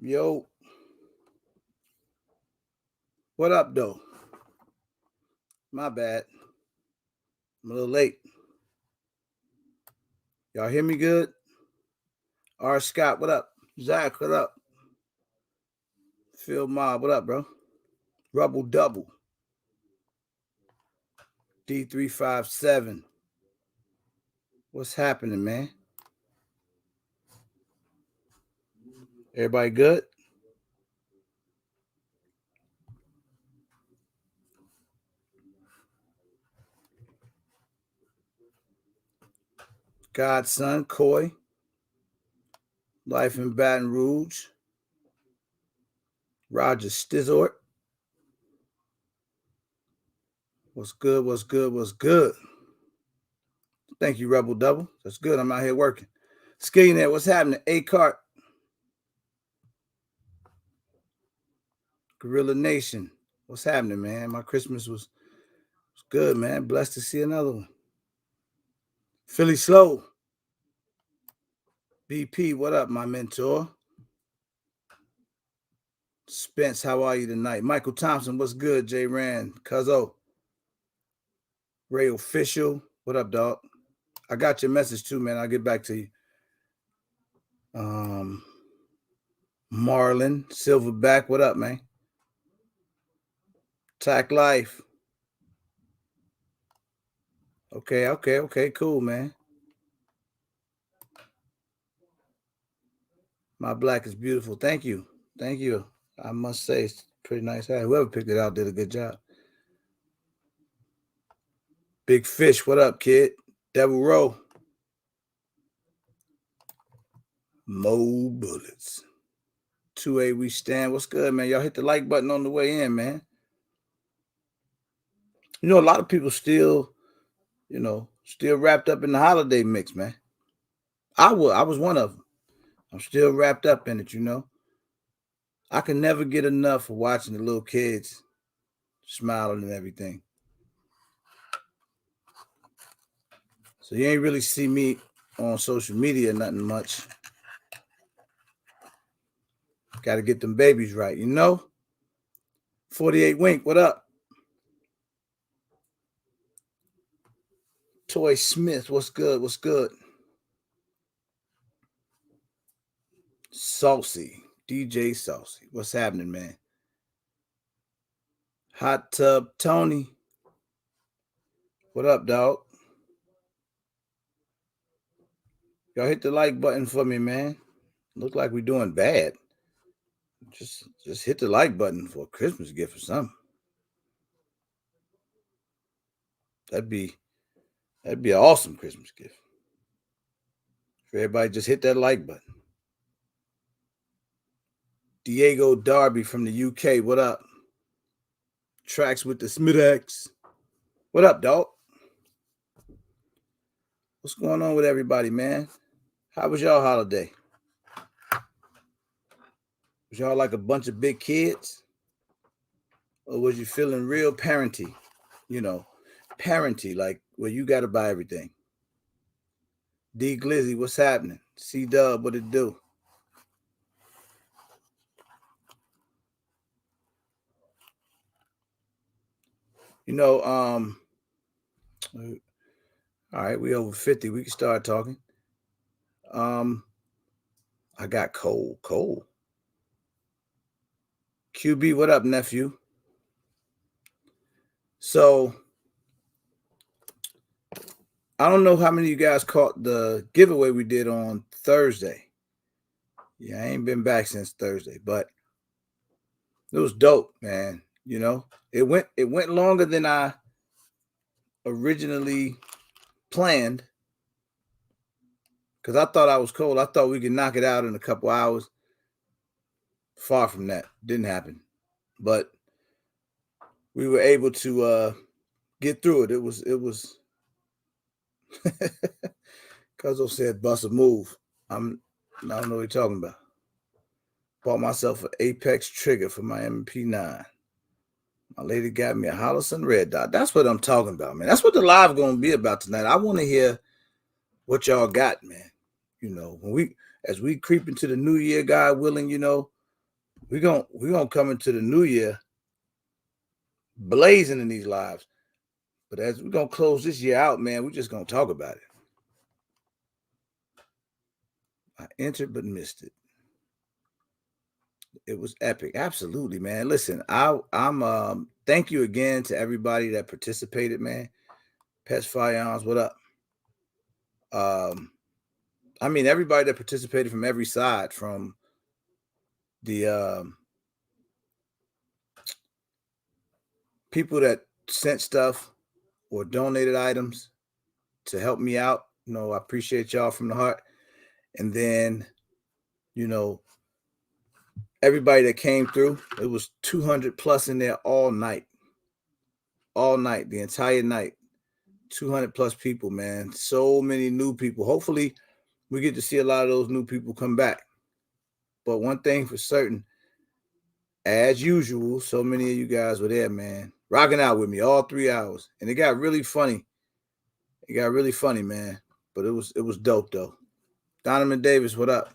Yo, what up, though? My bad. I'm a little late. Y'all hear me good? R. Scott, what up? Zach, what up? Phil Mob, what up, bro? Rubble Double. D357. What's happening, man? Everybody good? Godson, Coy. Life in Baton Rouge. Roger Stizort. What's good? What's good? What's good? Thank you, Rebel Double. That's good. I'm out here working. Skillionaire, what's happening? A-Cart. Gorilla Nation. What's happening, man? My Christmas was good, man. Blessed to see another one. Philly Slow. BP, what up, my mentor? Spence, how are you tonight? Michael Thompson, what's good? J Rand, Cuzzo. Ray Official, what up, dog? I got your message too, man. I'll get back to you. Marlon, Silverback, what up, man? Tack Life. Okay, cool, man. My black is beautiful. Thank you. I must say, it's pretty nice hat. Whoever picked it out did a good job. Big Fish, what up, kid? Devil Row. Mo Bullets. 2A, we stand. What's good, man? Y'all hit the like button on the way in, man. You know, a lot of people still wrapped up in the holiday mix, man. I was one of them. I'm still wrapped up in it, you know. I can never get enough of watching the little kids smiling and everything. So you ain't really see me on social media, nothing much. Got to get them babies right, you know? 48 Wink, what up? Toy Smith, what's good? Saucy, DJ Saucy, what's happening, man? Hot Tub Tony, what up, dog? Y'all hit the like button for me, man. Look like we're doing bad. Just hit the like button for a Christmas gift or something. That'd be an awesome Christmas gift. For everybody, just hit that like button. Diego Darby from the UK, what up? Tracks with the Smidax. What up, dog? What's going on with everybody, man? How was y'all holiday? Was y'all like a bunch of big kids? Or was you feeling real parenty? You know, parenty, like where you got to buy everything. D Glizzy, what's happening? C Dub, what it do? You know, all right, we over 50. We can start talking. I got cold. QB, what up, nephew? So, I don't know how many of you guys caught the giveaway we did on Thursday. Yeah, I ain't been back since Thursday, but it was dope, man. You know, it went longer than I originally planned because I thought I was cold. I thought we could knock it out in a couple hours. Far from that, didn't happen. But we were able to get through it. It was. Cuzzo said, "Bust a move." I don't know what you're talking about. Bought myself an Apex trigger for my MP9. My lady got me a Hollison Red Dot. That's what I'm talking about, man. That's what the live going to be about tonight. I want to hear what y'all got, man. You know, as we creep into the new year, God willing, you know, We're gonna come into the new year blazing in these lives. But as we're gonna close this year out, man, we're just gonna talk about it. I entered but missed it. It was epic. Absolutely, man. Listen, I'm thank you again to everybody that participated, man. Pets Firearms, what up? Um, I mean everybody that participated from every side, from the people that sent stuff or donated items to help me out. I appreciate y'all from the heart. And then, you know, everybody that came through. It was 200 plus in there all night, the entire night. 200 plus people, man. So many new people. Hopefully, we get to see a lot of those new people come back. But one thing for certain, as usual, so many of you guys were there, man, rocking out with me all 3 hours, and it got really funny. It got really funny, man. But it was dope though. Donovan Davis, what up?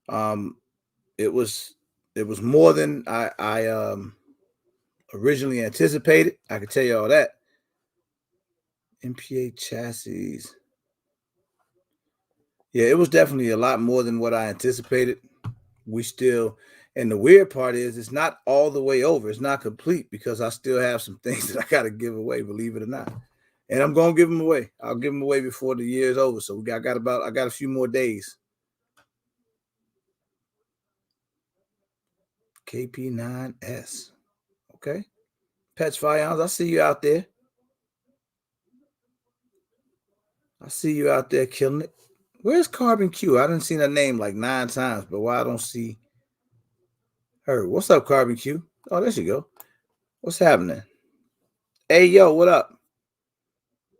Um, it was more than I originally anticipated. I can tell you all that. MPA chassis. Yeah, it was definitely a lot more than what I anticipated. We still, and the weird part is it's not all the way over. It's not complete because I still have some things that I got to give away, believe it or not. And I'm gonna give them away. I'll give them away before the year is over. So I got a few more days. KP9S. Okay. Pets Firearms, I see you out there. I see you out there killing it. Where's Carbon Q? I didn't see her name like 9 times, but why I don't see her? What's up, Carbon Q? Oh, there she go. What's happening? Hey, yo, what up?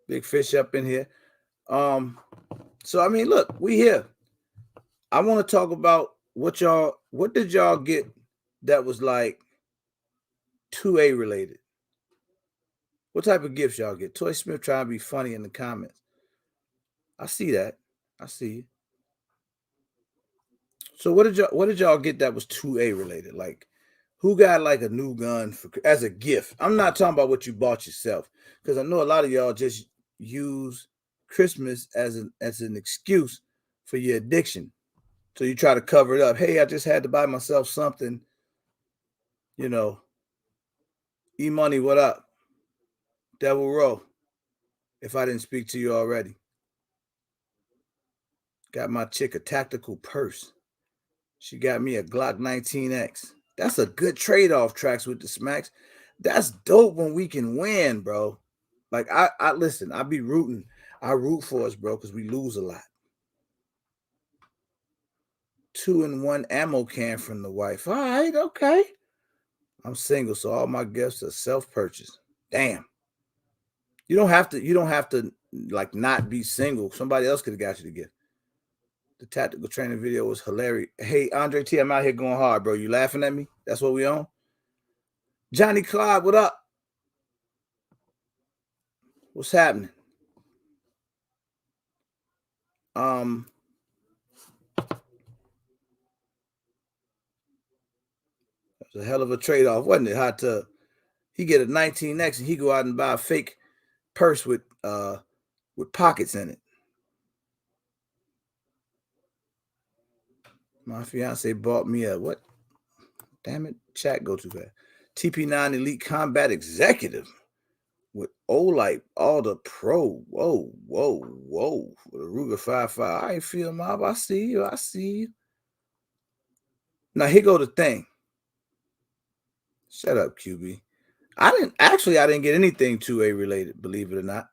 Big fish up in here. So I mean, look, we here. I want to talk about what did y'all get that was like 2A related? What type of gifts y'all get? Toy Smith trying to be funny in the comments. I see that. I see you. So what did y'all get that was 2A related? Like who got like a new gun as a gift? I'm not talking about what you bought yourself, because I know a lot of y'all just use Christmas as an excuse for your addiction. So you try to cover it up. Hey, I just had to buy myself something, you know. E-Money, what up? Devil Row, if I didn't speak to you already. Got my chick a tactical purse. She got me a Glock 19X. That's a good trade-off, Tracks with the Smacks. That's dope when we can win, bro. Like I listen, I be rooting. I root for us, bro, because we lose a lot. 2-in-1 ammo can from the wife. All right, okay. I'm single, so all my gifts are self-purchased. Damn. You don't have to like not be single. Somebody else could have got you the gift. The tactical training video was hilarious. Hey, Andre T, I'm out here going hard, bro. You laughing at me? That's what we on? Johnny Clyde, what up? What's happening? Um, it was a hell of a trade-off, wasn't it? Hot Tub. He get a 19X and he go out and buy a fake purse with pockets in it. My fiance bought me a what? Damn it, chat go too fast. TP9 Elite Combat Executive with Olight, all the pro. Whoa, whoa, whoa. With a Ruger 5.5. I ain't feel mob. I see you. I see you. Now here go the thing. Shut up, QB. I didn't get anything 2A related, believe it or not.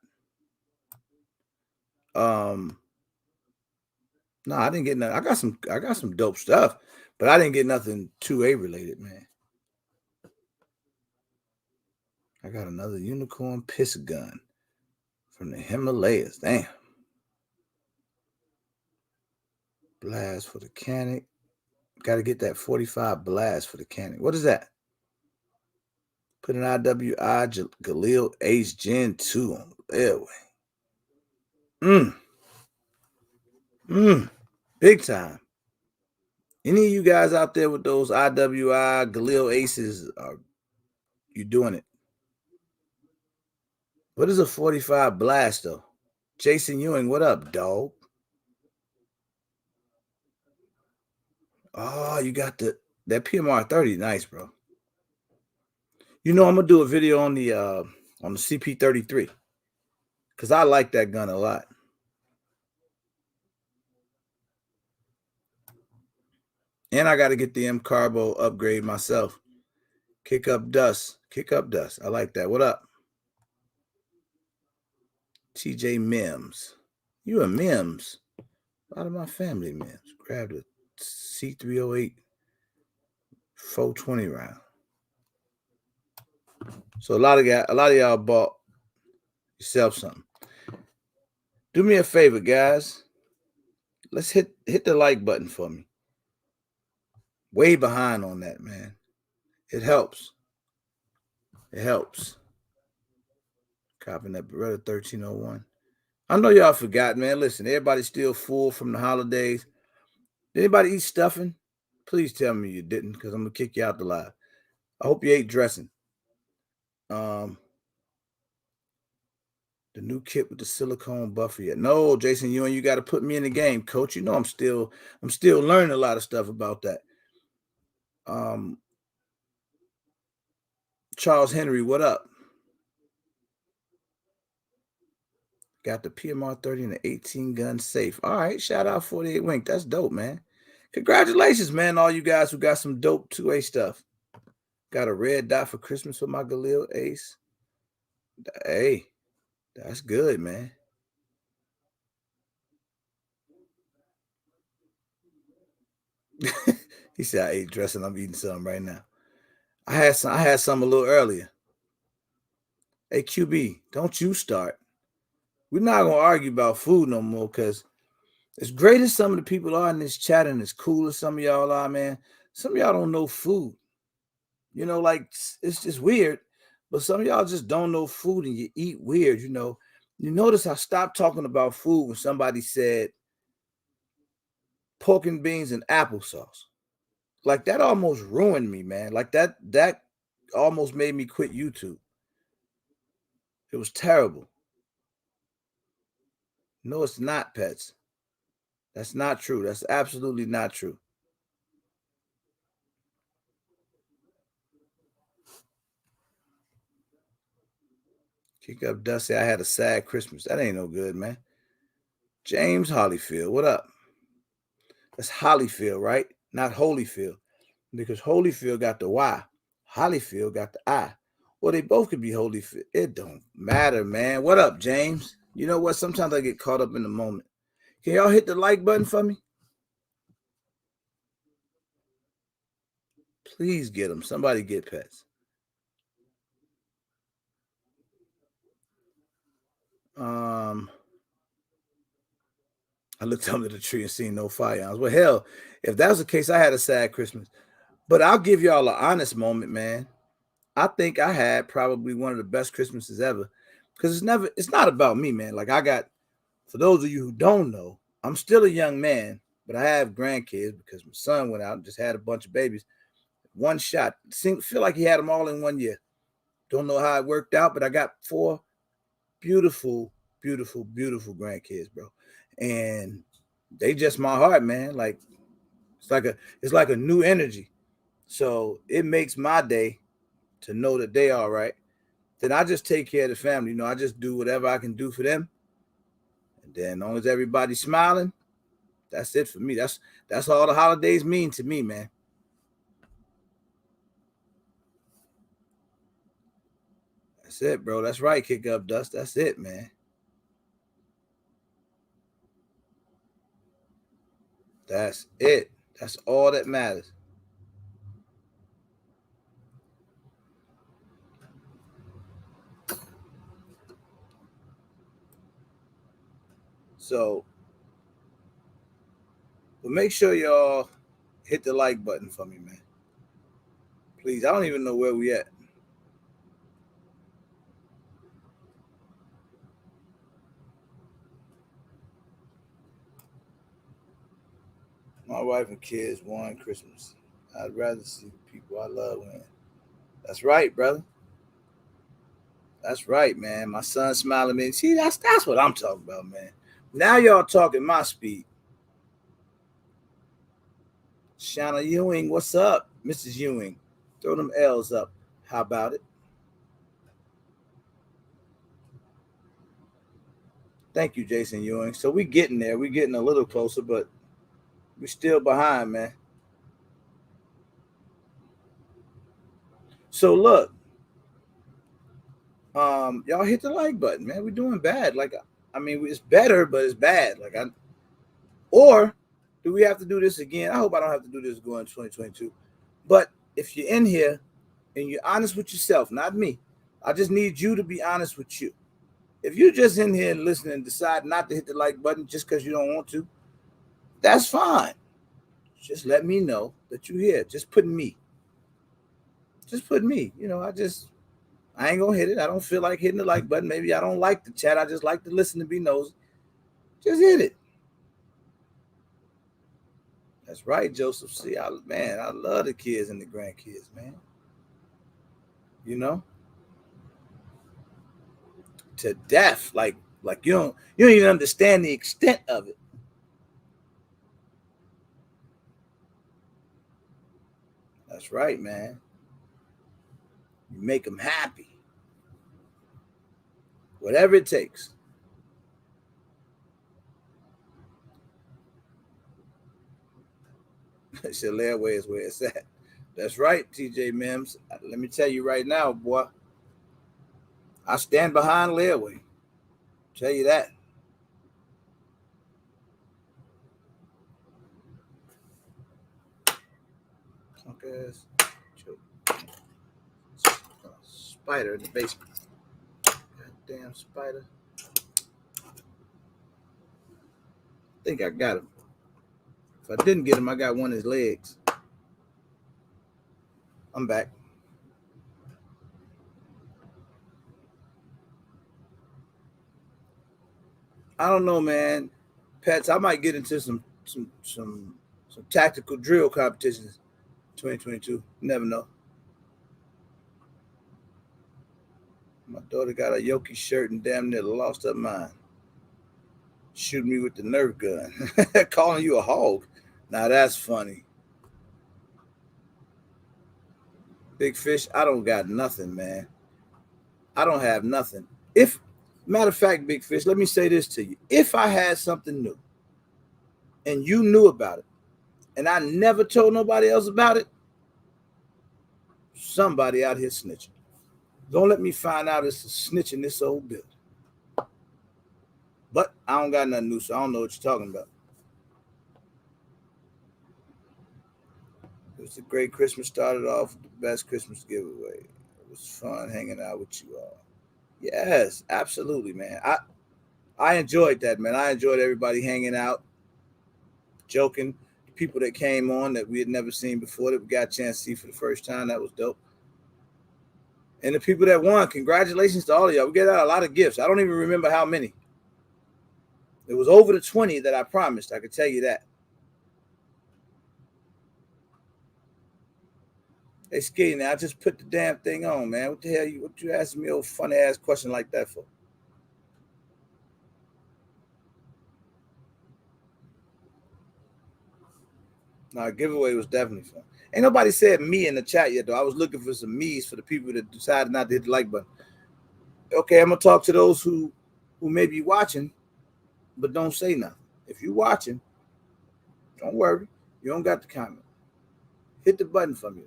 No, I didn't get nothing. I got some dope stuff, but I didn't get nothing 2A related, man. I got another unicorn piss gun from the Himalayas. Damn. Blast for the Canic. Got to get that 45 blast for the Canic. What is that? Put an IWI Galil Ace Gen 2 on the airway. Big time. Any of you guys out there with those IWI Galil Aces, are you doing it? What is a 45 blast though? Jason Ewing, what up, dog? Oh, you got that PMR 30, nice, bro. You know I'm gonna do a video on the CP33 because I like that gun a lot. And I got to get the M Carbo upgrade myself. Kick up dust. Kick up dust. I like that. What up? TJ Mims. You a Mims. A lot of my family Mims. Grabbed a C308 420 round. So a lot of y'all bought yourself something. Do me a favor, guys. Let's hit the like button for me. Way behind on that, man. It helps. It helps. Copping that Beretta 1301. I know y'all forgot, man. Listen, everybody's still full from the holidays. Did anybody eat stuffing? Please tell me you didn't, because I'm gonna kick you out the live. I hope you ate dressing. The new kit with the silicone buffer yet? No, Jason, you got to put me in the game, coach. You know I'm still learning a lot of stuff about that. Charles Henry, what up? Got the PMR 30 and the 18 gun safe. All right, shout out 48 Wink. That's dope, man. Congratulations, man, all you guys who got some dope 2A stuff. Got a red dot for Christmas for my Galil Ace. Hey, that's good, man. He said I ate dressing. I'm eating some right now. I had some a little earlier. Hey QB, don't you start. We're not gonna argue about food no more, because as great as some of the people are in this chat and as cool as some of y'all are, man, some of y'all don't know food. You know, like it's just weird. But some of y'all just don't know food and you eat weird, you know. You notice I stopped talking about food when somebody said pork and beans and applesauce. Like that almost ruined me, man. Like that almost made me quit YouTube. It was terrible. No, it's not, pets. That's not true. That's absolutely not true. Kick up Dusty. I had a sad Christmas. That ain't no good, man. James Hollyfield, what up? That's Hollyfield, right? Not Holyfield. Because Holyfield got the Y. Hollyfield got the I. Well, they both could be Holyfield. It don't matter, man. What up, James? You know what? Sometimes I get caught up in the moment. Can y'all hit the like button for me? Please get them. Somebody get pets. I looked under the tree and seen no firearms. Well, hell, if that was the case, I had a sad Christmas. But I'll give y'all an honest moment, man. I think I had probably one of the best Christmases ever. Because it's not about me, man. Like for those of you who don't know, I'm still a young man, but I have grandkids because my son went out and just had a bunch of babies. One shot. Feel like he had them all in 1 year. Don't know how it worked out, but I got 4 beautiful, beautiful, beautiful grandkids, bro. And they just my heart, man. Like it's like a new energy. So it makes my day to know that they all right. Then I just take care of the family. You know, I just do whatever I can do for them. And then as long as everybody's smiling, that's it for me. That's all the holidays mean to me, man. That's it, bro. That's right, kick up dust. That's it, man. That's it. That's all that matters. So, but make sure y'all hit the like button for me, man. Please. I don't even know where we at. My wife and kids won Christmas. I'd rather see people I love win. That's right, brother. That's right, man. My son smiling at me. See, that's what I'm talking about, man. Now y'all talking my speed. Shauna Ewing, what's up? Mrs. Ewing, throw them L's up. How about it? Thank you, Jason Ewing. So we getting there. We getting a little closer, but we still behind, man. So look, y'all hit the like button, man. We're doing bad. Like, I mean, it's better, but it's bad. Or do we have to do this again? I hope I don't have to do this going 2022. But if you're in here and you're honest with yourself, not me, I just need you to be honest with you. If you're just in here and listening and decide not to hit the like button just because you don't want to, that's fine. Just let me know that you're here. Just put me. Just put me. I ain't gonna hit it. I don't feel like hitting the like button. Maybe I don't like the chat. I just like to listen to be nosy. Just hit it. That's right, Joseph. See, man, I love the kids and the grandkids, man. You know, to death. Like you don't even understand the extent of it. That's right, man. You make them happy, whatever it takes. Lairway is where it's at. That's right, TJ Mims. Let me tell you right now, boy. I stand behind Lairway. Tell you that. Okay. Spider in the basement. Goddamn spider. I think I got him. If I didn't get him, I got one of his legs. I'm back. I don't know, man. Pets, I might get into some tactical drill competitions 2022. Never know. My daughter got a Yoki shirt and damn near lost her mind. Shooting me with the Nerf gun. Calling you a hog. Now that's funny. Big Fish, I don't got nothing, man. I don't have nothing. If matter of fact, Big Fish, let me say this to you. If I had something new and you knew about it and I never told nobody else about it, somebody out here snitching. Don't let me find out it's a snitch in this old building. But I don't got nothing new, so I don't know what you're talking about. It was a great Christmas. Started off with the best Christmas giveaway. It was fun hanging out with you all. Yes, absolutely, man. I enjoyed that, man. I enjoyed everybody hanging out, joking. People that came on that we had never seen before that we got a chance to see for the first time. That was dope. And the people that won, congratulations to all of y'all. We get out a lot of gifts. I don't even remember how many. It was over the 20 that I promised. I could tell you that. Hey, Skitty, now I just put the damn thing on, man. What the hell what you asking me a funny ass question like that for? No, giveaway was definitely fun. Ain't nobody said me in the chat yet, though. I was looking for some me's for the people that decided not to hit the like button. Okay, I'm gonna talk to those who may be watching, but don't say nothing. If you're watching, don't worry. You don't got to comment. Hit the button for me.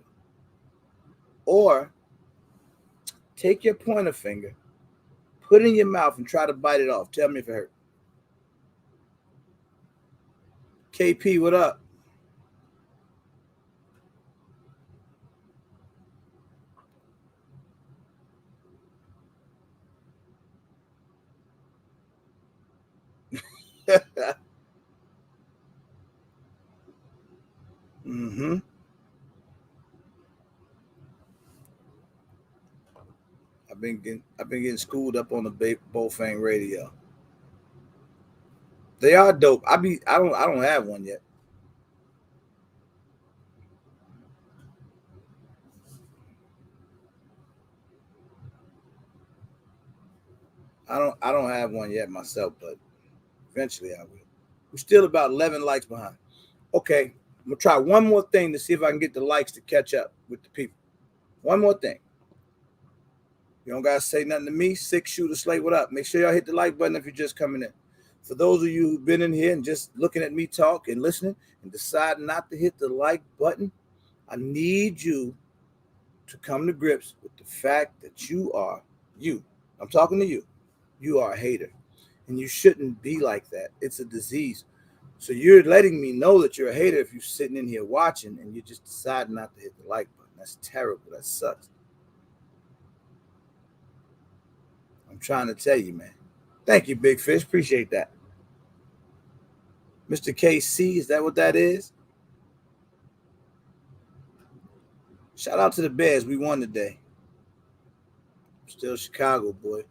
Or take your pointer finger, put it in your mouth, and try to bite it off. Tell me if it hurt. KP, what up? Mm-hmm. I've been getting schooled up on the Bofang radio. They are dope. I don't have one yet. I don't have one yet myself, but eventually I will. We're still about 11 likes behind. Okay, I'm gonna try one more thing to see if I can get the likes to catch up with the people. One more thing. You don't gotta say nothing to me. Six Shooter Slate, what up? Make sure y'all hit the like button if you're just coming in. For those of you who've been in here and just looking at me talk and listening and decide not to hit the like button, I need you to come to grips with the fact that you are you. I'm talking to you. You are a hater. And you shouldn't be like that. It's a disease. So you're letting me know that you're a hater if you're sitting in here watching and you just decide not to hit the like button. That's terrible. That sucks. I'm trying to tell you, man. Thank you, Big Fish. Appreciate that. Mr. KC, is that what that is? Shout out to the Bears. We won today. Still Chicago, boy.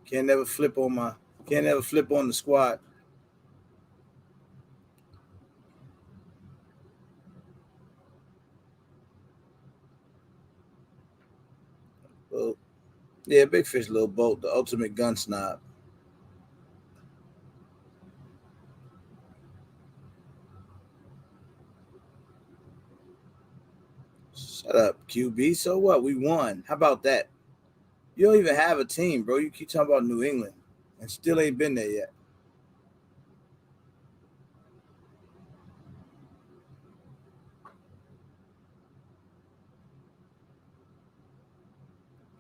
Can't never flip on the squad. Well, yeah, Big Fish, Little Boat, the ultimate gun snob. Shut up, QB. So what? We won. How about that? You don't even have a team, bro. You keep talking about New England and still ain't been there yet.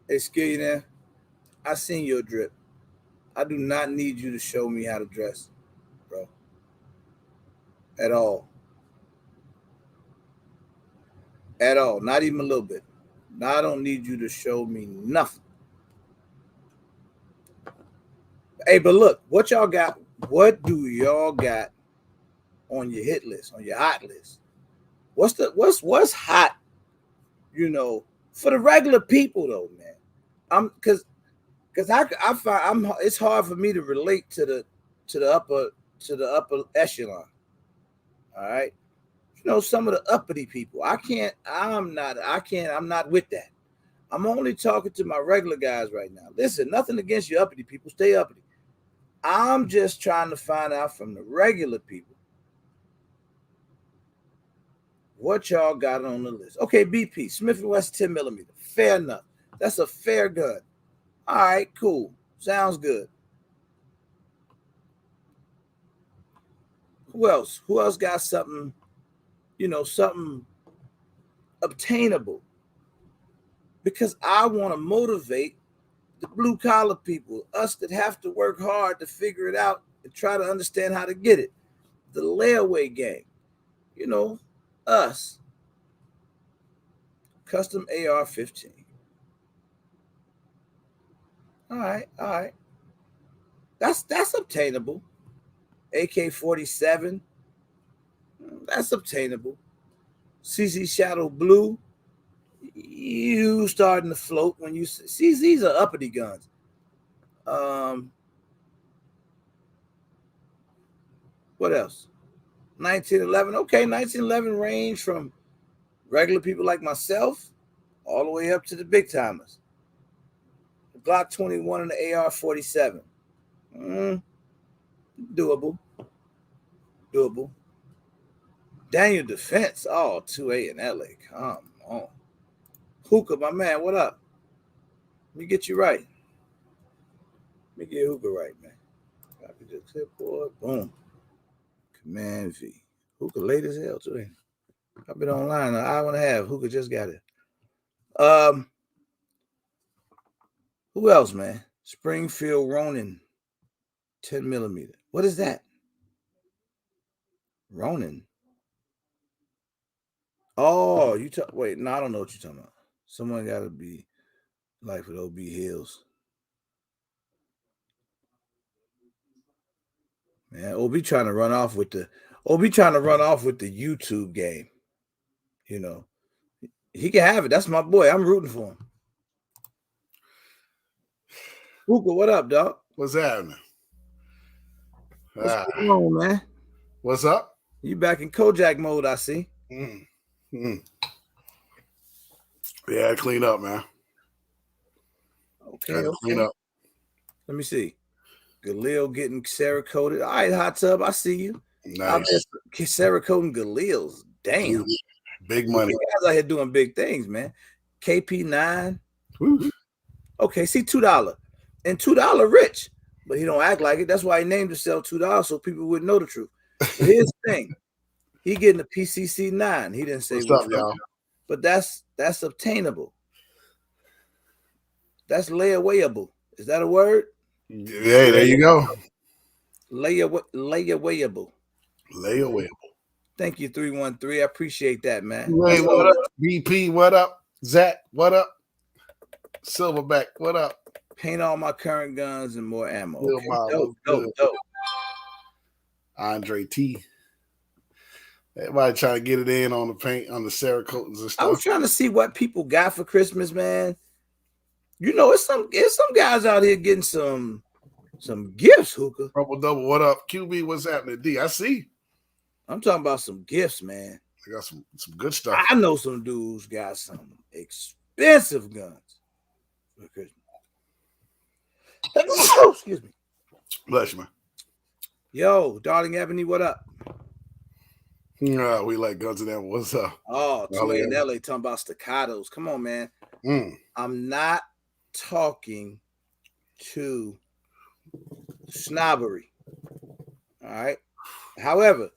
Hey, Skillionaire, I seen your drip. I do not need you to show me how to dress, bro. At all. At all. Not even a little bit. Now, I don't need you to show me nothing. Hey, but look, what y'all got? What do y'all got on your hit list, on your hot list? What's hot? You know, for the regular people though, man. Because I find it's hard for me to relate to the upper echelon. All right, you know, some of the uppity people. I'm not with that. I'm only talking to my regular guys right now. Listen, nothing against you uppity people. Stay uppity. I'm just trying to find out from the regular people what y'all got on the list. Okay, BP, Smith & Wesson 10 millimeter. Fair enough. That's a fair gun. All right, cool. Sounds good. Who else? Who else got something, something obtainable? Because I want to motivate the blue collar people, us that have to work hard to figure it out and try to understand how to get it. The layaway gang, us. Custom AR-15. All right. That's obtainable. AK-47, that's obtainable. CZ Shadow Blue, you starting to float when you see these are uppity guns. What else? 1911. Okay, 1911 range from regular people like myself all the way up to the big timers. The Glock 21 and the AR-47. Doable. Daniel Defense. Oh, 2A in LA. Come on. Hookah, my man, what up? Let me get you right. Let me get Hookah right, man. Copy the clipboard. Boom. Command V. Hookah late as hell today. I've been online an hour and a half. Hookah just got it. Who else, man? Springfield Ronin, 10 millimeter. What is that? Ronin. Oh, wait, no, I don't know what you're talking about. Someone gotta be like with OB Hills. Man, OB trying to run off with the YouTube game. He can have it. That's my boy. I'm rooting for him. Hookah, what up, dog? What's happening? What's going on, man? What's up? You back in Kojak mode, I see. Yeah, clean up, man. Okay. Clean up. Let me see. Galil getting Cerakoted. All right, hot tub. I see you. Out Nice. there, Cerakoting Galils. Damn. Big money. Guys out here doing big things, man. KP9. Woo. Okay, see $2 and $2 rich, but he don't act like it. That's why he named himself $2 so people would know the truth. But here's the thing: he getting a PCC 9. He didn't say what's up, y'all. But that's obtainable. That's layawayable. Is that a word? Yeah, there you go. Layawayable. Layawayable. Thank you, 313. I appreciate that, man. Hey, what up? BP, what up? Zach, what up? Silverback, what up? Paint all my current guns and more ammo. Okay. Dope. Andre T. Everybody trying to get it in on the paint, on the Cerakotes and stuff. I was trying to see what people got for Christmas, man. You know, it's some guys out here getting some gifts, Hookah. Double, what up? QB, what's happening? D, I see. I'm talking about some gifts, man. I got some good stuff. I know some dudes got some expensive guns for Christmas. Excuse me. Bless you, man. Yo, Darling Ebony, what up? We like guns and ammo. What's up? Oh, 2A in LA talking about staccatos. Come on, man. I'm not talking to snobbery. All right. However,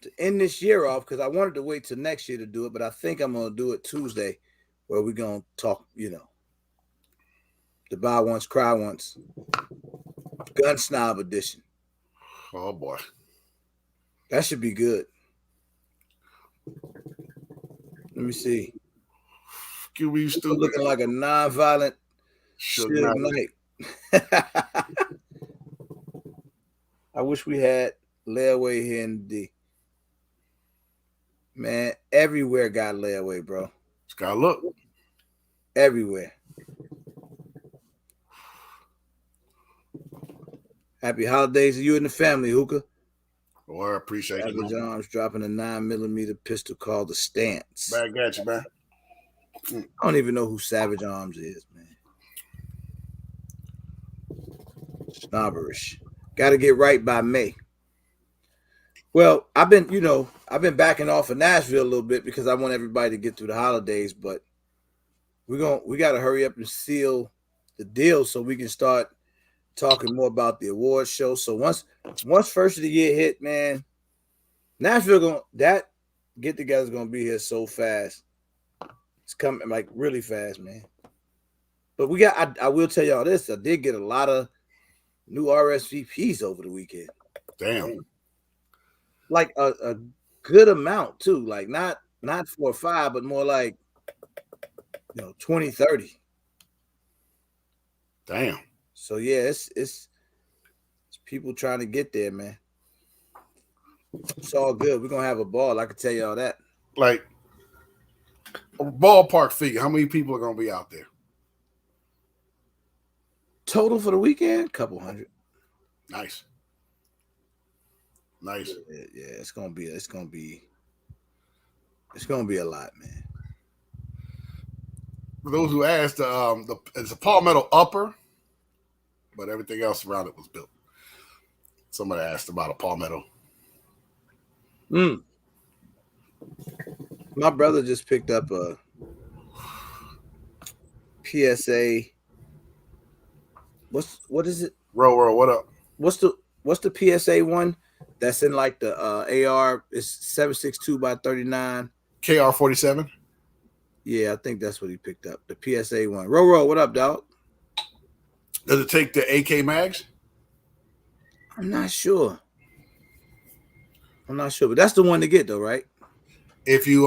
to end this year off, because I wanted to wait till next year to do it, but I think I'm going to do it Tuesday, where we're going to talk, the buy once, cry once. Gun snob edition. Oh, boy. That should be good. Let me see. QB still looking like a non-violent Suge Knight. I wish we had layaway here in the D. Man, everywhere got layaway, bro. It's got to look. Everywhere. Happy holidays to you and the family, Hookah. Well, I appreciate it. Savage Arms dropping a 9mm pistol called the Stance. Back at you, man. I don't even know who Savage Arms is, man. Snobberish. Got to get right by May. Well, I've been backing off of Nashville a little bit because I want everybody to get through the holidays, but we got to hurry up and seal the deal so we can start talking more about the award show. So once first of the year hit, man, Nashville that get together is gonna be here so fast. It's coming like really fast, man. But I will tell y'all this. I did get a lot of new RSVPs over the weekend. Damn. Like a good amount too. Like not 4 or 5, but more like 20, 30. Damn. So yeah, it's people trying to get there, man. It's all good. We're gonna have a ball. I can tell you all that. Like a ballpark figure, how many people are gonna be out there? Total for the weekend, couple hundred. Nice. Yeah, it's gonna be a lot, man. For those who asked, it's a palmetto upper, but everything else around it was built. Somebody asked about a palmetto. My brother just picked up a PSA. What is it? Row, what up? What's the PSA one that's in like the AR? It's 7.62 by 39. KR-47. Yeah, I think that's what he picked up. The PSA one. Row, what up, dog? Does it take the AK mags? I'm not sure, but that's the one to get though, right? If you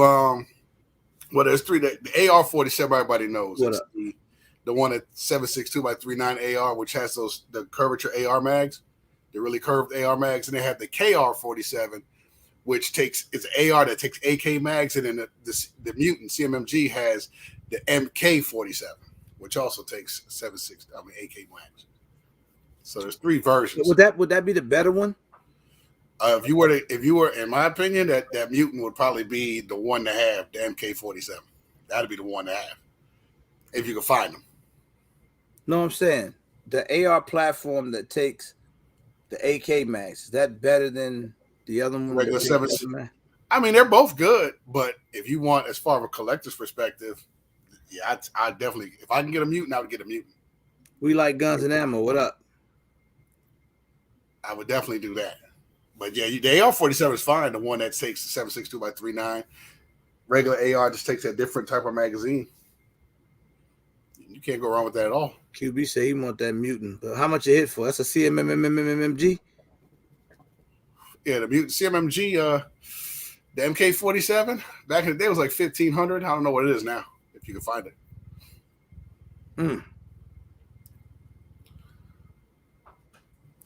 there's three. The AR-47 everybody knows. It's the one at 7.62 by 39 AR, which has the curvature AR mags, the really curved AR mags, and they have the KR-47, which it's an AR that takes AK mags, and then the Mutant CMMG has the MK-47, which also takes 7.6 AK mags. So there's 3 versions. Would that be the better one? If you were, in my opinion, that Mutant would probably be the one to have, the MK-47. That'd be the one to have if you can find them. No, I'm saying the AR platform that takes the AK mags, is that better than the other one? Regular The big 7. mag? I mean, they're both good, but if you want, as far as a collector's perspective, yeah, I definitely, if I can get a mutant, I would get a mutant. We like guns and ammo. What up? I would definitely do that. But yeah, the AR-47 is fine. The one that takes the 7.62 by 3.9. Regular AR just takes a different type of magazine. You can't go wrong with that at all. QB say he want that mutant, but how much it hit for? That's a CMMMMMG. Yeah, the mutant CMMG, the MK-47 back in the day was like 1,500. I don't know what it is now. If you can find it.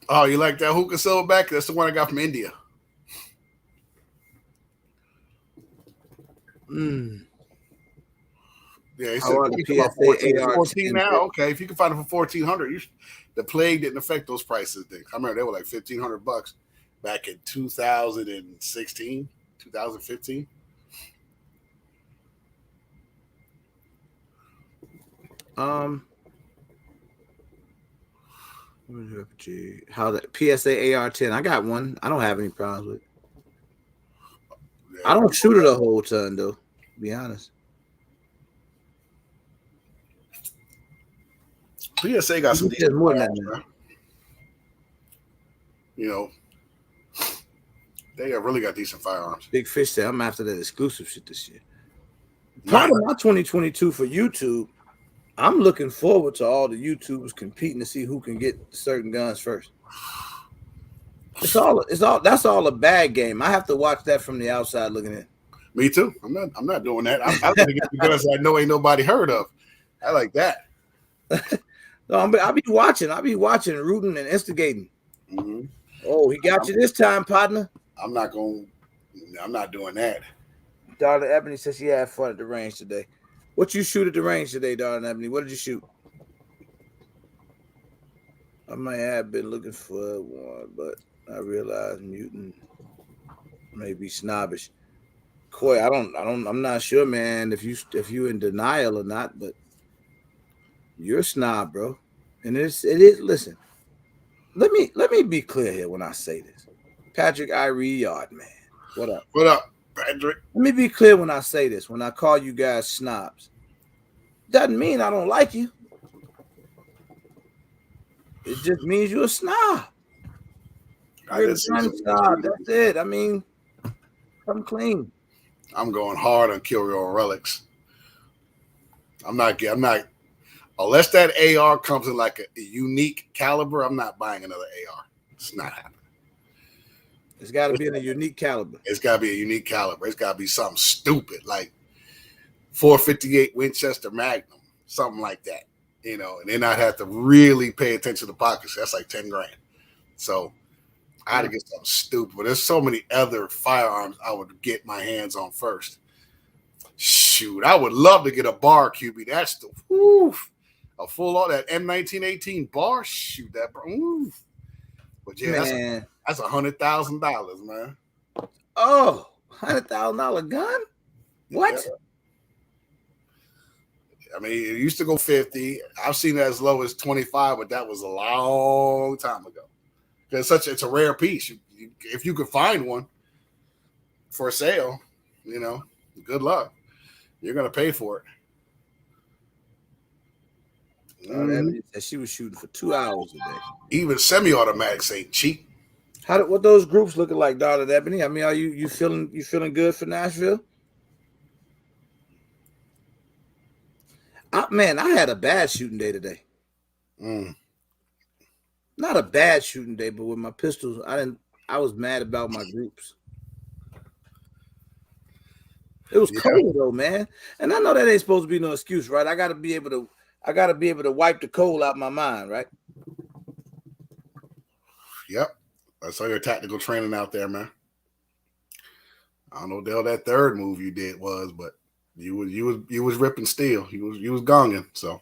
Oh, you like that hookah silverback? That's the one I got from India. Yeah, he said about 14 now. Okay, if you can find it for 1,400, the plague didn't affect those prices. I remember they were like $1,500 back in 2016, 2015. How the PSA AR-10? I got one. I don't have any problems with it. Yeah, I don't shoot it a whole ton though, to be honest. PSA got some decent more than that, man. You know, they really got decent firearms. Big Fish said, I'm after that exclusive shit this year. Part of my 2022 for YouTube, I'm looking forward to all the YouTubers competing to see who can get certain guns first. That's all a bad game. I have to watch that from the outside looking in. Me too. I'm not doing that. I'm gonna get the guns I know ain't nobody heard of. I like that. No, I'll be watching, rooting and instigating. Mm-hmm. Oh, he got you this time, partner. I'm not doing that. Darling Ebony says she had fun at the range today. What you shoot at the range today, Darling Ebony? What did you shoot? I might have been looking for one, but I realized mutant may be snobbish. Coy, I'm not sure, man, if you in denial or not, but you're a snob, bro. And it is. Listen, let me be clear here when I say this. Patrick Irie Yard, man. What up? What up, Patrick? Let me be clear when I say this. When I call you guys snobs, doesn't mean I don't like you. It just means you're a snob. You're a snob. That's it. I mean, come clean. I'm going hard on Curio Relics. I'm not. Unless that AR comes in like a unique caliber, I'm not buying another AR. It's not happening. It's got to be in a unique caliber. It's got to be a unique caliber. It's got to be something stupid like 458 Winchester Magnum, something like that. You know, and then I'd have to really pay attention to pockets. That's like $10,000. So I had to get something stupid. But there's so many other firearms I would get my hands on first. Shoot, I would love to get a bar, QB. That's the a full on that M1918 bar. Shoot that, bro. But yeah, man, that's $100,000, man. Oh, $100,000 gun? What? Yeah. I mean, it used to go 50. I've seen it as low as 25, but that was a long time ago. Because it's a rare piece. If you could find one for sale, you know, good luck. You're gonna pay for it. She was shooting for 2 hours a day. Even semi-automatics ain't cheap. What those groups looking like, Darling Ebony? I mean, are you feeling good for Nashville? I had a bad shooting day today. Not a bad shooting day, but with my pistols, I was mad about my groups. It was cold though, man. And I know that ain't supposed to be no excuse, right? I gotta be able to wipe the cold out my mind, right? Yep. I saw your tactical training out there, man. I don't know what the hell that third move you did was, but you was ripping steel. You was gonging. So.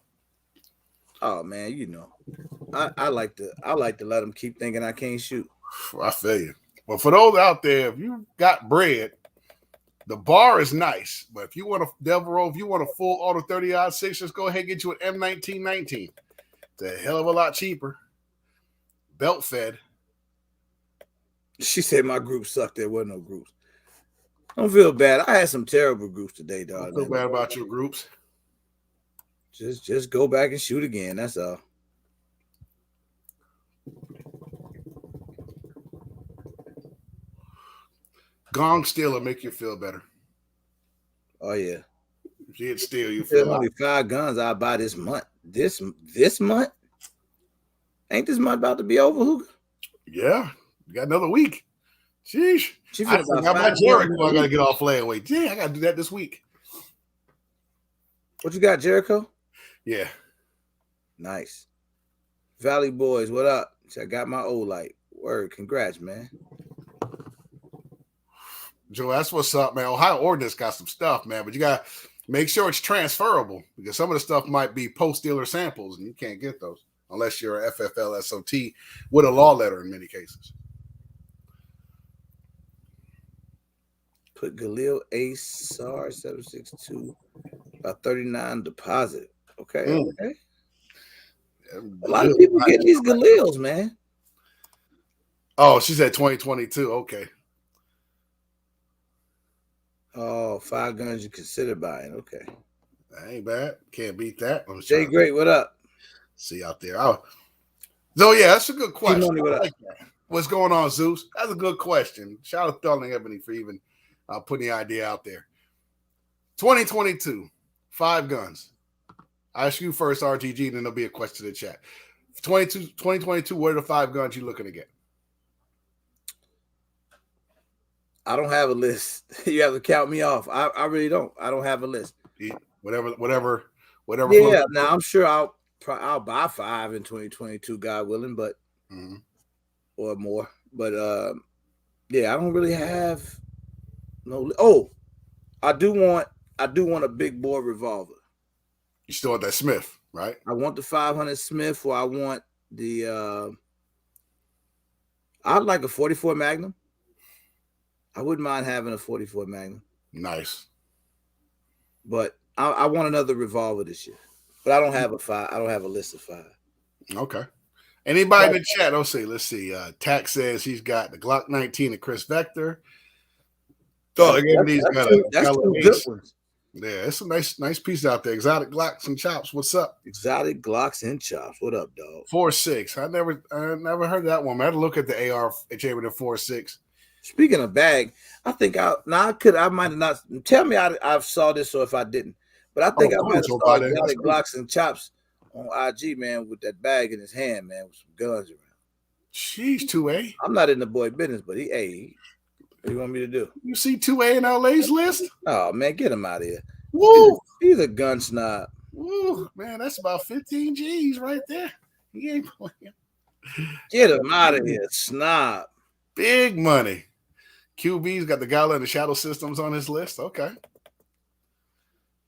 Oh man, you know, I like to let them keep thinking I can't shoot. I feel you. But for those out there, if you got bread, the bar is nice. But if you want a Devereaux, if you want a full auto 30-06, just go ahead and get you an M1919. It's a hell of a lot cheaper. Belt fed. She said my group sucked. There were no groups. Don't feel bad. I had some terrible groups today, dog. Don't feel bad about your groups. Just go back and shoot again. That's all. Gong steal will make you feel better. Oh yeah. If you hit steal, you feel only 5 guns I'll buy this month. This month? Ain't this month about to be over, Hookah? Yeah. You got another week. Sheesh. I got my Jericho. I gotta get off layaway. Dang, I gotta do that this week. What you got, Jericho? Yeah. Nice. Valley Boys, what up? I got my old light. Word, congrats, man. Joe, that's what's up, man. Ohio Ordinance got some stuff, man, but you gotta make sure it's transferable because some of the stuff might be post-dealer samples and you can't get those unless you're a FFL SOT with a law letter in many cases. Put Galil Ace SAR 762 about 39 deposit. Okay, okay. A lot of people getting these Galils, man. Oh, she said 2022. Okay. Oh, 5 guns you consider buying. Okay. That ain't bad. Can't beat that. Jay Great, what up? See out there. Oh, so yeah, that's a good question. Money, what up? What's going on, Zeus? That's a good question. Shout out to Thurling Ebony for even putting the idea out there. 2022, 5 guns. I ask you first, RTG, and then there'll be a question in the chat. 2022, what are the 5 guns you're looking to get? I don't have a list. You have to count me off. I really don't. I don't have a list. Whatever. Yeah, now I'm sure I'll buy 5 in 2022, God willing, but or more. But yeah, I don't really have no. Oh, I do want a big bore revolver. You still want that Smith, right? I want the 500 Smith, or I want the. I'd like a 44 Magnum. I wouldn't mind having a 44 Magnum. Nice. But I want another revolver this year. But I don't have a 5. I don't have a list of 5. Okay. Anybody in the chat? Let's see. Tack says he's got the Glock 19 and Chris Vector. Oh, that's 2 good ones. Yeah, it's a nice piece out there. Exotic Glocks and Chops. What's up? Exotic Glocks and Chops. What up, dog? 4.6. I never heard that one. I had to look at the AR chamber to 4.6. Speaking of bag, I think I might have not. Tell me I saw this or if I didn't, but I think I might have saw Exotic Glocks and Chops on IG, man, with that bag in his hand, man, with some guns around. Sheesh, 2A. I'm not in the boy business, but what do you want me to do? You see 2A in LA's list? Oh man, get him out of here. Woo! He's a gun snob. Woo, man, that's about 15 G's right there. He ain't playing. Get him out of here, snob. Big money. QB's got the Gala and the Shadow Systems on his list. Okay.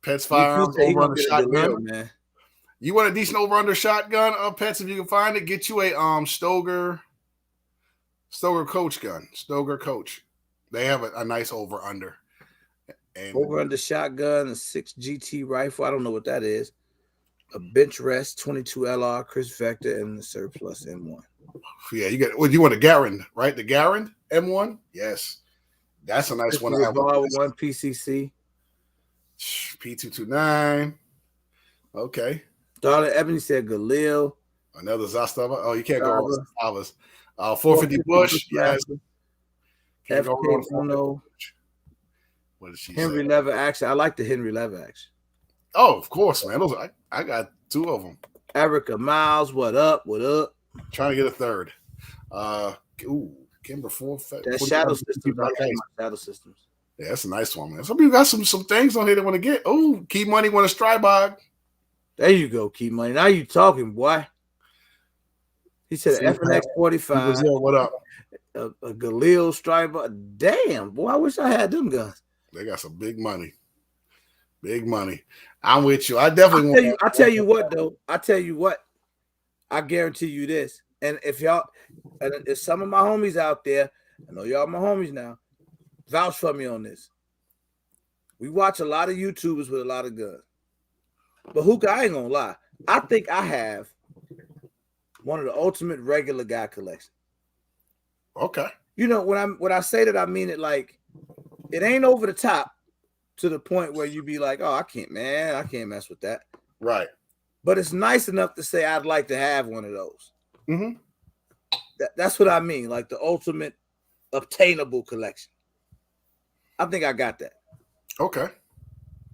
Pets firearms over under shotgun. Man. You want a decent over under shotgun? Pets, if you can find it, get you a Stoger Coach gun. Stoger Coach. They have a nice over under. And over under shotgun, a 6 GT rifle. I don't know what that is. A bench rest 22 LR, Chris Vector, and the surplus M1. Yeah, you want a Garand, right? The Garand M1? Yes. That's a nice one to have. One PCC. P229. Okay. Darling Ebony said Galil. Another Zastava. Oh, you can't go wrong with Zastavas. 450 Bush. Yes. Can't go wrong with what did she Henry say? Lever action. I like the Henry Lever action. Oh, of course, man. Those I got 2 of them. Erica Miles, what up? What up? Trying to get a third. Kimber 4. That Shadow Systems. Shadow Systems. Yeah, that's a nice one, man. Some people got some things on here they want to get. Oh, Key Money want a Strybog. There you go, Key Money. Now you talking, boy. He said FNX 45. What up? A Galil Strybog. Damn, boy, I wish I had them guns. They got some big money. Big money. I'm with you. I definitely want. I tell you what, though. I tell you what. I guarantee you this. And if some of my homies out there, I know y'all my homies now, vouch for me on this. We watch a lot of YouTubers with a lot of guns. But Hookah, I ain't gonna lie. I think I have One of the ultimate regular guy collection. Okay. You know, when I say that, I mean it like it ain't over the top to the point where you be like, oh, I can't mess with that. Right. But it's nice enough to say I'd like to have one of those. Mm-hmm. That's what I mean, like the ultimate obtainable collection. I think I got that. Okay.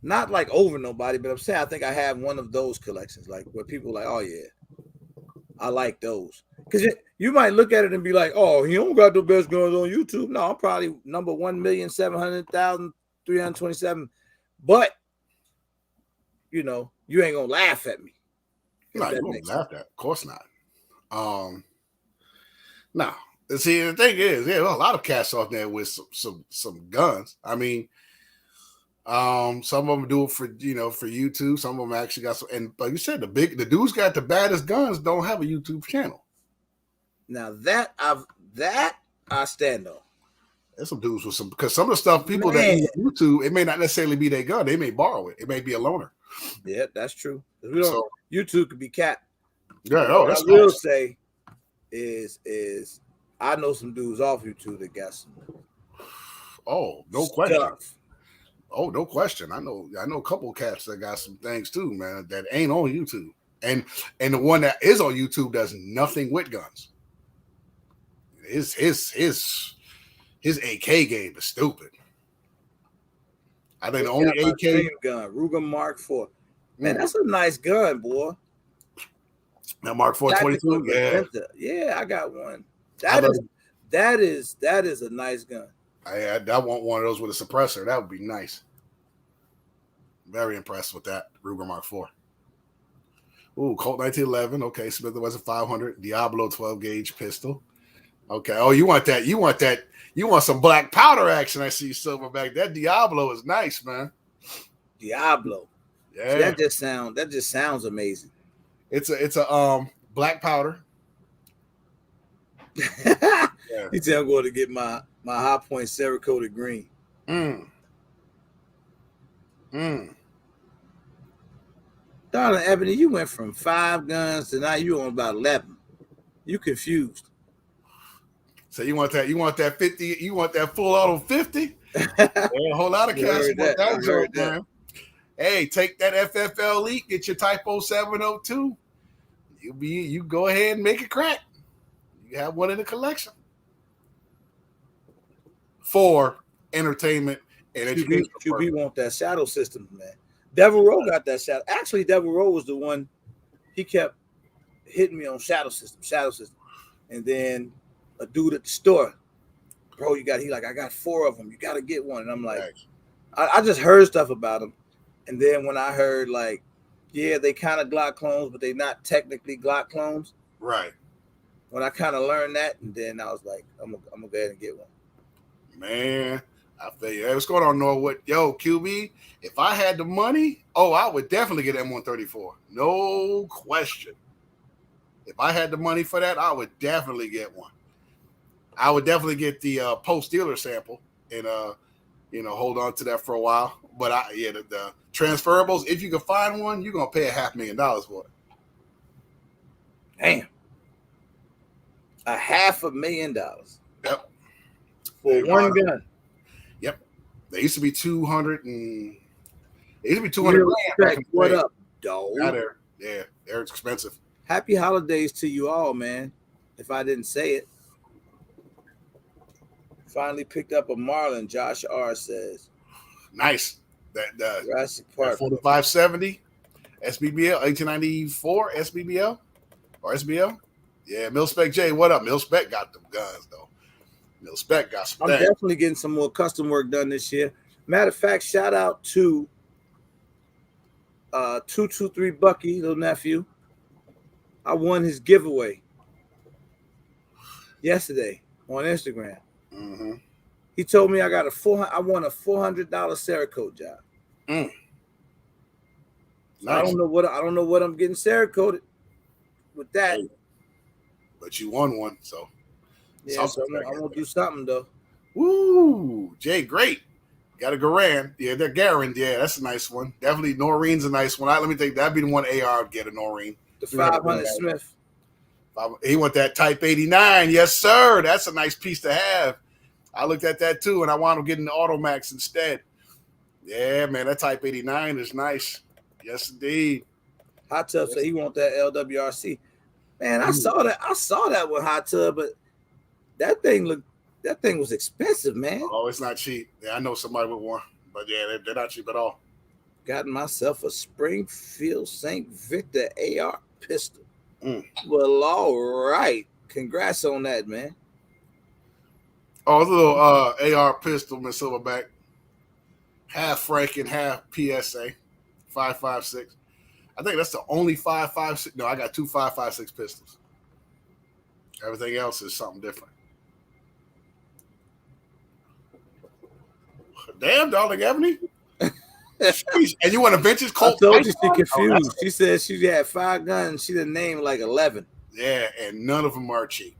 Not like over nobody, but I'm saying I think I have one of those collections, like where people are like, oh yeah, I like those. Because you might look at it and be like, oh, he don't got the best guns on YouTube. No, I'm probably number 1,700,327. But you know, you ain't gonna laugh at me. No, you won't laugh at. Of course not. No. See, the thing is, yeah, a lot of cats off there with some guns. I mean, some of them do it for YouTube. Some of them actually got some. And like you said, the dudes got the baddest guns don't have a YouTube channel. Now that I stand on. There's some dudes with some, because some of the stuff people that use YouTube, it may not necessarily be their gun. They may borrow it. It may be a loaner. Yeah, that's true. YouTube could be cat. Yeah, what I will say is I know some dudes off YouTube that got some. Oh, no question. Oh, no question. I know a couple of cats that got some things too, man, that ain't on YouTube. And the one that is on YouTube does nothing with guns. His AK game is stupid. I think the only AK gun, Ruger Mark IV. Man, that's a nice gun, boy. That Mark IV 22, yeah. Yeah, I got one. That is a nice gun. I want one of those with a suppressor. That would be nice. Very impressed with that Ruger Mark IV. Ooh, Colt 1911. Okay, Smith & Wesson 500. Diablo 12 gauge pistol. Okay. Oh, you want that? You want some black powder action? I see Silverback. That Diablo is nice, man. Diablo. Yeah. See, that just sounds amazing. It's a black powder. Yeah. You tell I'm going to get my High Point Cerakoted green. Darling Ebony, you went from 5 guns to now you on about 11. You confused. So you want that 50? You want that full auto 50? A whole lot of cats want that joke, man. Hey, take that FFL Elite, get your Typo 702. You go ahead and make it crack. You have one in the collection for entertainment and education. QB want that shadow system, man. Devil Rowe got that shadow. Actually, Devil Rowe was the one. He kept hitting me on shadow system. And then a dude at the store, bro, I got 4 of them. You got to get one. And I'm like, I just heard stuff about them. And then when I heard they kind of Glock clones, but they're not technically Glock clones. Right. When I kind of learned that, and then I was like, I'm gonna go ahead and get one. Man, I feel you. Hey, what's going on, Norwood? Yo, QB, if I had the money, I would definitely get M134. No question. If I had the money for that, I would definitely get one. I would definitely get the post-dealer sample and hold on to that for a while. But the transferables, if you can find one, you're gonna pay $500,000 for it. Damn. $500,000. Yep. For one gun. Yep. They used to be 200 and they used to be 200 grand. What up, dog? They're expensive. Happy holidays to you all, man. If I didn't say it. Finally picked up a Marlin, Josh R says. Nice. That Jurassic Park 4570 SBBL 1894 SBBL or SBL. Yeah, Mil-Spec J, what up? Mil-Spec got them guns though. Mil-Spec got some. I'm definitely getting some more custom work done this year. Matter of fact, shout out to 223 Bucky, little nephew. I won his giveaway yesterday on Instagram. Mm-hmm. He told me I won a $400 Cerakote job. Nice. I don't know what I'm getting Cerakoted with that. But you won one, so yeah. So I'm gonna do something though. Woo, Jay, great. Got a Garand. Yeah, they're Garand. Yeah, that's a nice one. Definitely Noreen's a nice one. Let me think. That'd be the one AR would get a Noreen. The 500 Smith. He want that Type 89. Yes, sir. That's a nice piece to have. I looked at that too, and I wound up getting the Automax instead. Yeah, man, that Type 89 is nice. Yes, indeed. Hot Tub said he want that LWRC. Man, I saw that. I saw that with Hot Tub, but that thing was expensive, man. Oh, it's not cheap. Yeah, I know somebody with one, but yeah, they're not cheap at all. Got myself a Springfield St. Victor AR pistol. Well, all right. Congrats on that, man. Oh, it's a little AR pistol, Miss Silverback. Half Franken, half PSA. 5.56. I think that's the only 5.56. No, I got two 5.56 pistols. Everything else is something different. Damn, darling Ebony. And you want a vintage Colt? I told you she confused. She said she had 5 guns. She done named like 11. Yeah, and none of them are cheap.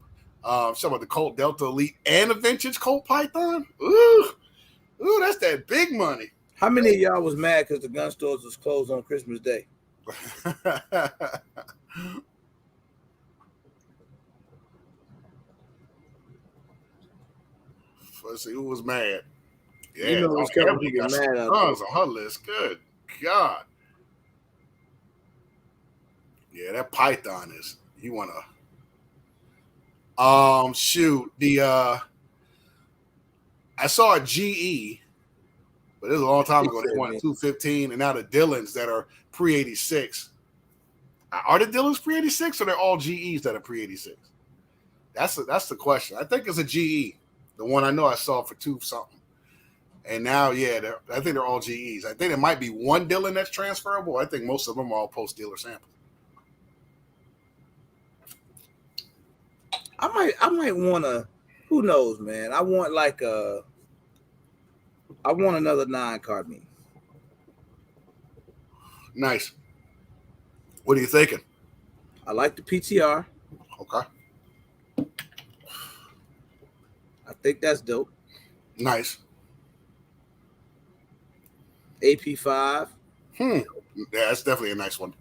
Some of the Colt Delta Elite and a vintage Colt Python. Ooh, that's that big money. How many of y'all was mad because the gun stores was closed on Christmas Day? Let's see who was mad. Yeah, you know, it's Ebony got mad guns on her list. Good God. Yeah, that Python is. You want to? Shoot. I saw a GE, but it was a long time ago. They wanted 215, and now the Dillons that are pre-86. Are the Dillons pre-86, or they're all GEs that are pre-86? That's the question. I think it's a GE. The one I know I saw for 2 something. And now, yeah, I think they're all GEs. I think there might be one Dillon that's transferable. I think most of them are all post-dealer samples. I might want to, who knows, man. I want another 9 carbine. Nice. What are you thinking? I like the PTR. Okay. I think that's dope. Nice. AP5. Yeah, that's definitely a nice one.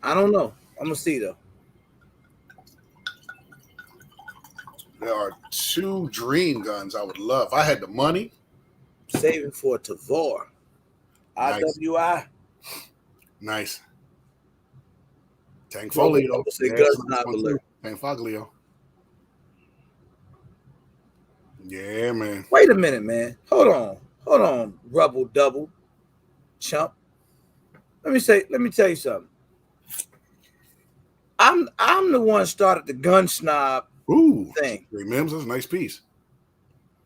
I don't know. I'm gonna see though. There are 2 dream guns I would love. If I had the money. Saving for a Tavor. Nice. IWI. Nice. Tankfolio. Tankfoglio. Yeah, man. Wait a minute, man. Hold on, Rubble Double chump. Let me tell you something. I'm the one started the gun snob thing. Mims, that's a nice piece.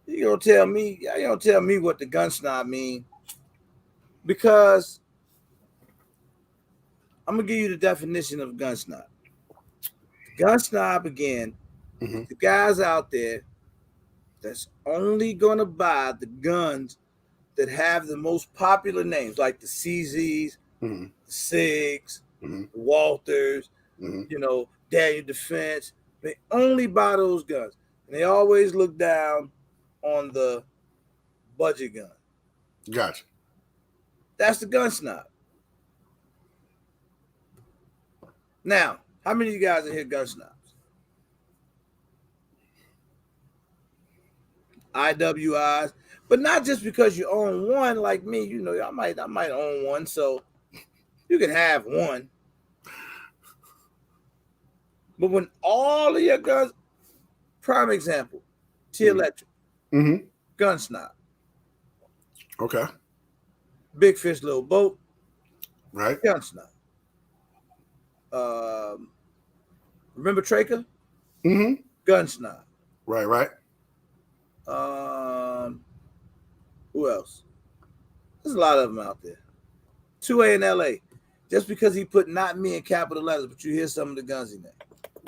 You don't tell me what the gun snob mean, because I'm gonna give you the definition of gun snob. Gun snob, again, the guys out there that's only gonna buy the guns that have the most popular names, like the CZs, the SIGs, the Walters, Daniel Defense. They only buy those guns, and they always look down on the budget gun. Gotcha. That's the gun snob. Now, how many of you guys are here gun snobs? IWIs, but not just because you own one like me. I might own one, so you can have one. But when all of your guns, prime example, T-Electric, gun snob. Okay. Big Fish, Little Boat, right? Gun snob. Remember Traker? Gun snob. Right. Who else? There's a lot of them out there. 2A in LA. Just because he put not me in capital letters, but you hear some of the guns he named.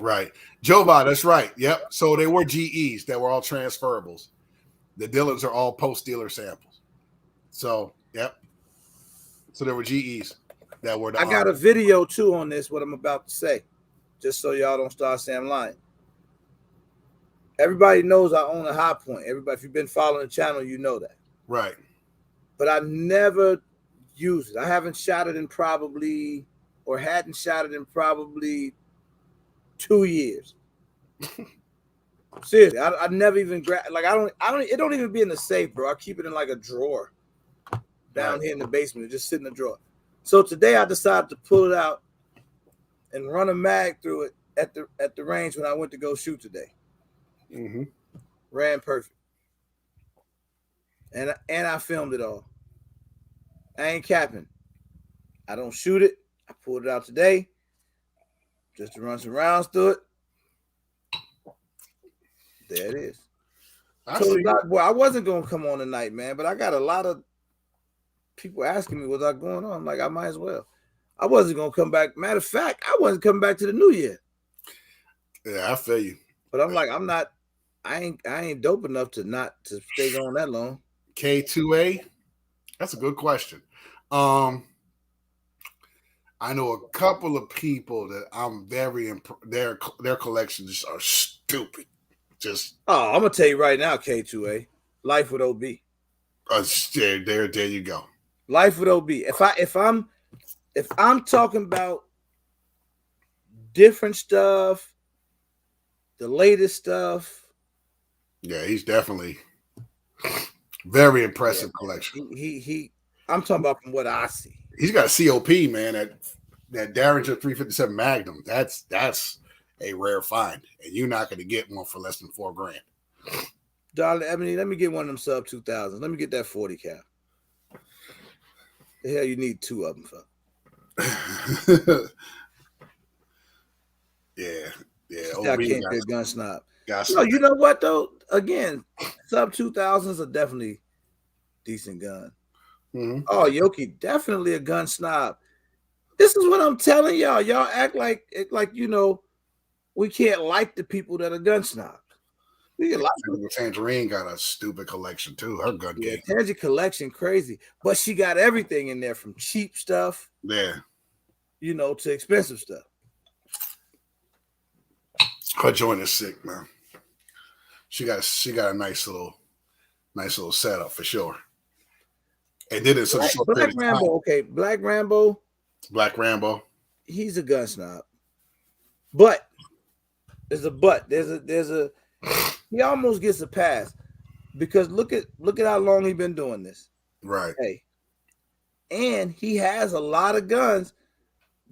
Right. Jova, that's right. Yep. So they were GEs that were all transferables. The Dillons are all post-dealer samples. So, yep. So there were GEs that were. I got a video too on this, what I'm about to say, just so y'all don't start saying I'm lying. Everybody knows I own a High Point. Everybody, if you've been following the channel, you know that. Right. but I never use it. I haven't shot it in probably, or hadn't shot it in probably 2 years. Seriously, I never even like I don't it don't even be in the safe, bro. I keep it in like a drawer down here in the basement. It just sit in the drawer. So today I decided to pull it out and run a mag through it at the range when I went to go shoot today. Mm-hmm. Ran perfect, and I filmed it all. I ain't capping. I don't shoot it. I pulled it out today just to run some rounds through it. There it is. Told the doc boy I wasn't gonna come on tonight, man, but I got a lot of people asking me what's going on. I'm like, I might as well. I wasn't gonna come back. Matter of fact, I wasn't coming back to the new year. Yeah, I feel you. But I'm like, I'm not. I ain't dope enough to not to stay going that long. K2A. That's a good question. I know a couple of people that I'm very their collections are stupid. Just I'm gonna tell you right now, K2A, life with OB. There you go. Life with OB. If I'm talking about different stuff, the latest stuff. Yeah, he's definitely very impressive collection. He I'm talking about from what I see. He's got a COP, man, that Derringer 357 Magnum. That's a rare find, and you're not going to get one for less than $4,000. Darling, I mean, let me get one of them sub 2000s. Let me get that 40 cal. The hell you need two of them for? Yeah. I can't be a gun snob. No, you know what though? Again, sub 2000s are definitely decent gun. Mm-hmm. Oh, Yoki, definitely a gun snob. This is what I'm telling y'all. Y'all act like we can't like the people that are gun snobs. We can like Tangerine got a stupid collection too. Her gun game. Tangerine collection crazy, but she got everything in there from cheap stuff, to expensive stuff. Her joint is sick, man. She got a nice little setup for sure. And did it such a short Black period of Rambo, time. okay, Black Rambo. He's a gun snob, but there's a but. There's a he almost gets a pass because look at how long he's been doing this. Right. Hey, and he has a lot of guns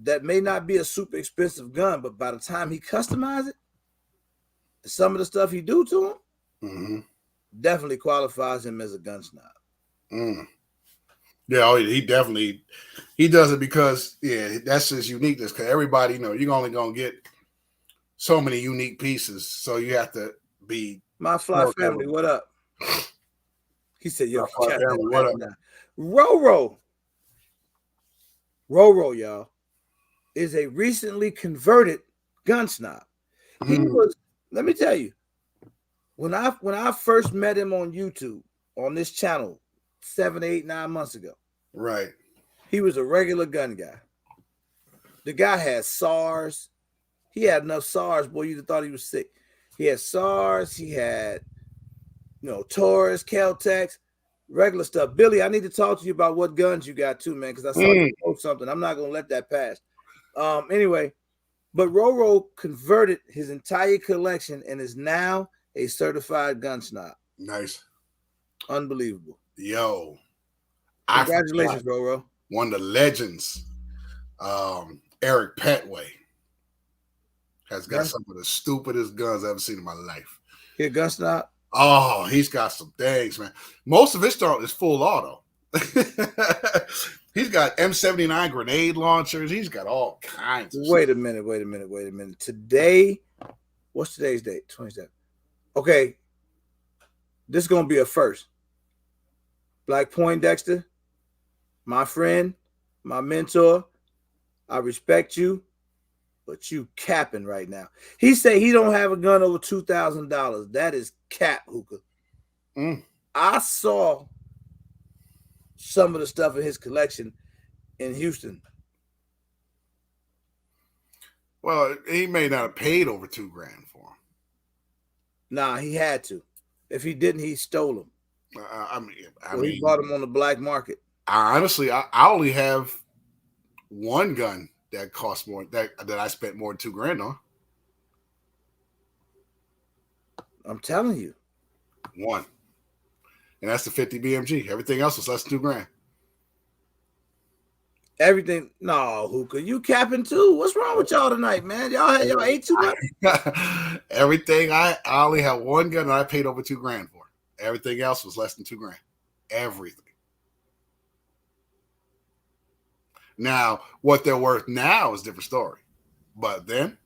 that may not be a super expensive gun, but by the time he customizes it, some of the stuff he do to him definitely qualifies him as a gun snob. Yeah, he does it because that's his uniqueness. Because everybody, you're only gonna get so many unique pieces, so you have to be. My fly family, what up? He said, "Yo, what up?" Roro, y'all, is a recently converted gun snob. He was. Let me tell you, when I first met him on YouTube on this channel 7, 8, 9 months ago, right? He was a regular gun guy. The guy had SARS. He had enough SARS, boy, you'd have thought he was sick. He had SARS. He had, Taurus, Kel-Tex, regular stuff. Billy, I need to talk to you about what guns you got too, man, because I saw you post something. I'm not going to let that pass. Anyway, but Roro converted his entire collection and is now a certified gun snob. Nice. Unbelievable. Yo. Congratulations, Roro. One of the legends, Eric Petway, has got some of the stupidest guns I've ever seen in my life. He a gun snob? Oh, he's got some things, man. Most of his stuff is full auto. He's got M79 grenade launchers. He's got all kinds of Wait a minute. Today, what's today's date? 27. Okay. This is going to be a first. Black Poindexter, my friend, my mentor, I respect you, but you capping right now. He said he don't have a gun over $2,000. That is cap, hookah. I saw some of the stuff in his collection in Houston. Well, he may not have paid over $2,000 for him. Nah, he had to. If he didn't, he stole them. He bought them on the black market. Honestly, I only have one gun that cost more that I spent more than $2,000 on. I'm telling you, one, and that's the 50 BMG. Everything else was less than $2,000. Everything, no, Hookah, you capping too. What's wrong with y'all tonight, man? Y'all ate too much. Everything I only had one gun that I paid over $2,000 for. Everything else was less than $2,000. Everything. Now, what they're worth now is a different story. But then,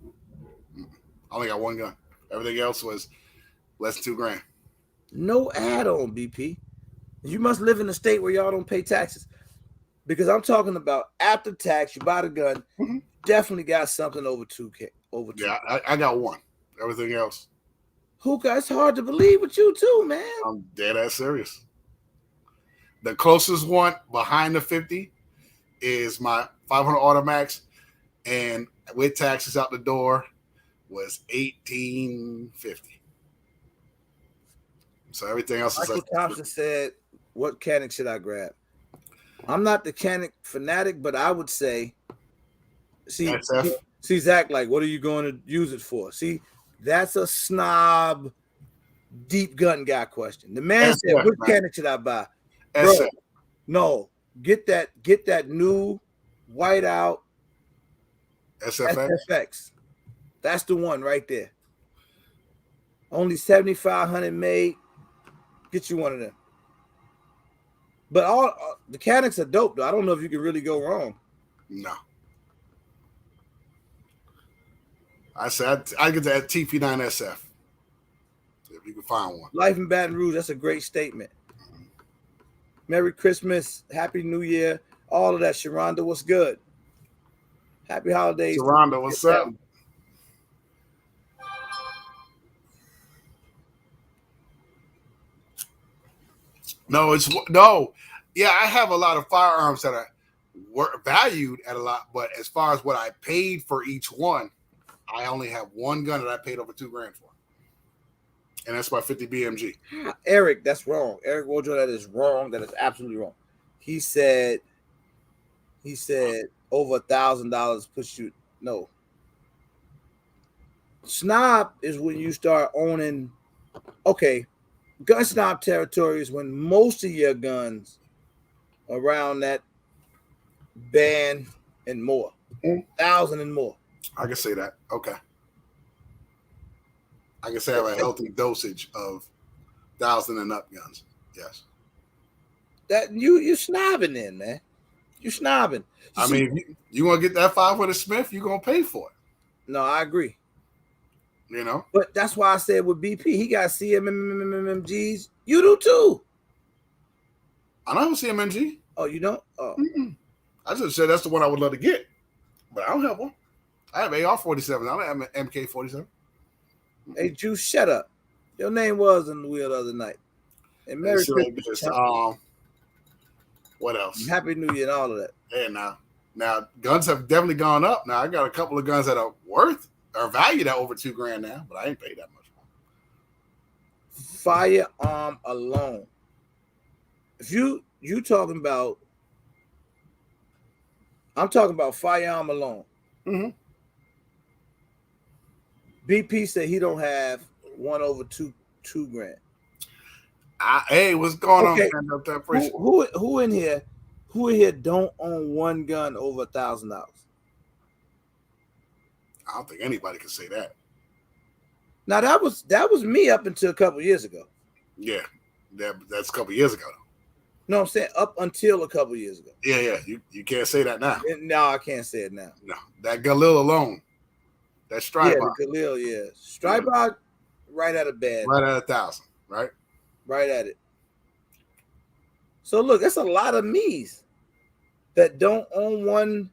I only got one gun. Everything else was less than $2,000. No add-on, BP. You must live in a state where y'all don't pay taxes. Because I'm talking about after tax, you buy the gun, definitely got something over $2,000. Yeah, I got one. Everything else. Hookah, it's hard to believe with you too, man. I'm dead ass serious. The closest one behind the 50 is my 500 Automax, and with taxes out the door was $1,850. So everything else is Michael Thompson said, "What Canik should I grab?" I'm not the Canik fanatic, but I would say, see, Zach, like, what are you going to use it for? See, that's a snob, deep gun guy question. The man said, "What Canik should I buy?" Bro, no, get that new whiteout SFX. That's the one right there. Only 7,500 made. Get you one of them. But all the Canics are dope, though. I don't know if you can really go wrong. No. I said I get that TP9 SF. If you can find one. Life in Baton Rouge, that's a great statement. Merry Christmas, Happy New Year, all of that. Sharonda, what's good? Happy holidays. Sharonda, what's up? No. Yeah, I have a lot of firearms that are valued at a lot, but as far as what I paid for each one, I only have one gun that I paid over $2,000 for, and that's my 50 BMG. Eric, that's wrong. Eric Wojo, that is wrong. That is absolutely wrong. He said over $1,000 puts you no. Snob is when you start owning. Okay, gun snob territory is when most of your guns around that band and more, 1,000 and more. I can say that. Okay. I can say I have a healthy dosage of 1,000 and up guns. Yes. That you snobbing then, man. You snobbing. I mean, you want to get that 500 Smith, you're going to pay for it. No, I agree. You know? But that's why I said with BP, he got CMMGs. You do too. I don't have a CMMG. Oh, you don't? Oh. I just said that's the one I would love to get. But I don't have one. I have AR-47. I don't have an MK-47. Hey, Juice, shut up. Your name was on the wheel the other night. And Merry Christmas. What else? Happy New Year and all of that. Yeah, now guns have definitely gone up. Now I got a couple of guns that are valued at over $2,000 now, but I ain't paid that much for. Firearm alone. If you talking about, I'm talking about firearm alone. Mm-hmm. BP said he don't have one over $2,000. Hey, what's going on? Who in here don't own one gun over $1,000? I don't think anybody can say that. Now that was me up until a couple years ago. Yeah, that's a couple years ago. No, I'm saying up until a couple years ago. Yeah. You can't say that now. No, I can't say it now. No, that Galil alone, that Stripe. Yeah, the Galil, yeah. Stripe out right at a bad. Right at 1,000, right? Right at it. So look, that's a lot of me's that don't own one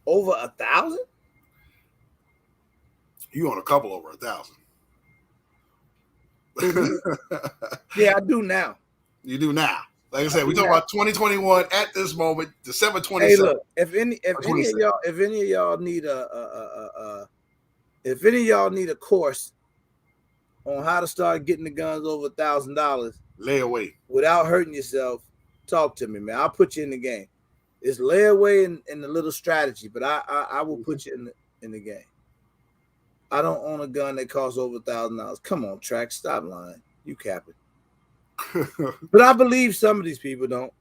over 1,000. You own a couple over 1,000. Yeah, I do now. You do now. Like I said, we're talking about 2021 at this moment, December 27th. Hey, look, if any of y'all need a course on how to start getting the guns over $1,000 layaway without hurting yourself, talk to me, man. I'll put you in the game. It's layaway and the little strategy, but I will put you in the game. I don't own a gun that costs over $1,000. Come on, Track, stop lying. You capping. But I believe some of these people don't.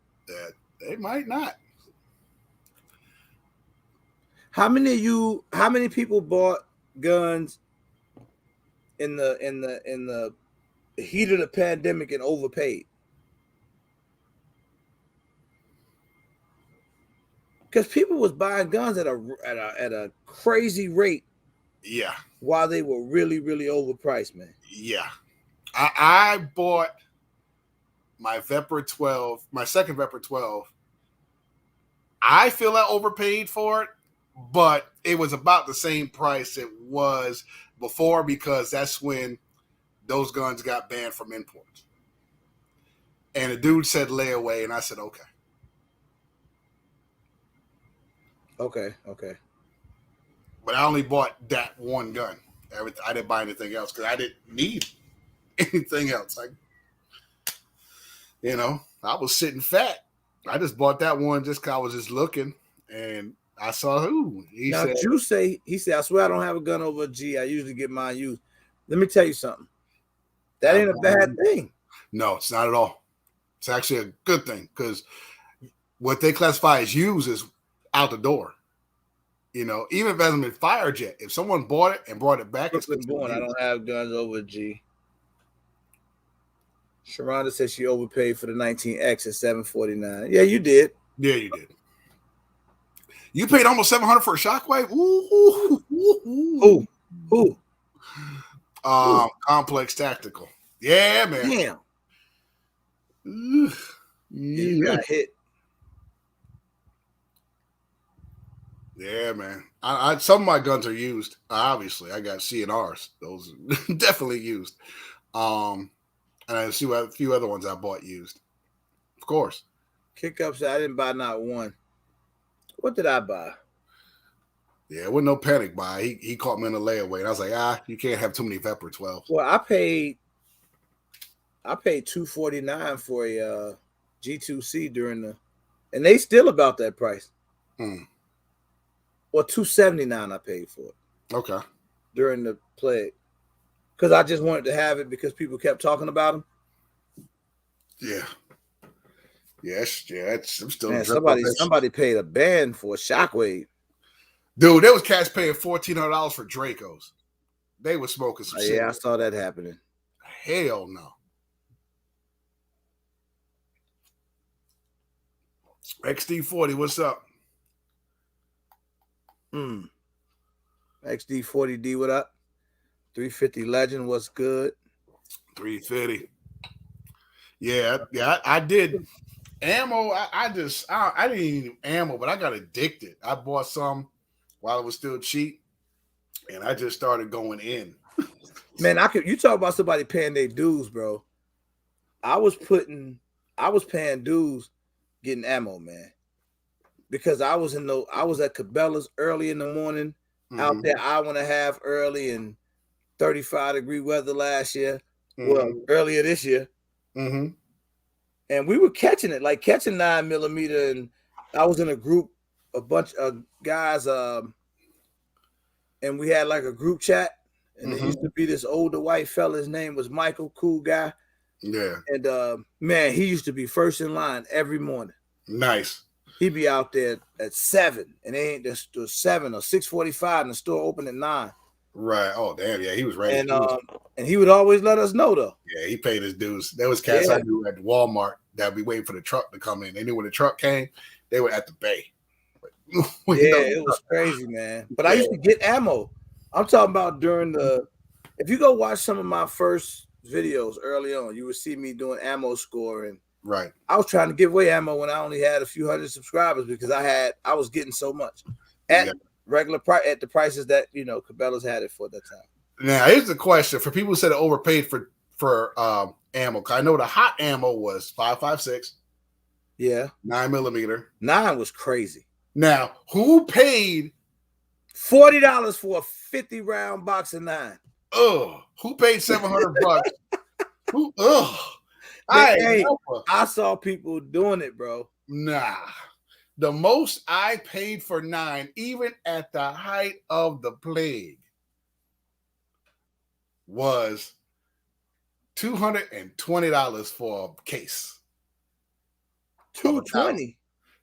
They might not. How many people bought guns in the heat of the pandemic and overpaid? Because people was buying guns at a crazy rate. Yeah. While they were really, really overpriced, man. Yeah. I bought my Vepr 12, my second Vepr 12. I feel I overpaid for it, but it was about the same price it was before because that's when those guns got banned from imports. And the dude said layaway, and I said, okay. Okay. But I only bought that one gun. I didn't buy anything else because I didn't need anything else. I was sitting fat. I just bought that one just because I was just looking, and I saw who. He said, I swear I don't have a gun over a G. I usually get mine used. Let me tell you something. That ain't a bad thing. No, it's not at all. It's actually a good thing because what they classify as used is out the door. Even if it hasn't been fired yet, if someone bought it and brought it back, it's born. I don't have guns over a G. Sharonda said she overpaid for the 19X at $749. Yeah, you did. Yeah, you did. You paid almost $700 for a Shockwave. Ooh. Complex Tactical. Yeah, man. Damn. You got hit. Yeah, man. I some of my guns are used. Obviously, I got CNRs. Those are definitely used. And I see a few other ones I bought used. Of course. Kick Up said I didn't buy not one. What did I buy? Yeah, it wasn't no panic buy. He caught me in a layaway, and I was like, you can't have too many Vepr 12s. Well, I paid $249 for a G2C and they still about that price. Well, $279 I paid for it. Okay. During the plague, because I just wanted to have it because people kept talking about them. Yeah. Yes. Yeah. I'm still. Man, somebody paid a band for a Shockwave. Dude, there was cats paying $1,400 for Dracos. They were smoking some shit. Yeah, I saw that happening. Hell no. XD40, what's up? XD40D, what up? 350 Legend, what's good? 350. Yeah, I did ammo. I didn't even ammo, but I got addicted. I bought some while it was still cheap, and I just started going in. Man, you talk about somebody paying their dues, bro. I was paying dues getting ammo, man. Because I was at Cabela's early in the morning, out there hour and a half early in 35-degree weather last year. Well, earlier this year. And we were catching 9mm, and I was in a group, a bunch of guys, and we had like a group chat, and there used to be this older white fella. His name was Michael, cool guy. Yeah. And man, he used to be first in line every morning. Nice. He'd be out there at 7, and they ain't just 7 or 6:45, and the store open at 9. Right. Oh damn. Yeah, he was ready. And he would always let us know though. Yeah, he paid his dues. There was cats I knew at Walmart that'd be waiting for the truck to come in. They knew when the truck came, they were at the bay. It was crazy, man. But I used to get ammo. I'm talking about if you go watch some of my first videos early on, you would see me doing ammo scoring. Right. I was trying to give away ammo when I only had a few hundred subscribers because I was getting so much at regular price at the prices that Cabela's had it for that time. Now here's the question for people who said it overpaid for ammo. I know the hot ammo was 5.56. Yeah. 9mm. 9 was crazy. Now who paid $40 for a 50-round box of 9? Who paid $700? Who? I saw people doing it, bro. Nah. The most I paid for 9, even at the height of the plague, was $220 for a case. $220.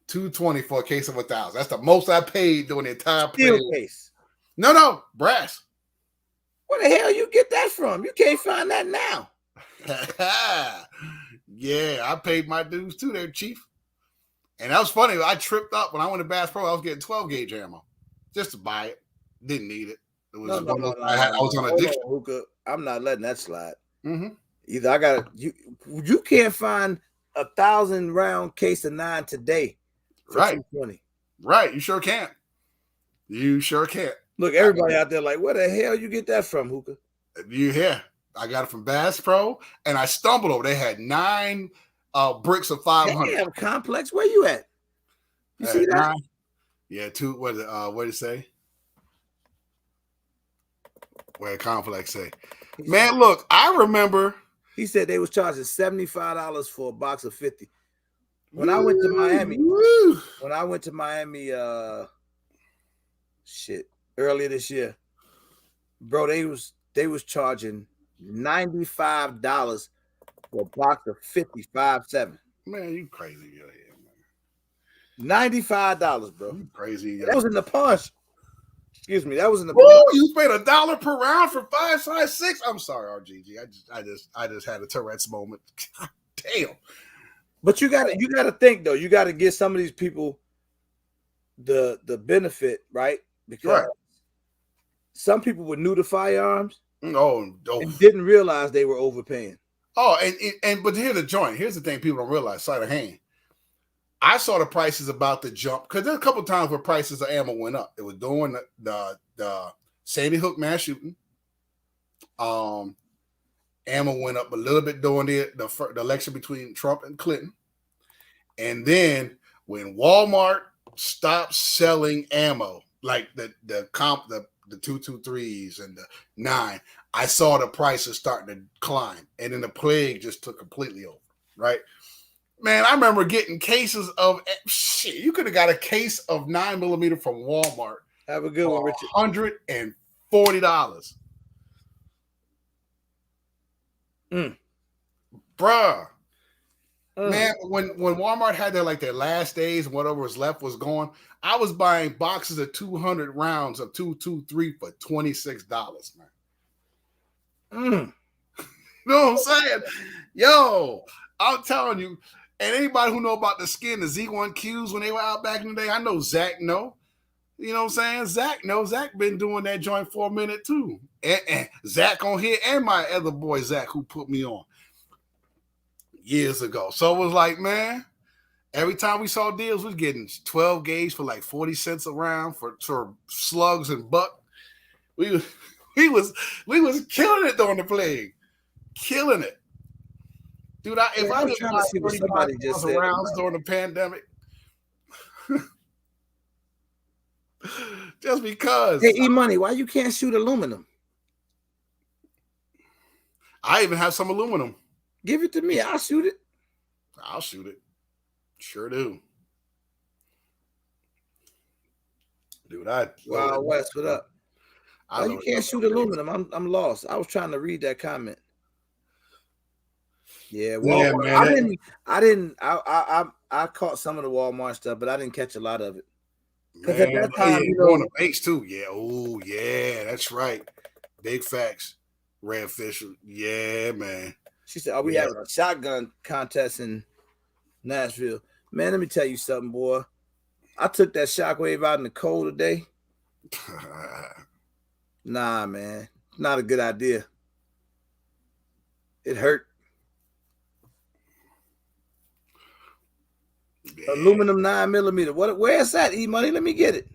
$220 for a case of 1,000. That's the most I paid during the entire Steel plague. case. No, brass. Where the hell you get that from? You can't find that now. Yeah, I paid my dues too there, Chief. And that was funny. I tripped up when I went to Bass Pro. I was getting 12 gauge ammo just to buy it. Didn't need it. It was I was on addiction. Hookah. I'm not letting that slide. Mm-hmm. Either I got you can't find 1,000 round case of 9 today. Right. $220. Right. You sure can't. You sure can't. Look, everybody out there like, where the hell you get that from, Hookah? You hear? I got it from Bass Pro, and I stumbled over. They had 9 bricks of 500. Damn, Complex, where you at? You see that? 9. Yeah, 2. What did it say? Where Complex say? Man, look, I remember. He said they was charging $75 for a box of 50. When I went to Miami, earlier this year, bro, they was charging $95 for a box of 55.7. Man, you crazy, yo, man. $95, bro. You crazy, yo. That was in the punch. Excuse me, that was in the. You paid $1 per round for 5 size 6. I'm sorry, RGG. I just had a Tourette's moment. God damn. But you gotta think though. You gotta give some of these people the benefit, right? Because some people were new to firearms. And didn't realize they were overpaying. But here's the joint. Here's the thing people don't realize. Sleight of hand. I saw the prices about to jump because there's a couple of times where prices of ammo went up. It was during the Sandy Hook mass shooting. Ammo went up a little bit during the election between Trump and Clinton. And then when Walmart stopped selling ammo, like the 223s and the 9, I saw the prices starting to climb. And then the plague just took completely over, right? Man, I remember getting cases of shit. You could have got a case of 9mm from Walmart. Have a good one, Richard. $140. Bruh. Man, when Walmart had their last days and whatever was left was gone, I was buying boxes of 200 rounds of 223 for $26, man. You know what I'm saying? Yo, I'm telling you, and anybody who know about the skin, the Z1Qs when they were out back in the day, I know Zach know. You know what I'm saying? Zach knows. Zach been doing that joint for a minute too. And Zach on here and my other boy Zach who put me on years ago. So it was like, man, every time we saw deals, we was getting 12 gauge for like 40 cents a round for slugs and buck. We was killing it during the plague. Killing it. Dude, if I was trying to see what somebody just said rounds during the pandemic, just because. Hey, E-Money, why you can't shoot aluminum? I even have some aluminum. Give it to me. I'll shoot it. I'll shoot it. Sure do. Dude, Wow, West, what up? Why you can't shoot aluminum? I'm lost. I was trying to read that comment. Yeah, well, man, I caught some of the Walmart stuff, but I didn't catch a lot of it. Because at that time, you know, on the base too. Yeah, oh yeah, that's right. Big facts. Redfish. Yeah, man. She said, "Oh, we having a shotgun contest in Nashville." Man, let me tell you something, boy. I took that shockwave out in the cold today. Nah, man, not a good idea. It hurt. Yeah. Aluminum 9mm. Where's that, E-Money? Let me get it.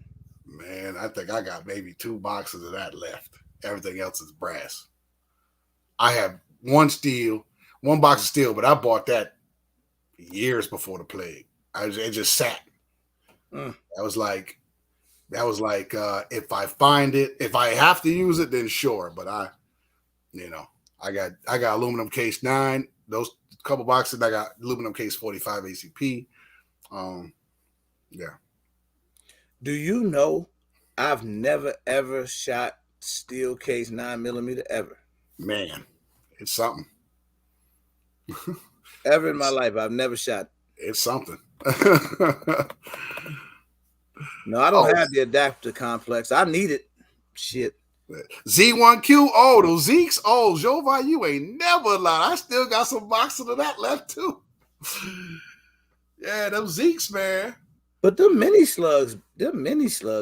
Man, I think I got maybe 2 boxes of that left. Everything else is brass. I have one box of steel, but I bought that years before the plague. It just sat. That was like if I find it, if I have to use it, then sure. But You know, I got aluminum case 9. Those couple boxes I got aluminum case 45 ACP. Yeah. Do you know I've never ever shot steel case 9mm ever? Man, it's something. Ever in my life, I've never shot. It's something. No, I don't have the adapter complex. I need it. Shit. Z1Q. Oh, those Zeeks. Oh, Jovi, you ain't never lied. I still got some boxes of that left too. Yeah, them Zeeks, man. But them mini slugs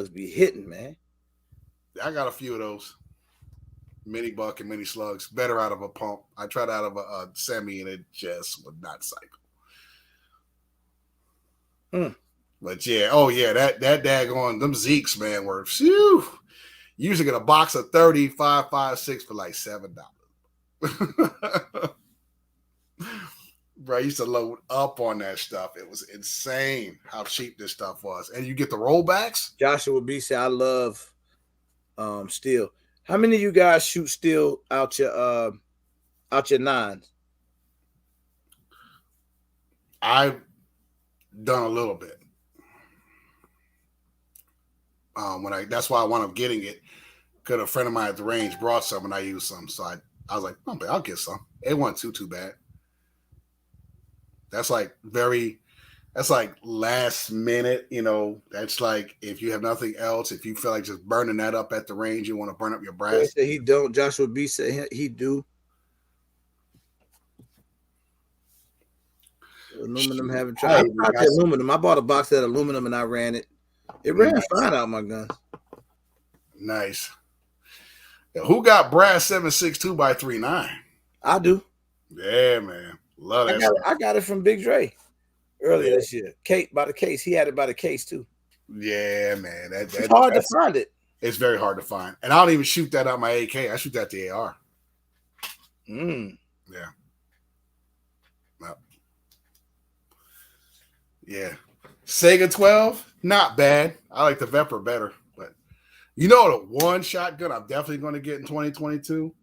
be hitting, man. I got a few of those. Mini buck and mini slugs. Better out of a pump. I tried out of a semi and it just would not cycle. But yeah, oh yeah, that daggone them Zeeks, man, were phew. You usually get a box of 35, 5, 6 for like $7. Bro, I used to load up on that stuff. It was insane how cheap this stuff was. And you get the rollbacks. Joshua B said, I love steel. How many of you guys shoot steel out your nines? I've done a little bit. That's why I wound up getting it. Because a friend of mine at the range brought some and I used some. So I was like, oh, I'll get some. It wasn't too bad. That's like last minute, you know. That's like if you have nothing else, if you feel like just burning that up at the range, you want to burn up your brass. He don't. Joshua B said he do. Aluminum having trouble. I bought the aluminum. I bought a box of aluminum and I ran it. It ran fine out my guns. Nice. Who got brass 7.62 by 3.9? I do. Yeah, man. Love that. I got it from Big Dre earlier this year. By the case. He had it by the case too. Yeah, man. It's hard to find it. It's very hard to find. And I don't even shoot that out my AK. I shoot that the AR. Yeah. Well, yeah. Sega 12, not bad. I like the Vepr better. But you know the one shotgun I'm definitely going to get in 2022?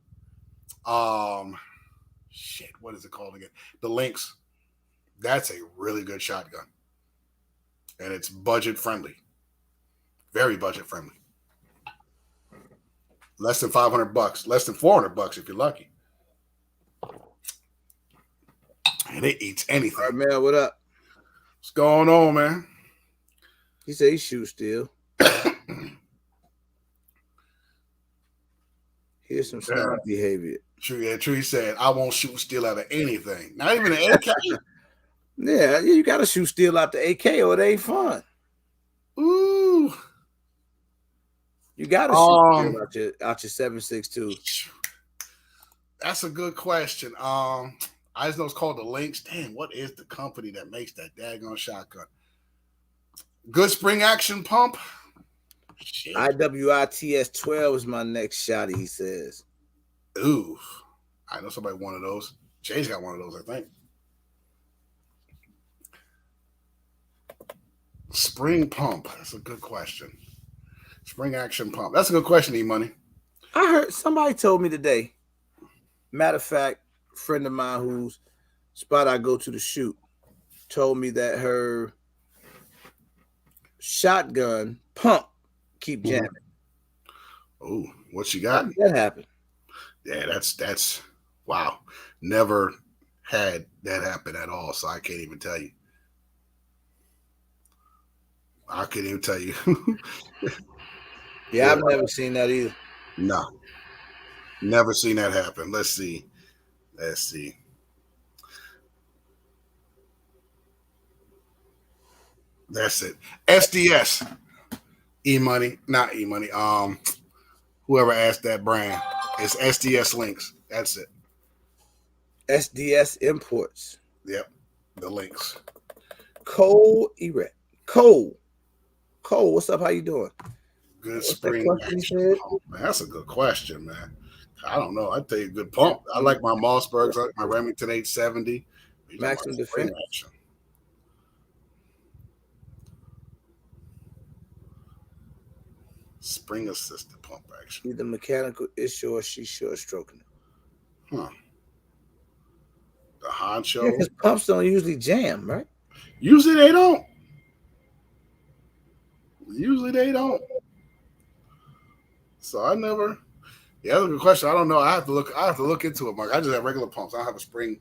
Shit, what is it called again? The Lynx. That's a really good shotgun. And it's budget friendly. Very budget friendly. Less than $500, less than $400 if you're lucky. And it eats anything. All right, man, what up? What's going on, man? He said he shoots steel. Here's some snob behavior. True, he said, I won't shoot steel out of anything. Not even an AK. Yeah, you got to shoot steel out the AK or it ain't fun. Ooh. You got to shoot steel out your 7.62. That's a good question. I just know it's called the Lynx. Damn, what is the company that makes that daggone shotgun? Good spring action pump. Shit. IWITS 12 is my next shotty, he says. Ooh. I know somebody wanted those. Jay's got one of those, I think. Spring pump. That's a good question. Spring action pump. That's a good question, E-Money. I heard somebody told me today. Matter of fact, a friend of mine whose spot I go to shoot told me that her shotgun pump keep jamming. Oh, what she got? How did that happen? Yeah, that's wow. Never had that happen at all, so I can't even tell you. I can't even tell you. Yeah, I've never seen that either. No. Never seen that happen. Let's see. That's it. SDS. E-Money. Not E-Money. Whoever asked that brand. It's SDS Links. That's it. SDS Imports. Yep. The links. Cole Erect. Cole, what's up? How you doing? Good spring. That's a good question, man. I don't know. I'd tell you good pump. I like my Mossbergs. I like my Remington 870. Maximum defense. Action. Spring assisted pump action. Either mechanical issue or she's short stroking it. Huh. The Yeah, honcho. because pumps don't usually jam, right? Usually they don't. Usually they don't. So I never. Yeah, that's a good question. I don't know. I have to look into it, Mark. I just have regular pumps. I don't have a spring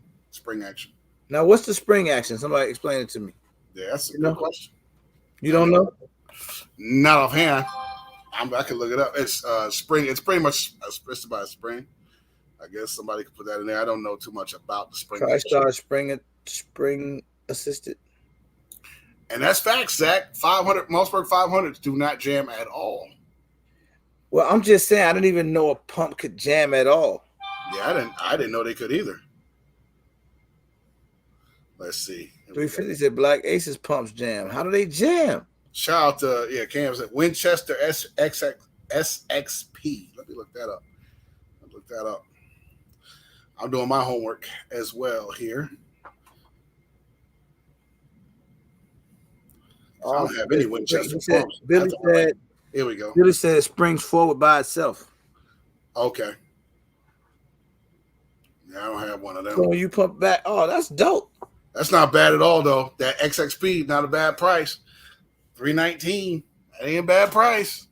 action. Now, what's the spring action? Somebody explain it to me. Yeah, that's a You good know? question. You don't know? Not offhand. I can look it up. It's spring. It's pretty much specified by spring. I guess somebody could put that in there. I don't know too much about the spring action. TriStar spring assisted. And that's facts, Zach. 500 Mossberg 500s do not jam at all. Well, I'm just saying I didn't even know a pump could jam at all. Yeah, I didn't know they could either. Let's see. 350 said Black Aces pumps jam. How do they jam? Shout out to Cam's at Winchester SXP. Let me look that up. I'm doing my homework as well here. I don't have any Winchester pumps. Billy said, here we go. Billy said it springs forward by itself. Okay. Yeah, I don't have one of them. So when you pump back, oh, that's dope. That's not bad at all, though. That XXP, not a bad price. $319. That ain't a bad price.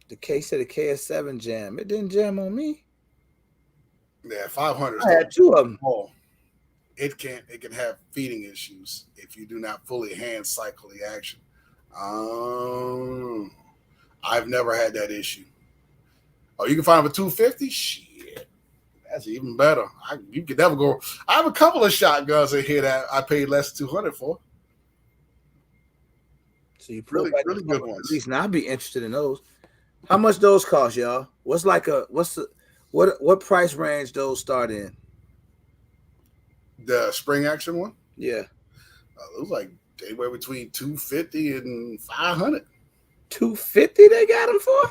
The K said the KS7 jam. It didn't jam on me. Yeah, 500. I had two of them. Oh, it can have feeding issues if you do not fully hand cycle the action. I've never had that issue. Oh, you can find them for 250? Shit. That's even better. You could never go. I have a couple of shotguns in here that I paid less than 200 for. So you really good ones. At least now I'd be interested in those. How much those cost, y'all? What price range those start in? The spring action one? Yeah. It was like anywhere between 250 and 500. 250 they got them for?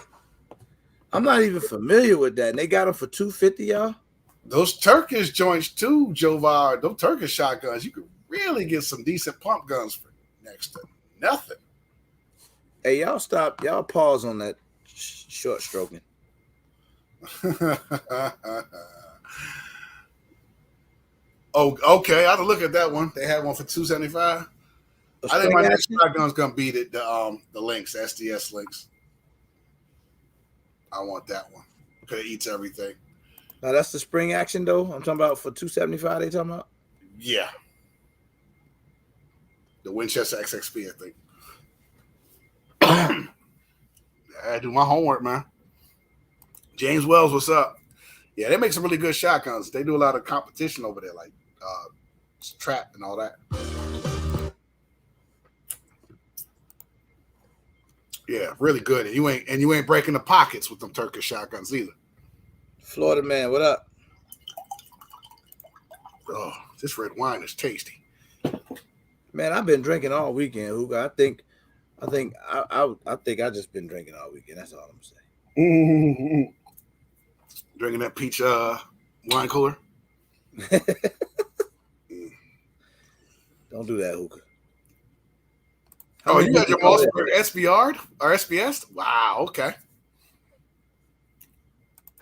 I'm not even familiar with that. And they got them for 250, y'all? Those Turkish joints too, Jovar. Those Turkish shotguns, you could really get some decent pump guns for next to nothing. Hey, y'all stop. Y'all pause on that short stroking. Oh, okay. I have to look at that one. They had one for $275. I think my next shotgun's gonna beat it. The links, SDS links. I want that one because it eats everything. Now that's the spring action though. I'm talking about for $275. They talking about? Yeah. The Winchester XXP, I think. I do my homework, man. James Wells, what's up? Yeah, they make some really good shotguns. They do a lot of competition over there, like trap and all that. Yeah, really good. And you ain't breaking the pockets with them Turkish shotguns either. Florida man, what up? Oh, this red wine is tasty. Man, I've been drinking all weekend, Hugo. I think I just been drinking all weekend. That's all I'm saying. Drinking that peach wine cooler. Don't do that, Hookah. Oh, you got your Mossberg SBR or SBS? Wow, okay.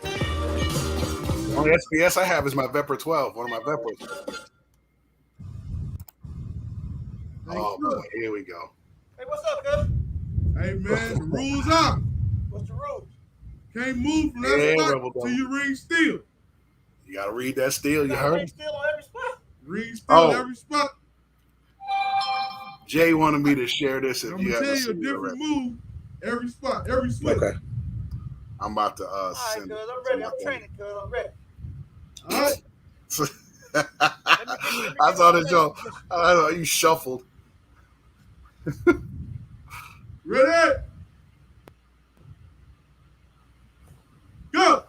The only SBS I have is my Vepr 12, one of my Veprs. Oh, boy, here we go. Hey, what's up, guys? Hey, man, the rules are. What's the rules? Can't move from that spot till you ring steel. You got to read that steel, you heard? Ring steel on every spot. Ring steel every spot. Jay wanted me to share this. If I'm you going to tell haven't you a different move every spot, every switch. Okay. I'm about to All right, send cuz, it. I'm ready. I'm training, cuz. I'm ready. All right. I saw this joke. I know you shuffled. Ready? Go.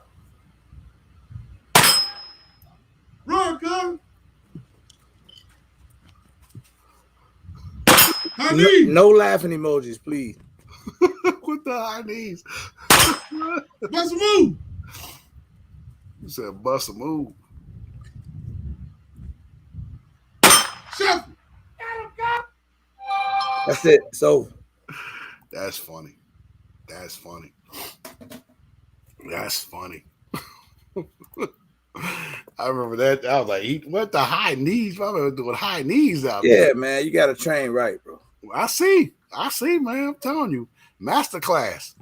Run, cuz. No laughing emojis, please. What the high knees? Bust a move. You said bust a move. Shuffle. That's it. It's over. That's funny. That's funny. That's funny. I remember that. I was like, what the high knees? I remember doing high knees out there. Yeah, man, you got to train right, bro. I see, man. I'm telling you, masterclass.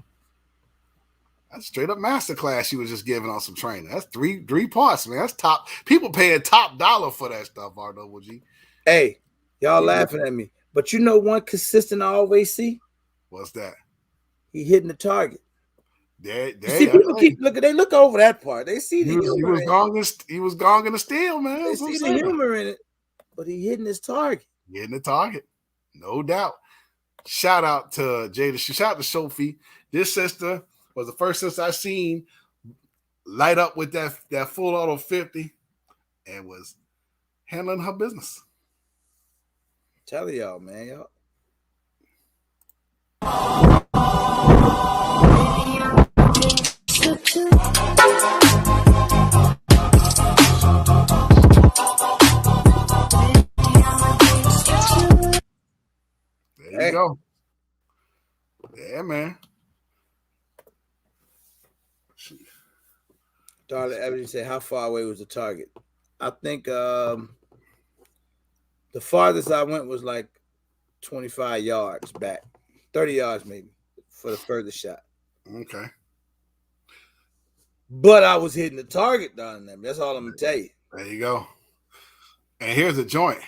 That's straight up masterclass. She was just giving on some training. That's three parts, man. That's top. People paying top dollar for that stuff, RWG. Hey, y'all laughing at me, but you know one consistent I always see. What's that? He hitting the target. There, see, people keep looking. They look over that part. They see the humor. He was gonging the steel, man. They see the humor in it, but he hitting his target. Hitting the target, no doubt. Shout out to Jada. Shout out to Sophie. This sister was the first sister I seen light up with that full auto 50 and was handling her business. Tell y'all, man, y'all. There you go. Yeah, man. Darla Evans said, how far away was the target? I think the farthest I went was like 25 yards back, 30 yards maybe for the furthest shot. Okay. But I was hitting the target down there. That's all I'm going to tell you. There you go. And here's the joint.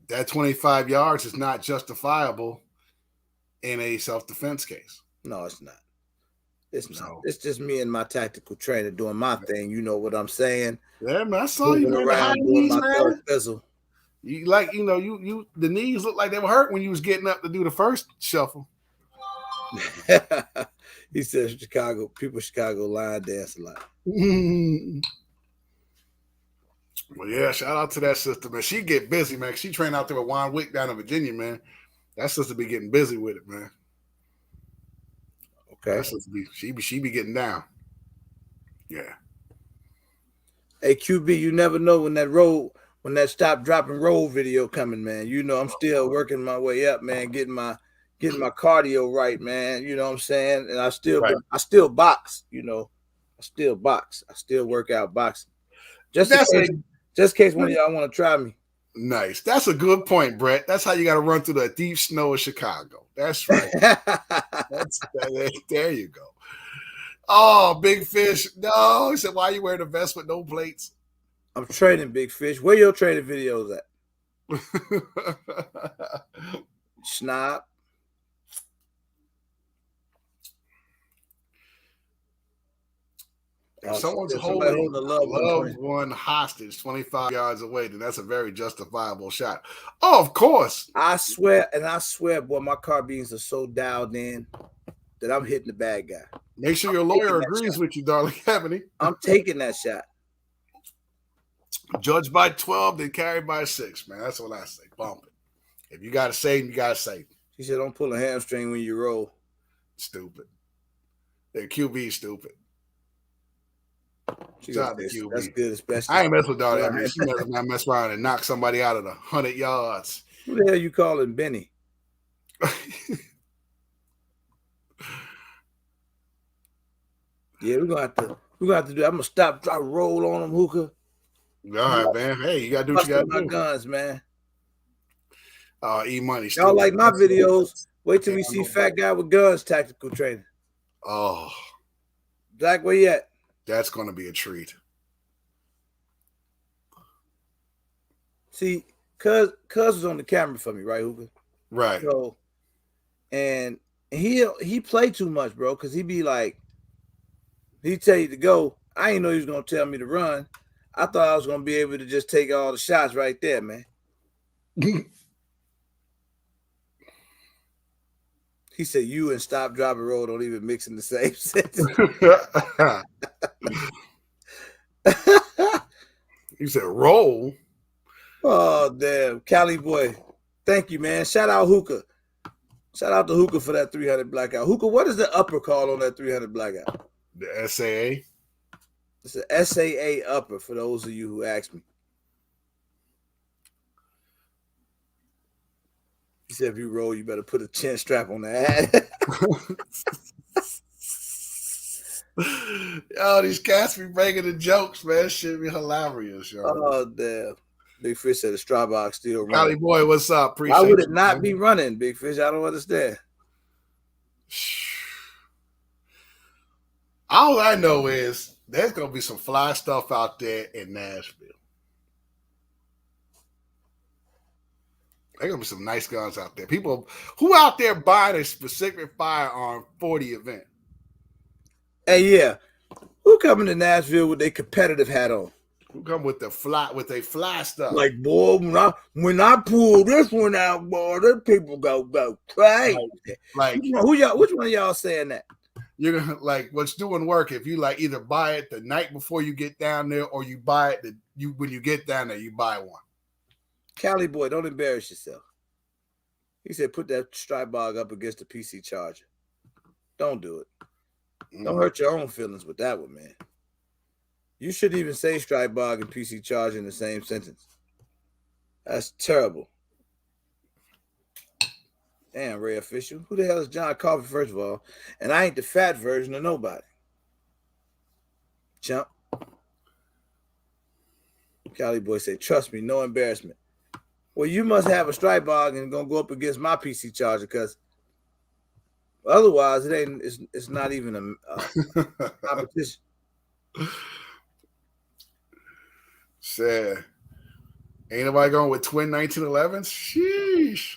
That 25 yards is not justifiable in a self-defense case. No, it's not. It's not. So, it's just me and my tactical trainer doing my thing. You know what I'm saying? Yeah, man. I saw you around doing my third fizzle. You like, you the knees looked like they were hurt when you was getting up to do the first shuffle. He says Chicago line dance a lot. Well, yeah, shout out to that sister, man. She get busy, man. She trained out there with Juan Wick down in Virginia, man. That sister be getting busy with it, man. Okay. That sister she be getting down. Yeah. Hey, QB, you never know when that stop, drop, and roll video coming, man. You know I'm still working my way up, man, getting my cardio right, man. You know what I'm saying? And I still box, you know. I still box. I still work out boxing. Just in case one of y'all want to try me. Nice. That's a good point, Brett. That's how you got to run through the deep snow of Chicago. That's right. There you go. Oh, Big Fish. No, he said, why are you wearing a vest with no plates? I'm training, Big Fish. Where your training videos at? Snob. If someone's holding a loved one hostage 25 yards away, then that's a very justifiable shot. Oh, of course. I swear, boy, my carbines are so dialed in that I'm hitting the bad guy. Make sure your lawyer agrees with you, darling Ebony. I'm taking that shot. Judge by 12, then carry by 6, man. That's what I say. Bump it. If you got to save him, you got to save him. She said, don't pull a hamstring when you roll. Stupid. The QB stupid. That's good, especially. I ain't mess with Darlie. I mean, she never not mess around and knock somebody out of the 100 yards. Who the hell you calling Benny? Yeah, we're gonna have to do. I'm gonna stop, drop, roll on them, hookah. All right, man. Hey, you gotta do what you gotta do. My guns, man. E-money. Y'all like my videos? Wait till we see fat guy with guns tactical training. Oh, Zach, where you at? That's gonna be a treat. See, cuz was on the camera for me, right, hookah? Right. So, and he play too much, bro, because he be like, he tell you to go. I didn't know he was gonna tell me to run. I thought I was gonna be able to just take all the shots right there, man. He said, "You and stop, drop, and roll don't even mix in the same sentence." You said roll. Oh damn, Cali boy! Thank you, man. Shout out Hookah. Shout out to Hookah for that 300 blackout. Hookah, what is the upper call on that 300 blackout? The SAA. It's an SAA upper for those of you who asked me. He said, if you roll, you better put a chin strap on the hat. Yo, these cats be breaking the jokes, man. Shit be hilarious, yo. Oh damn! Big Fish said the straw box still Cali running. boy, what's up? Appreciate Why would it you, not man. be running, Big Fish? I don't understand. All I know is there's gonna be some fly stuff out there in Nashville. There's gonna be some nice guns out there. People who out there buying a specific firearm for the event. Hey, yeah, who coming to Nashville with their competitive hat on? Who come with the fly stuff? Like, boy, when I pull this one out, boy, them people go crazy. Like which one of y'all saying that? You're gonna like what's doing work if you like either buy it the night before you get down there or you buy it when you get down there, you buy one. Cali boy, don't embarrass yourself. He said put that strike bog up against the PC Charger. Don't do it. Don't hurt your own feelings with that one, man. You shouldn't even say strike bog and PC Charger in the same sentence. That's terrible. Damn, Ray Official. Who the hell is John Coffey, first of all? And I ain't the fat version of nobody. Chump. Cali boy said, trust me, no embarrassment. Well, you must have a strike bog and gonna go up against my PC Charger, because otherwise it's not even a competition. Sad. Ain't nobody going with twin 1911s? Sheesh.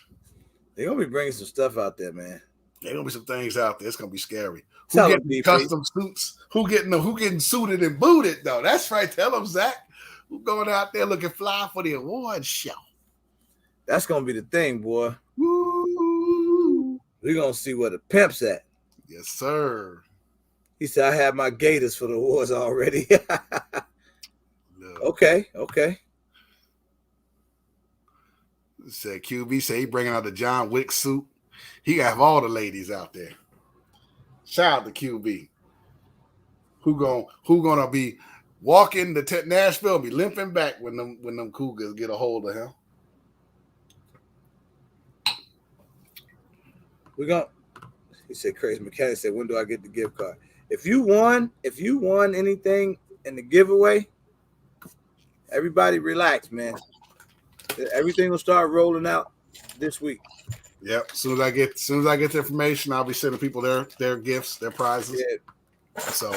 They're gonna be bringing some stuff out there, man. There's gonna be some things out there. It's gonna be scary. Tell Who them, getting custom suits? Who getting suited and booted though? That's right. Tell them, Zach. Who going out there looking fly for the award show? That's gonna be the thing, boy. Woo. We're gonna see where the pimp's at. Yes, sir. He said, I have my gators for the awards already. No. Okay. Said QB said he bringing out the John Wick suit. He got all the ladies out there. Shout out to QB. Who gonna be walking to Nashville and be limping back when them cougars get a hold of him? He said, Crazy Mechanic said, when do I get the gift card? If you won anything in the giveaway, everybody relax, man. Everything will start rolling out this week. Yep. As soon as I get the information, I'll be sending people their gifts, their prizes. Yeah. So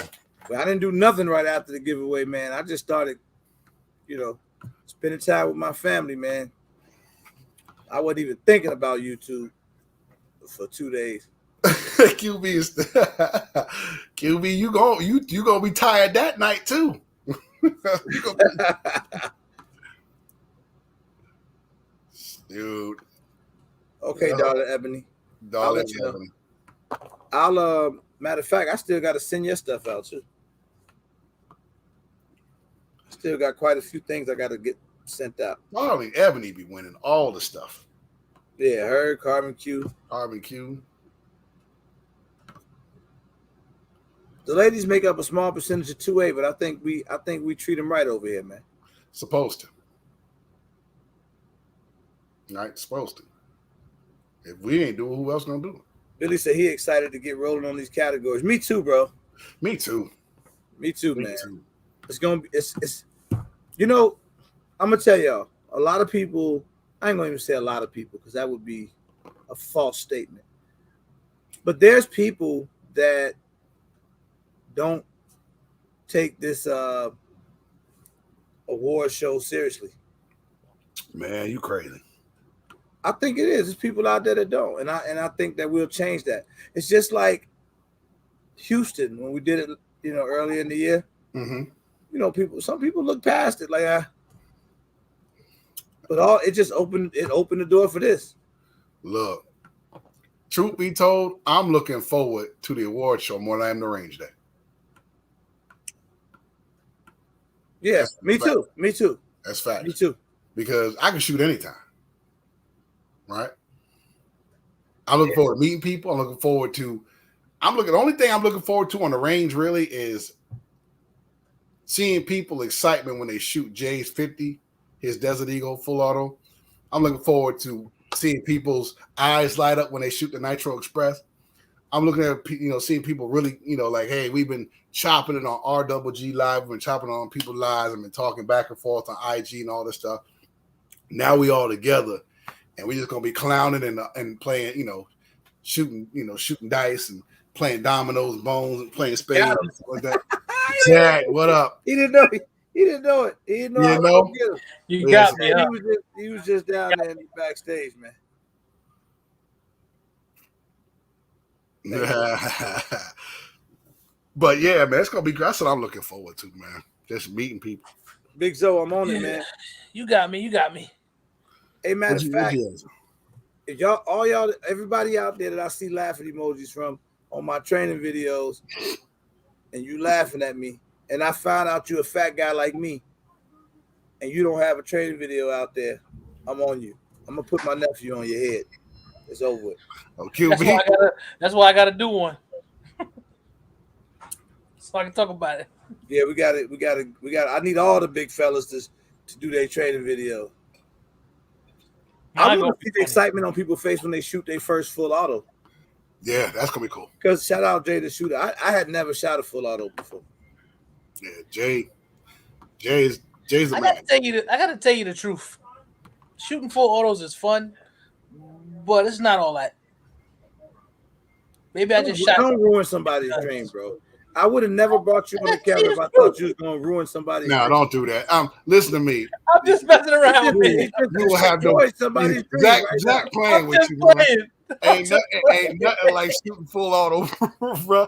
I didn't do nothing right after the giveaway, man. I just started, spending time with my family, man. I wasn't even thinking about YouTube for 2 days. QB is QB, you gonna be tired that night too. Dude. Okay, Dollar Ebony. Dollar Ebony. I'll matter of fact, I still gotta send your stuff out too. Still got quite a few things I gotta get sent out. Darling Ebony be winning all the stuff. Yeah, her, Carbon Q. The ladies make up a small percentage of 2A, but I think we treat them right over here, man. Supposed to. Right, supposed to. If we ain't doing, who else gonna do it? Billy said he excited to get rolling on these categories. Me too, bro. Me too, man. Too. It's gonna be it's I'm gonna tell y'all, a lot of people, I ain't gonna even say a lot of people because that would be a false statement. But there's people that don't take this award show seriously. Man, you crazy. I think it is. There's people out there that don't, and I think that we'll change that. It's just like Houston when we did it, earlier in the year. Mm-hmm. Some people look past it, but it just opened the door for this. Look, truth be told, I'm looking forward to the award show more than I am the range day. Yeah, me too. That's fact. Me too. Because I can shoot anytime. Right? I'm looking forward to meeting people. The only thing I'm looking forward to on the range really is seeing people excitement when they shoot Jay's 50, his Desert Eagle full auto. I'm looking forward to seeing people's eyes light up when they shoot the Nitro Express. I'm looking at seeing people really like, hey, we've been chopping it on RWG Live, we've been chopping on people's lives, and been talking back and forth on IG and all this stuff. Now we all together, and we're just gonna be clowning and playing, shooting dice and playing dominoes, bones, and playing spades and stuff like that. Jack, what up? He didn't know. He didn't know it. He didn't know. You I didn't was know? gonna get him. You got me. He was just down there in the backstage, man. But yeah, man, it's gonna be. That's what I'm looking forward to, man. Just meeting people. Big Zoe, I'm on it, man. You got me. Hey, matter of fact, if everybody out there that I see laughing emojis from on my training videos, and you laughing at me, and I found out you're a fat guy like me, and you don't have a training video out there, I'm on you. I'm gonna put my nephew on your head. It's over with. Okay, that's why I gotta do one. So I can talk about it. Yeah, we got it. I need all the big fellas to do their training video. I want to see the excitement on people's face when they shoot their first full auto. Yeah, that's gonna be cool. Because shout out Jay the shooter. I had never shot a full auto before. Yeah, Jay's the I man. gotta tell you the truth. Shooting full autos is fun, but it's not all that. Maybe I just shot. Don't ruin somebody's dream, bro. I would have never brought you on the camera if I thought you was gonna ruin somebody's dream. No, don't do that. Listen to me. I'm just messing around with it. You will have somebody's Zach, dream. Zach playing with you, man. Ain't nothing like shooting full auto, bro.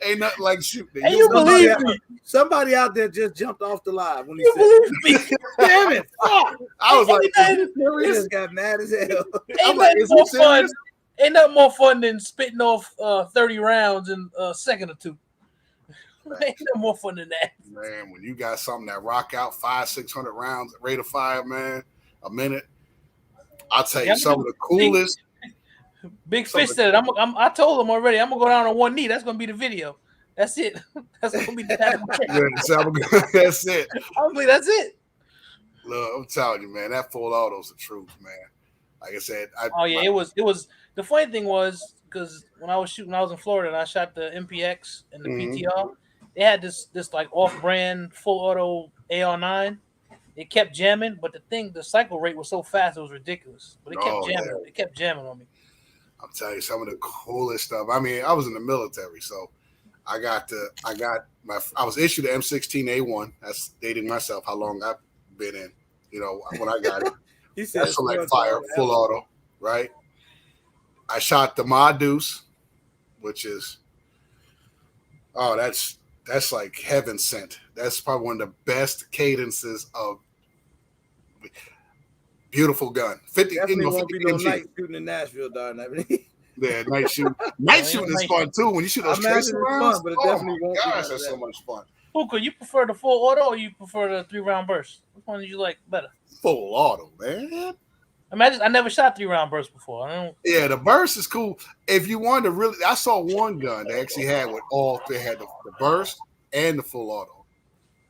Ain't nothing like shooting. And you believe me? Somebody out there just jumped off the live when he You said, believe me? "Damn it!" I was like, he just got mad as hell. Ain't nothing more fun. Ain't nothing more fun than spitting off 30 rounds in a second or two. Ain't no more fun than that. Man, when you got something that rock out 500-600 rounds, rate of fire, man, a minute. I'll tell you, some of the coolest. Big Fish said it. I told him already. I'm gonna go down on one knee. That's gonna be the video. That's it. That's gonna be the That's it. That's it. Look, I'm telling you, man, that full auto's the truth, man. Like I said, it was. The funny thing was because when I was in Florida and I shot the MPX and the PTR. They had this like off-brand full auto AR9. It kept jamming, but the cycle rate was so fast it was ridiculous. But it kept jamming. Yeah. It kept jamming on me. I'm telling you, some of the coolest stuff. I mean, I was in the military, so I was issued the M16A1. That's dating myself how long I've been in. When I got it. He said select fire, full auto, right? I shot the Mod Deuce, which is that's like heaven sent. That's probably one of the best cadences of beautiful gun. 50. Definitely won't be no night shooting in Nashville, darn it. Yeah, night shooting. Night shooting is fun too. When you shoot those tracer rounds, but it definitely won't be. Gosh, that's so much fun. Puka, you prefer the full auto or you prefer the 3-round burst? Which one do you like better? Full auto, man. I never shot 3-round burst before. Yeah, the burst is cool. If you wanted to really, I saw one gun that actually had with all three, had the burst and the full auto.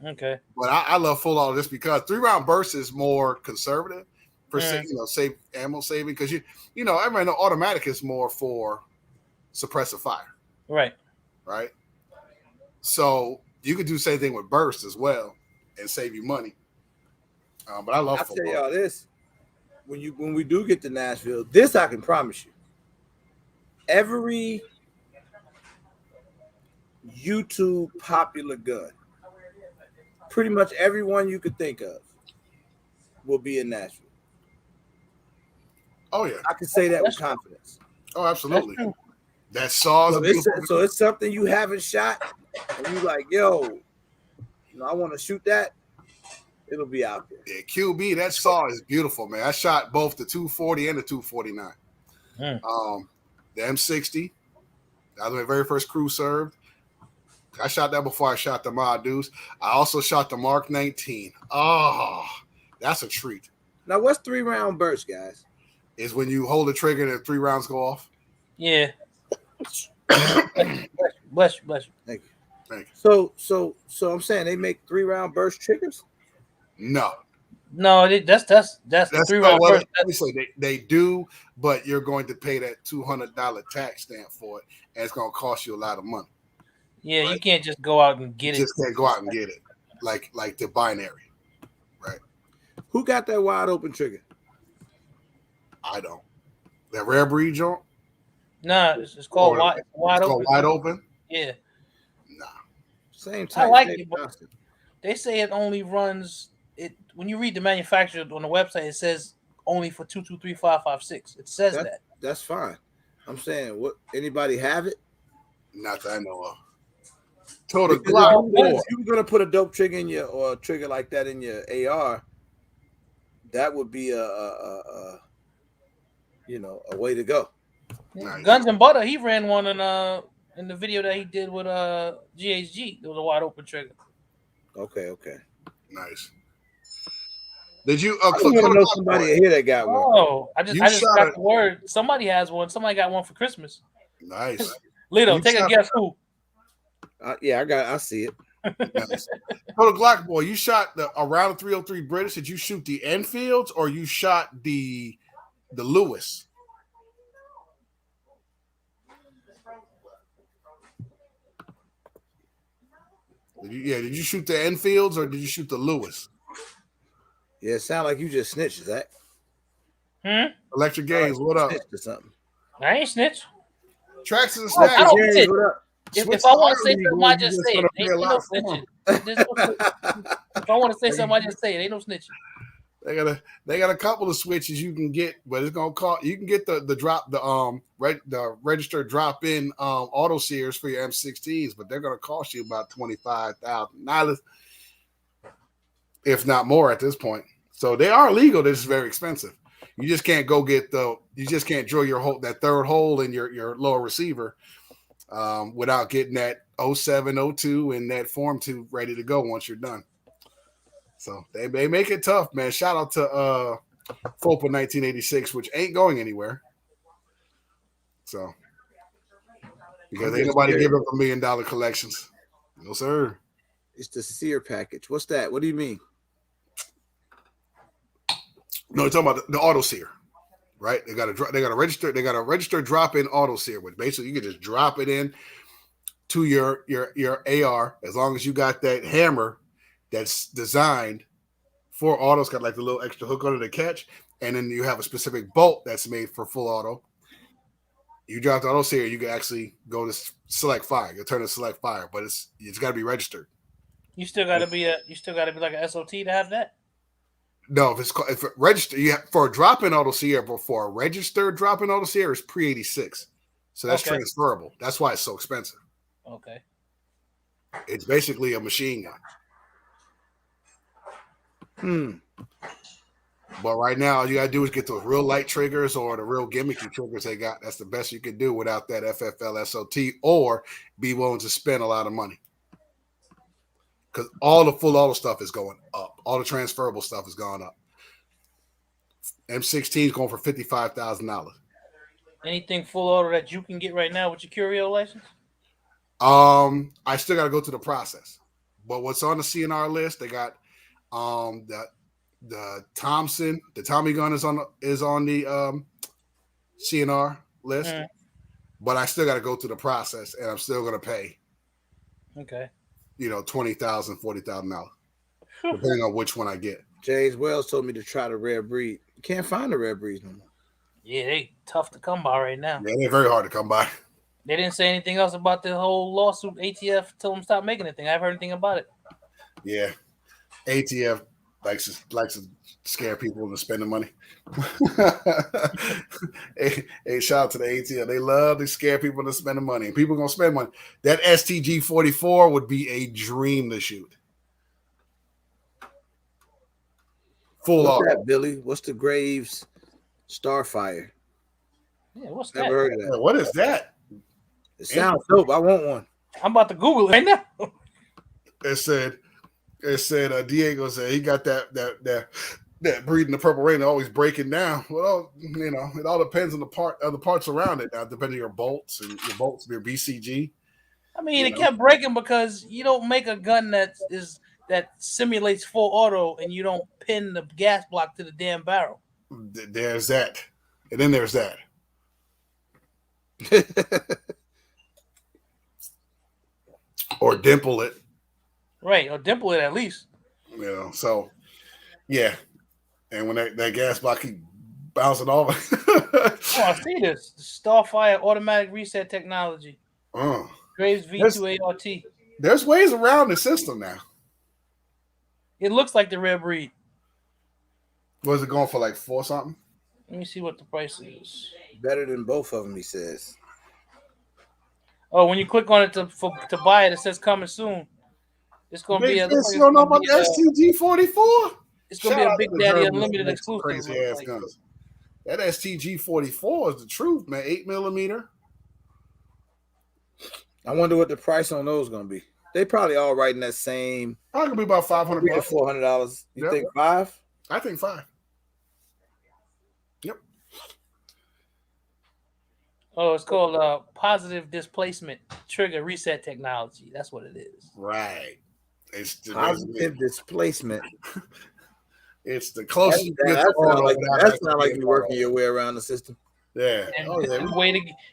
Okay. But I love full auto just because 3-round burst is more conservative for save ammo saving because everybody know automatic is more for suppressive fire. Right. Right. So you could do the same thing with burst as well and save you money. But I love. I'll tell y'all this. When we do get to Nashville, this I can promise you. Every YouTube popular gun, pretty much everyone you could think of, will be in Nashville. Oh yeah, I can say that with confidence. Oh, absolutely. That saw. So it's something you haven't shot, and you like, yo, I want to shoot that. It'll be out there. Yeah, QB, that saw is beautiful, man. I shot both the 240 and the 249. The M60, that was my very first crew served. I shot that before I shot the Mod Deuce. I also shot the Mark 19. Oh, that's a treat. Now, what's 3-round burst, guys? Is when you hold the trigger and the 3 rounds go off. Yeah. Bless you. Thank you. So I'm saying they make 3-round burst triggers? No. No, that's the 3 round well, burst. let me say they do, but you're going to pay that $200 tax stamp for it, and it's going to cost you a lot of money. Yeah, right? You can't just go out and get you it. just can't go out and get it like the binary, right? Who got that wide open trigger? I don't. That rare breed joint? Nah, it's called wide open. Wide open? Yeah. Nah. Same type. I like it, but they say it only runs it when you read the manufacturer on the website. It says only for 223.556. It says that. That's fine. I'm saying, what? Anybody have it? Not that I know of. Total Glock. If you were gonna put a dope trigger in or a trigger like that in your AR, that would be a way to go. Nice. Guns and Butter, he ran one in the video that he did with GHG. It was a wide open trigger. Okay. Nice. Did you? I want to know somebody here that got one. Oh, I just got the word. Somebody has one. Somebody got one for Christmas. Nice. Lito, take a guess who? Yeah, I see it. Nice. Total Glock boy, you shot around the 303 British. Did you shoot the Enfields or you shot the Lewis? Did you shoot the Enfields or did you shoot the Lewis? Yeah, it sounds like you just snitched, Zach. Electric Games, what up? Or something. I ain't snitch. Tracks and snacks. I don't snitch. If I want to say something, I just say it. Ain't no snitching. If I want to say something, I just say it. Ain't no snitching. They got a couple of switches you can get, but it's gonna cost. You can get the registered drop in auto sears for your M16s, but they're gonna cost you about $25,000, if not more at this point. So they are legal. They're just very expensive. You just can't go get you just can't drill your hole, that third hole in your lower receiver without getting that 07, 02 and that form tube ready to go once you're done. So they make it tough, man. Shout out to FOPA 1986, which ain't going anywhere. So because ain't nobody giving up $1 million collections. No, sir. It's the sear package. What's that? What do you mean? No, you're talking about the auto sear, right? They got a registered drop-in auto sear, which basically you can just drop it in to your AR as long as you got that hammer that's designed for autos, got like the little extra hook under the catch, and then you have a specific bolt that's made for full auto. You drop the auto sear, you can actually go to select fire. You'll turn to select fire, but it's got to be registered. You still got to be like an SOT to have that. No, if it registered, for a drop-in auto sear, but for a registered drop-in auto sear, it's pre-86, so that's transferable. That's why it's so expensive. Okay, it's basically a machine gun. But right now, all you gotta do is get those real light triggers or the real gimmicky triggers they got. That's the best you can do without that FFL SOT, or be willing to spend a lot of money. Because all the full auto stuff is going up. All the transferable stuff is going up. M16 is going for $55,000. Anything full auto that you can get right now with your Curio license? I still got to go through the process. But what's on the CNR list? They got the Thompson, the Tommy gun is on the CNR list. But I still got to go through the process, and I'm still going to pay. Okay. $20,000, $40,000, depending on which one I get. James Wells told me to try the rare breed. You can't find the rare breeds no more. Yeah, they tough to come by right now. Yeah, they're very hard to come by. They didn't say anything else about the whole lawsuit. ATF told them stop making anything. I haven't heard anything about it. Yeah, ATF likes to scare people into spending money. hey, shout out to the ATF. They love to scare people into spending money. And people are going to spend money. That STG 44 would be a dream to shoot. Full What's that, Billy? What's the Graves Starfire? Yeah, what's Never that? Heard of that. What is that? It sounds dope. I want one. I'm about to Google it right now. It said Diego said he got that breed in the purple rain always breaking down. Well, it all depends on the parts around it now, depending on your bolts and your BCG. I mean, it kept breaking because you don't make a gun that is that simulates full auto, and you don't pin the gas block to the damn barrel. There's that, and then there's that. Or dimple it. Right, or dimple it at least. You know, so yeah. And when that gas block keep bouncing off. Oh, I see this. Starfire automatic reset technology. Graves V2 ART. There's ways around the system now. It looks like the rare breed. Was it going for like 4 something? Let me see what the price is. Better than both of them, he says. Oh, when you click on it to buy it, it says coming soon. It's gonna be a. You don't know about the STG-44? It's gonna be a Big Daddy Unlimited exclusive. Crazy ass guns. That STG-44 is the truth, man. 8mm. I wonder what the price on those gonna be. They probably all right in that same. Probably gonna be about $500 to $400. You think 5? I think 5. Yep. Oh, it's called positive displacement trigger reset technology. That's what it is. Right. It's the positive displacement. It's the closest. That's not like you're working your way around the system. Yeah. And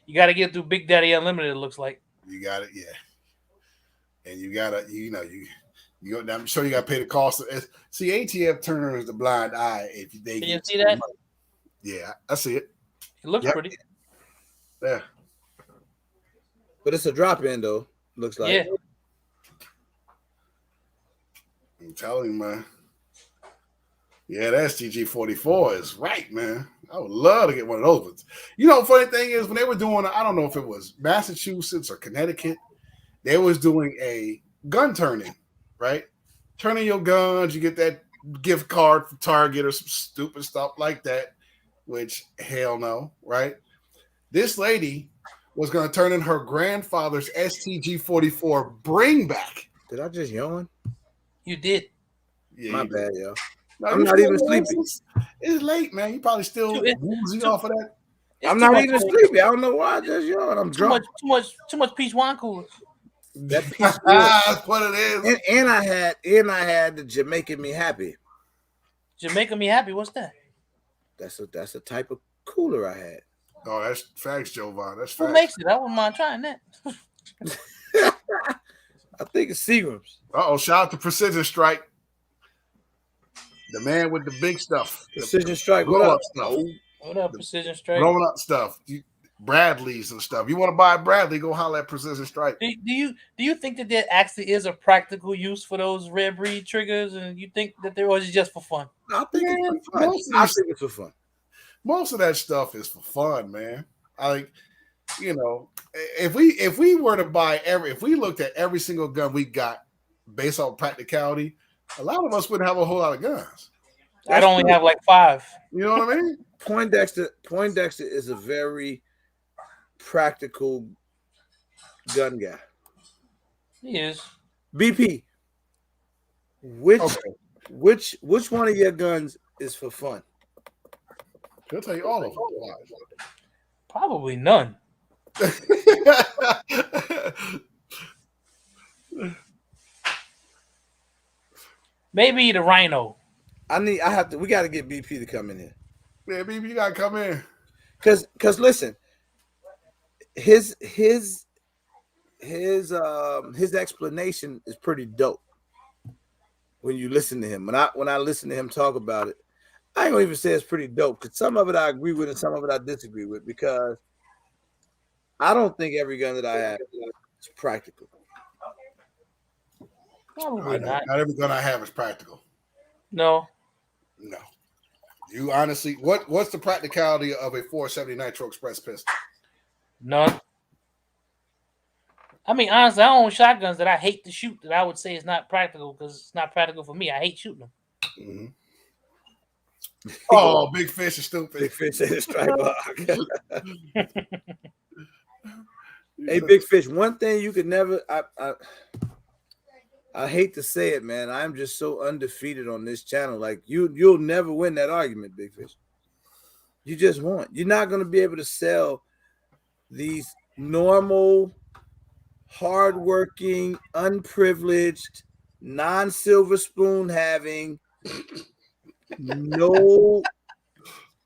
you got to get through Big Daddy Unlimited. It looks like you got it. Yeah. And you gotta, you go. I'm sure you got to pay the cost. See, ATF turns the blind eye if they. Can you see that? Money. Yeah, I see it. It looks pretty. Yeah. But it's a drop in though. Looks like. Yeah. I'm telling you, man. Yeah, that STG-44 is right, man. I would love to get one of those ones. You know, funny thing is, when they were doing, I don't know if it was Massachusetts or Connecticut, they was doing a gun turning, right? Turning your guns, you get that gift card from Target or some stupid stuff like that, which hell no, right? This lady was going to turn in her grandfather's STG-44 bring back. Did I just yawn? You did. Yeah, my bad, yo. No, I'm not even sleepy. It's late, man. You probably still woozy off of that. I'm not even sleepy. I don't know why I just yawned. I'm drunk. Too much peach wine coolers. That peach that's what it is. And I had the Jamaican Me Happy. Jamaican Me Happy. What's that? That's a type of cooler I had. Oh, that's facts, Jovan. That's facts. Who makes it? I wouldn't mind trying that. I think it's Seagram's. Shout out to Precision Strike. The man with the big stuff. Precision Strike. Blow up stuff. What up, Precision Strike? Blowing up stuff. Bradleys and stuff. You want to buy a Bradley, go holler at Precision Strike. Do you think that there actually is a practical use for those rare breed triggers, and you think that there was just for fun? I think it's for fun. Most of that stuff is for fun, man. If we were to buy if we looked at every single gun we got based on practicality, a lot of us wouldn't have a whole lot of guns. I'd only have like 5. You know what I mean? Poindexter is a very practical gun guy. He is. BP. Which one of your guns is for fun? He'll tell you all of them. Probably none. Maybe the Rhino. We got to get BP to come in here. Yeah, BP, you gotta come in. Cause listen, his explanation is pretty dope. When you listen to him, when I listen to him talk about it, I ain't gonna even say it's pretty dope. Cause some of it I agree with and some of it I disagree with. Because I don't think every gun that I have is practical. Probably not. Not every gun I have is practical. No. You honestly, what's the practicality of a 470 Nitro Express pistol? None. I mean, honestly, I own shotguns that I hate to shoot that I would say is not practical because it's not practical for me. I hate shooting them. Mm-hmm. Oh, Big Fish is stupid. Big Fish said it's strike block. Hey, Big Fish, one thing you could never I hate to say it, man. I'm just so undefeated on this channel. Like you'll never win that argument, Big Fish. You just won't. You're not going to be able to sell these normal, hardworking, unprivileged, non-silver spoon having, no,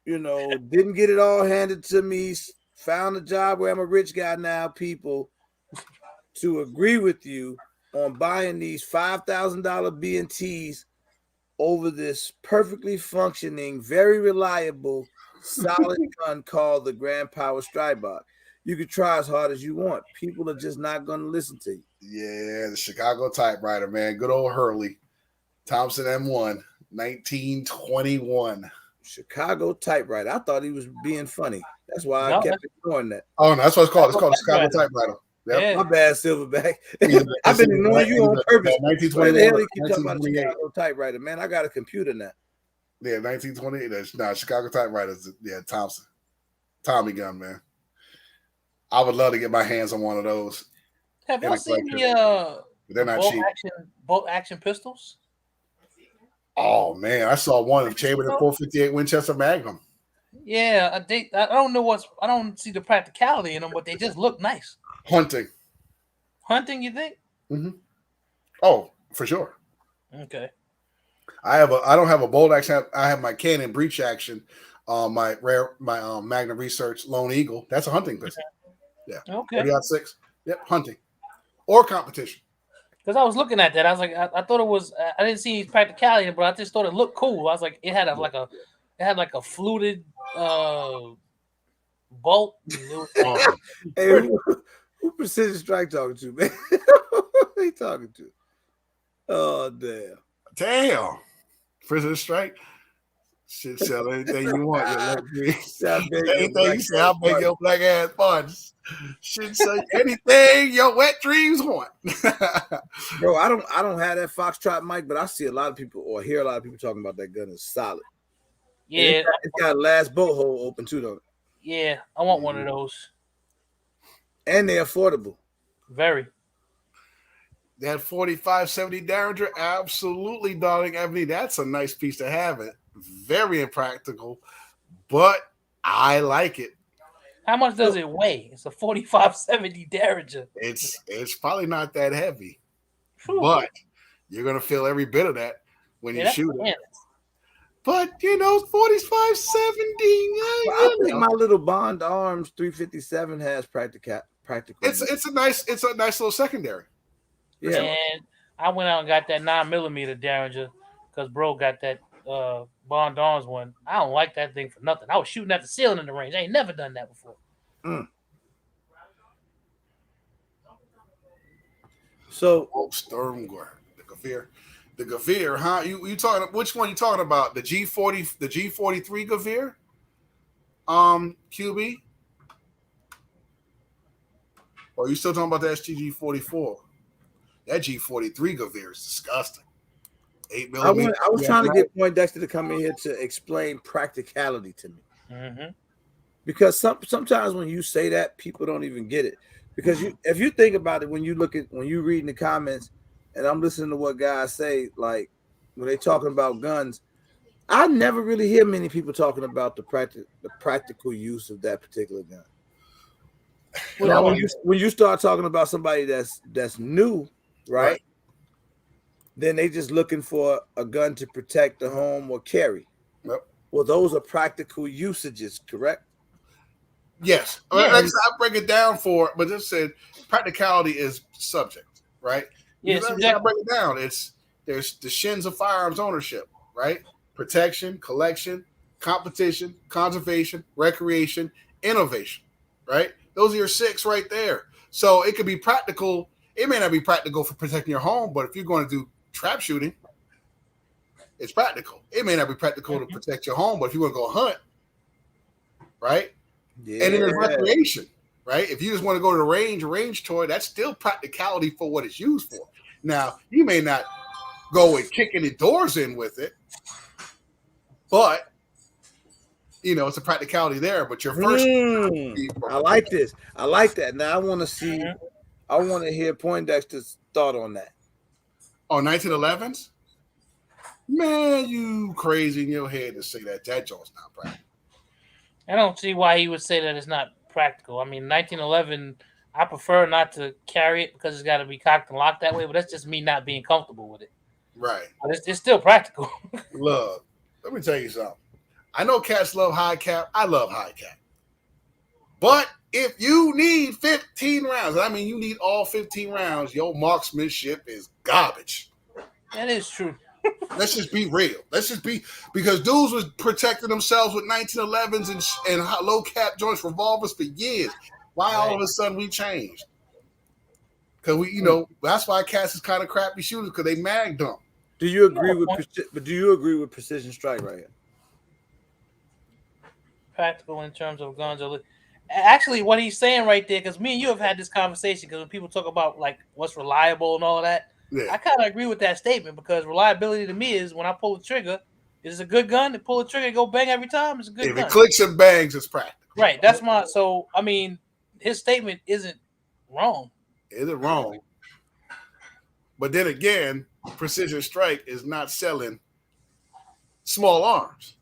didn't get it all handed to me, found a job where I'm a rich guy now, people, to agree with you on buying these $5,000 B&Ts over this perfectly functioning, very reliable, solid gun called the Grand Power Strike Box. You can try as hard as you want. People are just not going to listen to you. Yeah, the Chicago typewriter, man. Good old Hurley. Thompson M1, 1921. Chicago typewriter. I thought he was being funny. That's why I kept ignoring that. Oh, no, that's what it's called. It's called a Chicago typewriter. Yep. Yeah. My bad, Silverback. I've been ignoring you on purpose. Why the hell you keep talking about Chicago typewriter, man? I got a computer now. Yeah, 1928. That's Chicago typewriters. Yeah, Thompson. Tommy gun, man. I would love to get my hands on one of those. Have y'all seen the they're not cheap. Bolt action pistols? Oh man, I saw one of Chamberlain 458 Winchester Magnum. Yeah, I don't know I don't see the practicality in them, but they just look nice. Hunting, you think? Mm-hmm. Oh, for sure. Okay. I don't have a bolt action. I have my Canon breech action. My Magnum Research Lone Eagle. That's a hunting pistol. Yeah. Okay. 30-06. Yep, hunting or competition. Because I was looking at that, I was like, I thought it was. I didn't see his practicality, but I just thought it looked cool. I was like, it had like a fluted bolt. Hey, who Precision Strike talking to, man? Who he talking to? Oh damn! Precision Strike. Shit, sell anything you want. Anything you say, I'll make your black ass buns. Shit, say anything your wet dreams want. Bro, I don't have that Foxtrot mic, but I see a lot of people or hear a lot of people talking about that gun is solid. Yeah, it's got a last bolt hole open too, though. Yeah, I want one of those. And they're affordable. Very. That 4570 Derringer, absolutely, darling Ebony. That's a nice piece to have. It very impractical, but I like it. How much does it weigh? It's a 4570 Derringer. It's probably not that heavy, but you're gonna feel every bit of that when you shoot it. But 4570. I think my little Bond Arms 357 has practical. It's a nice little secondary. Yeah. And I went out and got that 9mm Derringer because bro got that Bond Arms one. I don't like that thing for nothing. I was shooting at the ceiling in the range. I ain't never done that before. So Sturmguard, the Gavir, huh? You talking? Which one you talking about? The G40, the G43 Gavir? QB? Or are you still talking about the STG-44? That G43 Gavir is disgusting. 8mm. I was trying to get Poindexter to come in here to explain practicality to me. Mm-hmm. Because sometimes when you say that, people don't even get it. Because if you think about it, when you read in the comments, and I'm listening to what guys say, like when they talking about guns, I never really hear many people talking about the practical use of that particular gun. Now, when you start talking about somebody that's new, right? Then they just looking for a gun to protect the home or carry. Yep. Well, those are practical usages, correct? Yes. Yeah. Like I said, I break it down but just said practicality is subject, right? Yeah, I break it down. There's the shins of firearms ownership, right? Protection, collection, competition, conservation, recreation, innovation, right? Those are your 6 right there. So it could be practical. It may not be practical for protecting your home, but if you're going to do trap shooting, it's practical. It may not be practical to protect your home, but if you want to go hunt, right? Yeah. And then there's recreation, right? If you just want to go to the range toy, that's still practicality for what it's used for. Now, you may not go and kick any doors in with it, but it's a practicality there. But your first, I like this. I like that. Now I want to see. I want to hear Poindexter's thought on that. Oh, 1911s? Man, you crazy in your head to say that joint's not practical. I don't see why he would say that it's not practical. I mean, 1911 I prefer not to carry it because it's got to be cocked and locked that way. But that's just me not being comfortable with it. Right. But it's still practical. Look, let me tell you something. I know cats love high cap. I love high cap. But if you need 15 rounds, I mean you need all 15 rounds, your marksmanship is garbage. That is true. Let's just be real. Let's just be, because dudes was protecting themselves with 1911s and low cap joints, revolvers for years. Why all of a sudden we changed? Because we, that's why cats is kind of crappy shooters, because they mag dump. Do you agree with precision strike right here? Practical in terms of guns. Actually, what he's saying right there, because me and you have had this conversation, because when people talk about like what's reliable and all of that, I kind of agree with that statement, because reliability to me is when I pull the trigger, is it a good gun? To pull the trigger, go bang every time, it's a good gun. If it clicks and bangs, it's practical. Right. That's my. So I mean, his statement isn't wrong. Isn't wrong. But then again, precision strike is not selling small arms.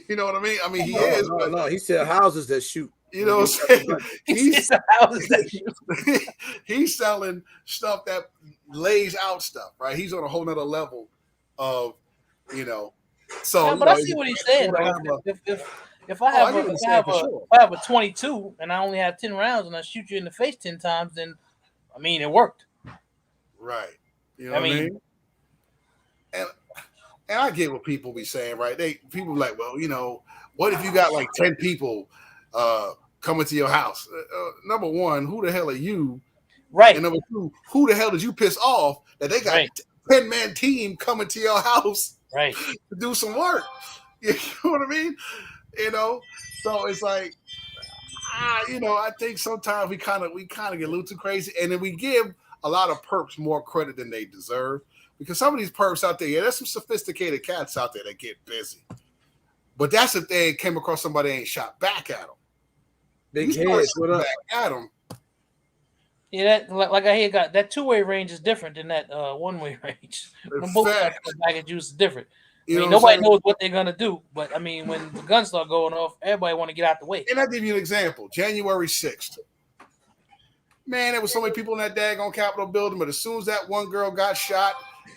You know what I mean? I mean, he is. No, he said houses that shoot. You know what I'm saying? He's selling stuff that lays out stuff, right? He's on a whole nother level of, So, yeah, but I see what he's saying. If I have a 22 and I only have 10 rounds and I shoot you in the face 10 times, then I mean it worked. Right. You know what I mean? And I get what people be saying, right? People like, well, what if you got like 10 people coming to your house? Number one, who the hell are you? Right. And number two, who the hell did you piss off that they got a 10-man team coming to your house to do some work? You know what I mean? So it's like, I think sometimes we kind of get a little too crazy, and then we give a lot of perps more credit than they deserve, because some of these perps out there, there's some sophisticated cats out there that get busy, but that's if they came across somebody that ain't shot back at them. Big heads, what up? Back at them. Yeah, that like I hear got that 2-way range is different than that 1-way range. Both bag of juice is different. Nobody knows what they're gonna do, but I mean, when the guns start going off, everybody want to get out the way. And I'll give you an example. January 6th. Man, there was so many people in that daggone Capitol building, but as soon as that one girl got shot,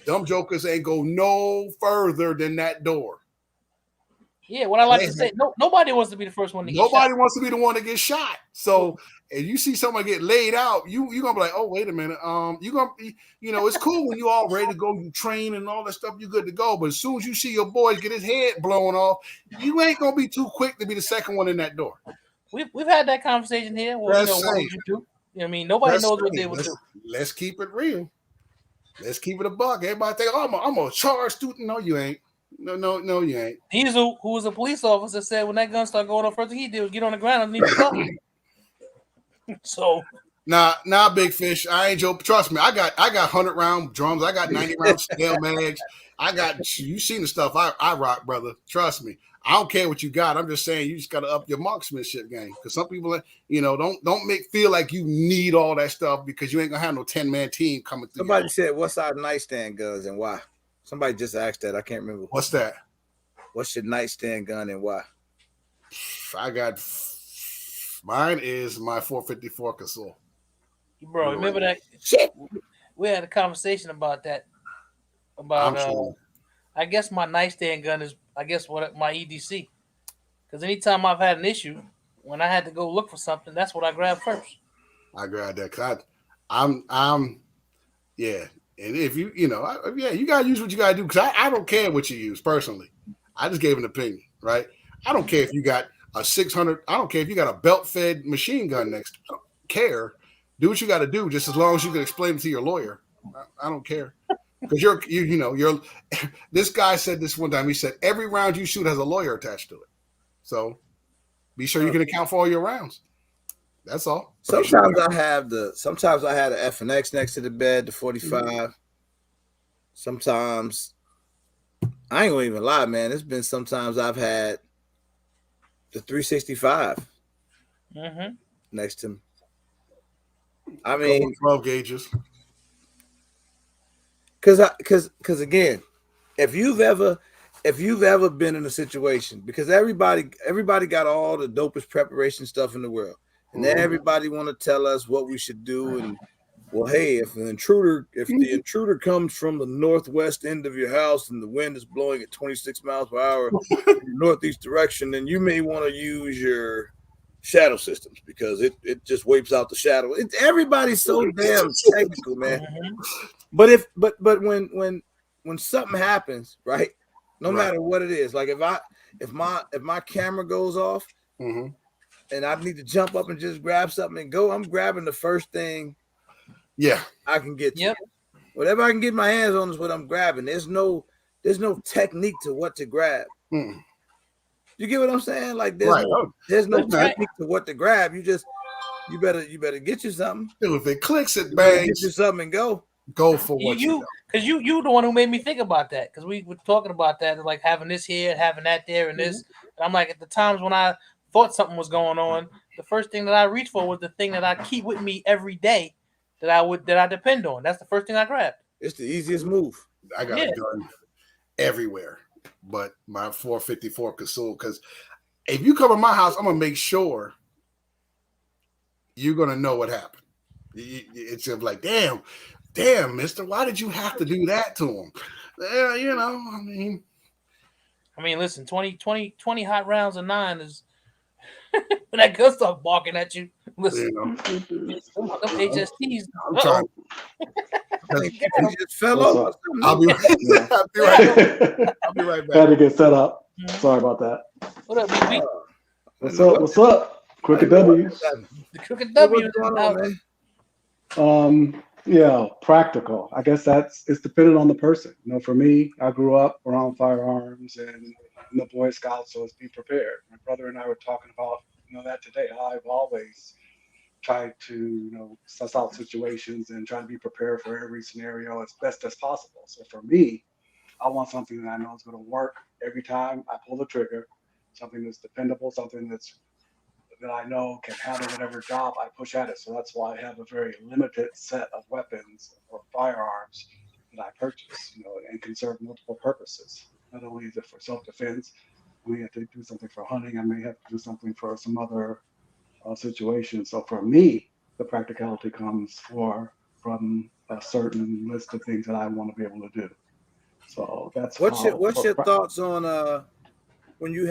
them jokers ain't go no further than that door. Yeah, what I like to say, nobody wants to be the first one to get shot. Nobody wants to be the one to get shot. So if you see somebody get laid out, you're gonna be like, oh, wait a minute. You're gonna be, it's cool when you all ready to go, you train and all that stuff, you're good to go. But as soon as you see your boys get his head blown off, you ain't gonna be too quick to be the second one in that door. We've had that conversation here. Well, what would you do? I mean, nobody knows what they would do. Let's keep it real. Let's keep it a buck. Everybody think, oh, I'm a charged student. No, you ain't. No, you ain't. Diesel, who was a police officer, said when that gun started going off, first thing he did was get on the ground underneath the car. So nah, big fish. I ain't joking. Trust me, I got 100-round drums. I got 90-round scale mags. You seen the stuff I rock, brother. Trust me. I don't care what you got. I'm just saying you just got to up your marksmanship game, because some people, don't feel like you need all that stuff, because you ain't gonna have no 10-man team coming through. Somebody said, "What's our nightstand guns and why?" Somebody just asked that. I can't remember. What's that? What's your nightstand gun and why? Mine is my 454 Casull. Bro, remember that? Shit. We had a conversation about that. I guess my nightstand gun is, what my EDC. Because anytime I've had an issue, when I had to go look for something, that's what I grabbed first. I grabbed that because yeah. And if you gotta use what you gotta do, because I don't care what you use personally. I just gave an opinion, right? I don't care if you got a 600. I don't care if you got a belt-fed machine gun next. I don't care. Do what you got to do, just as long as you can explain it to your lawyer. I don't care, because you're. This guy said this one time. He said every round you shoot has a lawyer attached to it. So be sure you can account for all your rounds. That's all. Sometimes I had an FNX next to the bed, the 45. Mm-hmm. Sometimes I ain't gonna even lie, man. It's been sometimes I've had the 365 next to me. I mean, 12 gauges. Because again, if you've ever been in a situation, because everybody got all the dopest preparation stuff in the world. and everybody want to tell us what we should do. And well, hey, if the intruder comes from the northwest end of your house and the wind is blowing at 26 miles per hour in the northeast direction, then you may want to use your shadow systems because it just wipes out the shadow. Everybody's so damn technical, man. But when something happens, right? No matter what it is, like if my camera goes off and I need to jump up and just grab something and go, I'm grabbing the first thing I can get to. Whatever I can get my hands on is what I'm grabbing. There's no technique to what to grab. You get what I'm saying? Like there's no technique to what to grab. You better get you something. If it clicks, it bangs. Get you something and go. Go for what you know. Because you the one who made me think about that. Because we were talking about that, like having this here, having that there, and this. And I'm like, at the times when I thought something was going on, the first thing that I reached for was the thing that I keep with me every day that I depend on. That's the first thing I grabbed. It's the easiest move. I got a gun everywhere, but my 454 Casull. Because if you come to my house, I'm gonna make sure you're gonna know what happened. It's just like, damn, mister, why did you have to do that to him? You know, I mean, listen, 20 hot rounds of 9 is when that gun starts barking at you. Listen, them HSTs. I'm trying. He just fell off. I'll be right back. Had to get set up. Sorry about that. What up, BB? What's up? Crooked W's. The Crooked W is out. Yeah, practical. I guess it's dependent on the person. You know, for me, I grew up around firearms and in the Boy Scouts, so it's be prepared. My brother and I were talking about that today. How I've always tried to suss out situations and try to be prepared for every scenario as best as possible. So for me, I want something that I know is going to work every time I pull the trigger. Something that's dependable. Something that I know can handle whatever job I push at it. So that's why I have a very limited set of weapons or firearms that I purchase, and can serve multiple purposes. Not only is it for self-defense, I may have to do something for hunting. I may have to do something for some other situation. So for me, the practicality comes from a certain list of things that I want to be able to do. So that's what's your thoughts on when you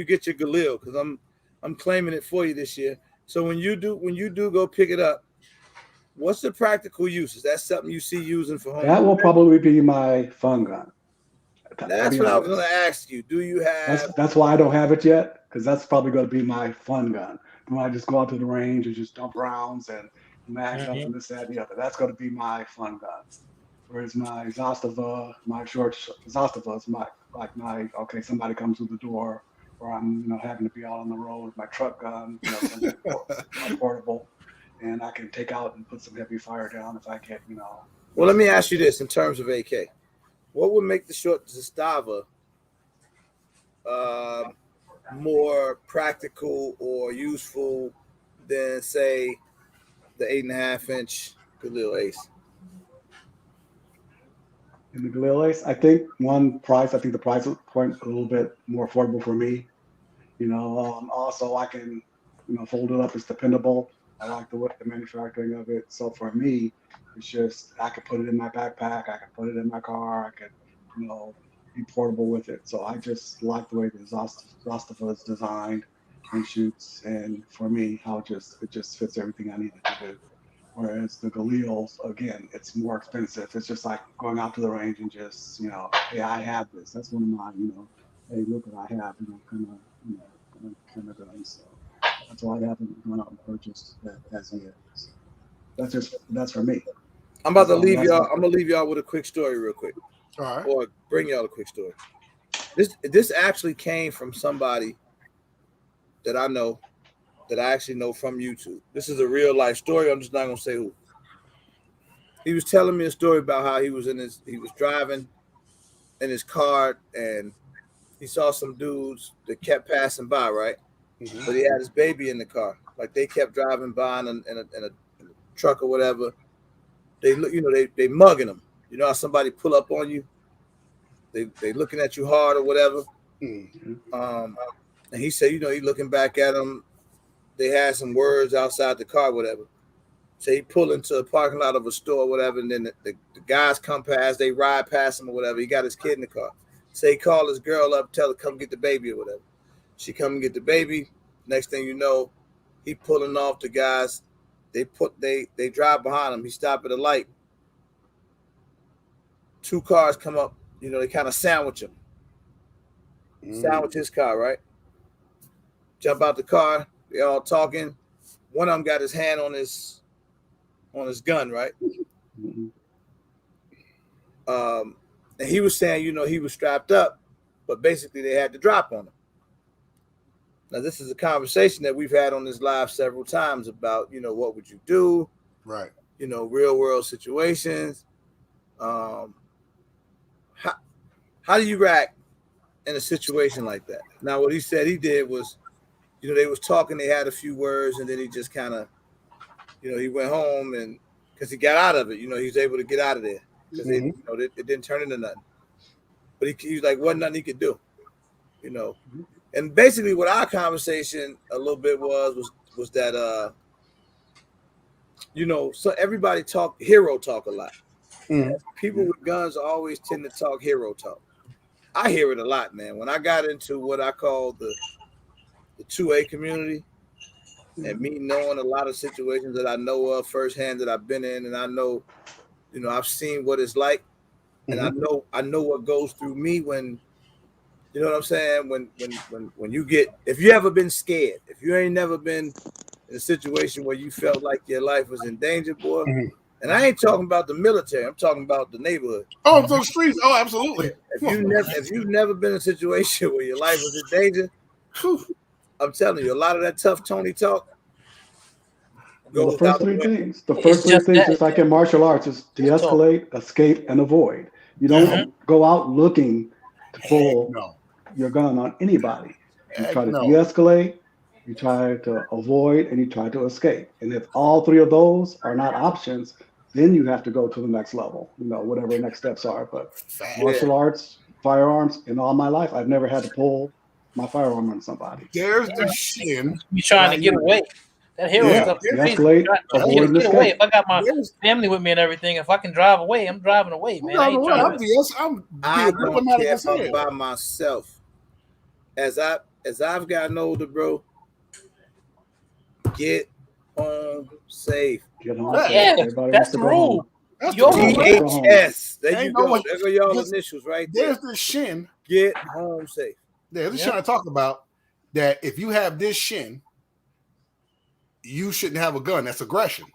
get your Galil, because I'm claiming it for you this year. So when you do go pick it up, what's the practical use? Is that something you see using for home? That will probably be my fun gun. That's what I was going to ask you. Do you have? That's why I don't have it yet, because that's probably going to be my fun gun. When I just go out to the range and just dump rounds and mash up and this, that, and the other. That's going to be my fun gun. Whereas my Zastava, my short Zastava is my okay, somebody comes through the door, or I'm having to be out on the road with my truck gun, something portable, and I can take out and put some heavy fire down if I get Well, let me ask you this in terms of AK. What would make the short Zastava more practical or useful than, say, the 8.5-inch Galil Ace? In the Galil Ace, I think the price is quite a little bit more affordable for me. Also I can, fold it up. It's dependable. I like the manufacturing of it. So for me, it's just I could put it in my backpack. I could put it in my car. I could, be portable with it. So I just like the way the Zastava is designed and shoots. And for me, it just fits everything I needed to do. Whereas the Galils, again, it's more expensive. It's just like going out to the range and just, hey, I have this. That's one of my, hey, look what I have, kind of guns. So that's why I haven't gone out and purchased that as yet. So that's for me. I'm about to leave y'all. I'm gonna leave y'all with a quick story, real quick. All right. Or bring y'all a quick story. This actually came from somebody that I know. That I actually know from YouTube. This is a real life story. I'm just not gonna say who. He was telling me a story about how he was driving in his car and he saw some dudes that kept passing by, right? But he had his baby in the car. Like they kept driving by in a truck or whatever. They look, they mugging him. You know how somebody pull up on you? They looking at you hard or whatever. And he said, he looking back at him. they had some words outside the car, whatever. So he pull into a parking lot of a store, or whatever, and then the guys come past, they ride past him or whatever. He got his kid in the car. So he called his girl up, tell her come get the baby or whatever. She come and get the baby. Next thing you know, he pulling off the guys. They drive behind him. He stopped at a light. 2 cars come up. You know, they kind of sandwich him. Sandwich his car, right? Jump out the car. They all talking. One of them got his hand on his gun, right? And he was saying, you know, he was strapped up, but basically they had to drop on him. Now, this is a conversation that we've had on this live several times about, you know, what would you do? Right. You know, real world situations. How do you react in a situation like that? Now, what he said he did was, you know, they was talking, they had a few words, and then he just kind of, you know, he went home, and because he got out of it, you know, he was able to get out of there because you know, it didn't turn into nothing. But he was like, wasn't nothing he could do, you know. And basically, what our conversation a little bit was that, you know, so everybody hero talk a lot. People with guns always tend to talk hero talk. I hear it a lot, man. When I got into what I call the 2A community, and me knowing a lot of situations that I know of firsthand that I've been in, and I know, you know, I've seen what it's like, and I know what goes through me when, you know what I'm saying, when you get, if you ever been scared, if you ain't never been in a situation where you felt like your life was in danger, boy. And I ain't talking about the military. I'm talking about the neighborhood. Oh, so the streets. Oh, absolutely. If you've never been in a situation where your life was in danger, I'm telling you, a lot of that tough Tony talk. Well, the first 3 things. The first 3 things, just like in martial arts, is de-escalate, escape, and avoid. You don't go out looking to pull your gun on anybody. You try to de-escalate, you try to avoid, and you try to escape. And if all 3 of those are not options, then you have to go to the next level, you know, whatever next steps are. But martial arts, firearms, in all my life, I've never had to pull my firearm on somebody. There's the shin. You trying to get away. That hero stuff is crazy. Get away. If I got my family with me and everything, if I can drive away, I'm driving away, man. I don't care if I'm by myself. As I've gotten older, bro, get home safe. Get home safe. Yeah, that's the rule. DHS. There you go. There go y'all initials right there. There's the shin. Get home safe. They're just trying to talk about that. If you have this shin, you shouldn't have a gun. That's aggression.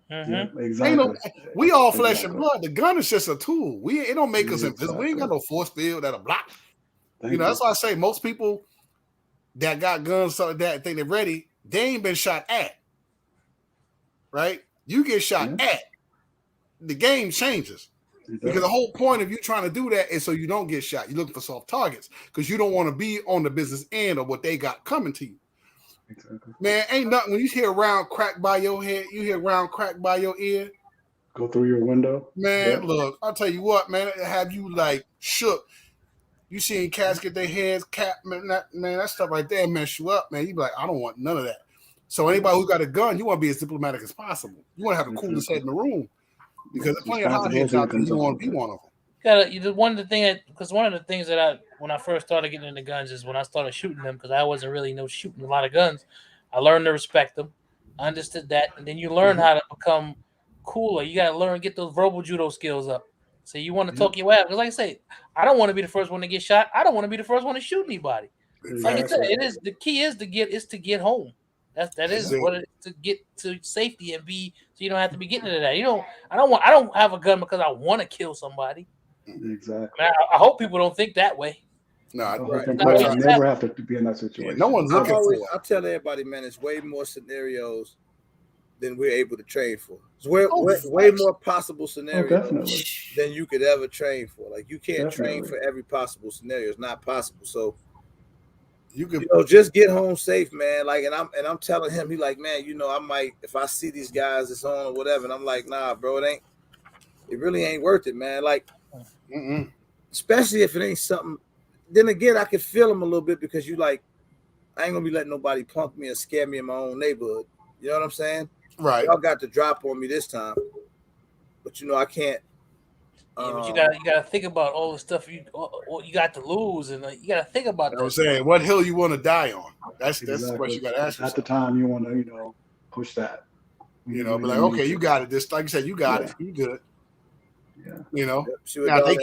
Exactly. We all flesh and blood. The gun is just a tool. It don't make us invisible. We ain't got no force field that'll block. That's why I say most people that got guns so that think they're ready, they ain't been shot at. Right? You get shot at, the game changes. Because the whole point of you trying to do that is so you don't get shot. You're looking for soft targets because you don't want to be on the business end of what they got coming to you. Exactly. Man, ain't nothing. When you hear a round crack by your head, you hear a round crack by your ear. Go through your window. Man, look, I'll tell you what, man, have you like shook. You seen cats get their heads capped, man, that stuff right there mess you up, man. You be like, I don't want none of that. So anybody who got a gun, you want to be as diplomatic as possible. You want to have the coolest head in the room. Because there's plenty of hotheads out there, you don't want to be one of them. One of the things that when I first started getting into guns is when I started shooting them, because I wasn't really shooting a lot of guns. I learned to respect them, I understood that, and then you learn how to become cooler. You got to learn, get those verbal judo skills up. So you want to talk your way out, because like I say, I don't want to be the first one to get shot. I don't want to be the first one to shoot anybody. Like I said, the key is to get home. That is what it is, to get to safety and be, so you don't have to be getting into that. I don't have a gun because I want to kill somebody. Exactly. I hope people don't think that way. No, I never have to be in that situation. No one's looking for it. I tell everybody, man, it's way more scenarios than we're able to train for. It's way more possible scenarios than you could ever train for. Like you can't train for every possible scenario. It's not possible. So you just get home safe, man. Like, and I'm telling him, he like, man, I might, if I see these guys, it's on or whatever, and I'm like, nah, bro, it really ain't worth it, man. Like, especially if it ain't something. Then again, I can feel him a little bit because you like, I ain't gonna be letting nobody punk me or scare me in my own neighborhood. You know what I'm saying? Right. Y'all got the drop on me this time, but I can't. Yeah, but you gotta think about all the stuff you got to lose, and you gotta think about that. I'm saying, what hill you want to die on? That's the question you gotta ask yourself. At the time, you want to push that. Be like, okay, you got it. This, like you said, you got it. You good. Yeah. Now if they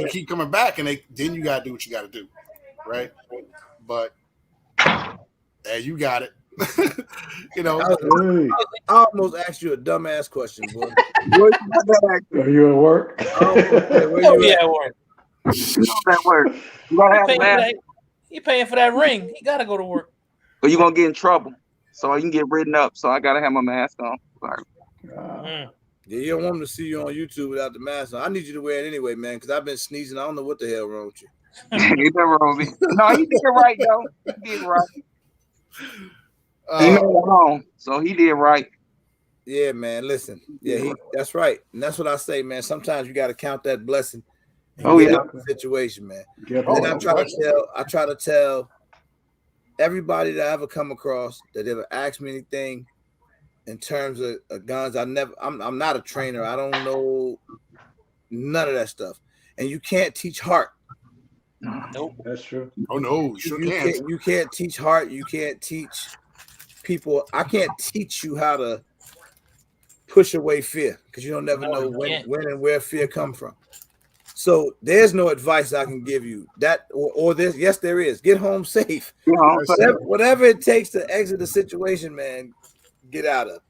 keep coming back, and then you gotta do what you gotta do, right? But hey, you got it. I almost asked you a dumbass question, boy. Are you at work? Where you at work? At work. He paying for that ring. He gotta go to work. Or you gonna get in trouble. So you can get written up. So I gotta have my mask on. Sorry. Yeah, you don't want them to see you on YouTube without the mask on. I need you to wear it anyway, man, because I've been sneezing. I don't know what the hell wrong with you. Ain't that wrong with me? No, he did it right though. He did right. He made it home, so he did right. Yeah, man. Listen, that's right, and that's what I say, man. Sometimes you got to count that blessing. And get out of the situation, man. And I try to tell everybody that I ever come across that ever asked me anything in terms of guns. I'm not a trainer. I don't know none of that stuff. And you can't teach heart. Nope, that's true. Oh no, you can't teach heart. You can't teach people. I can't teach you how to push away fear because you don't never know when and where fear come from. So there's no advice I can give you that or this. Yes, there is. Get home safe. Whatever it takes to exit the situation, man, get out of it.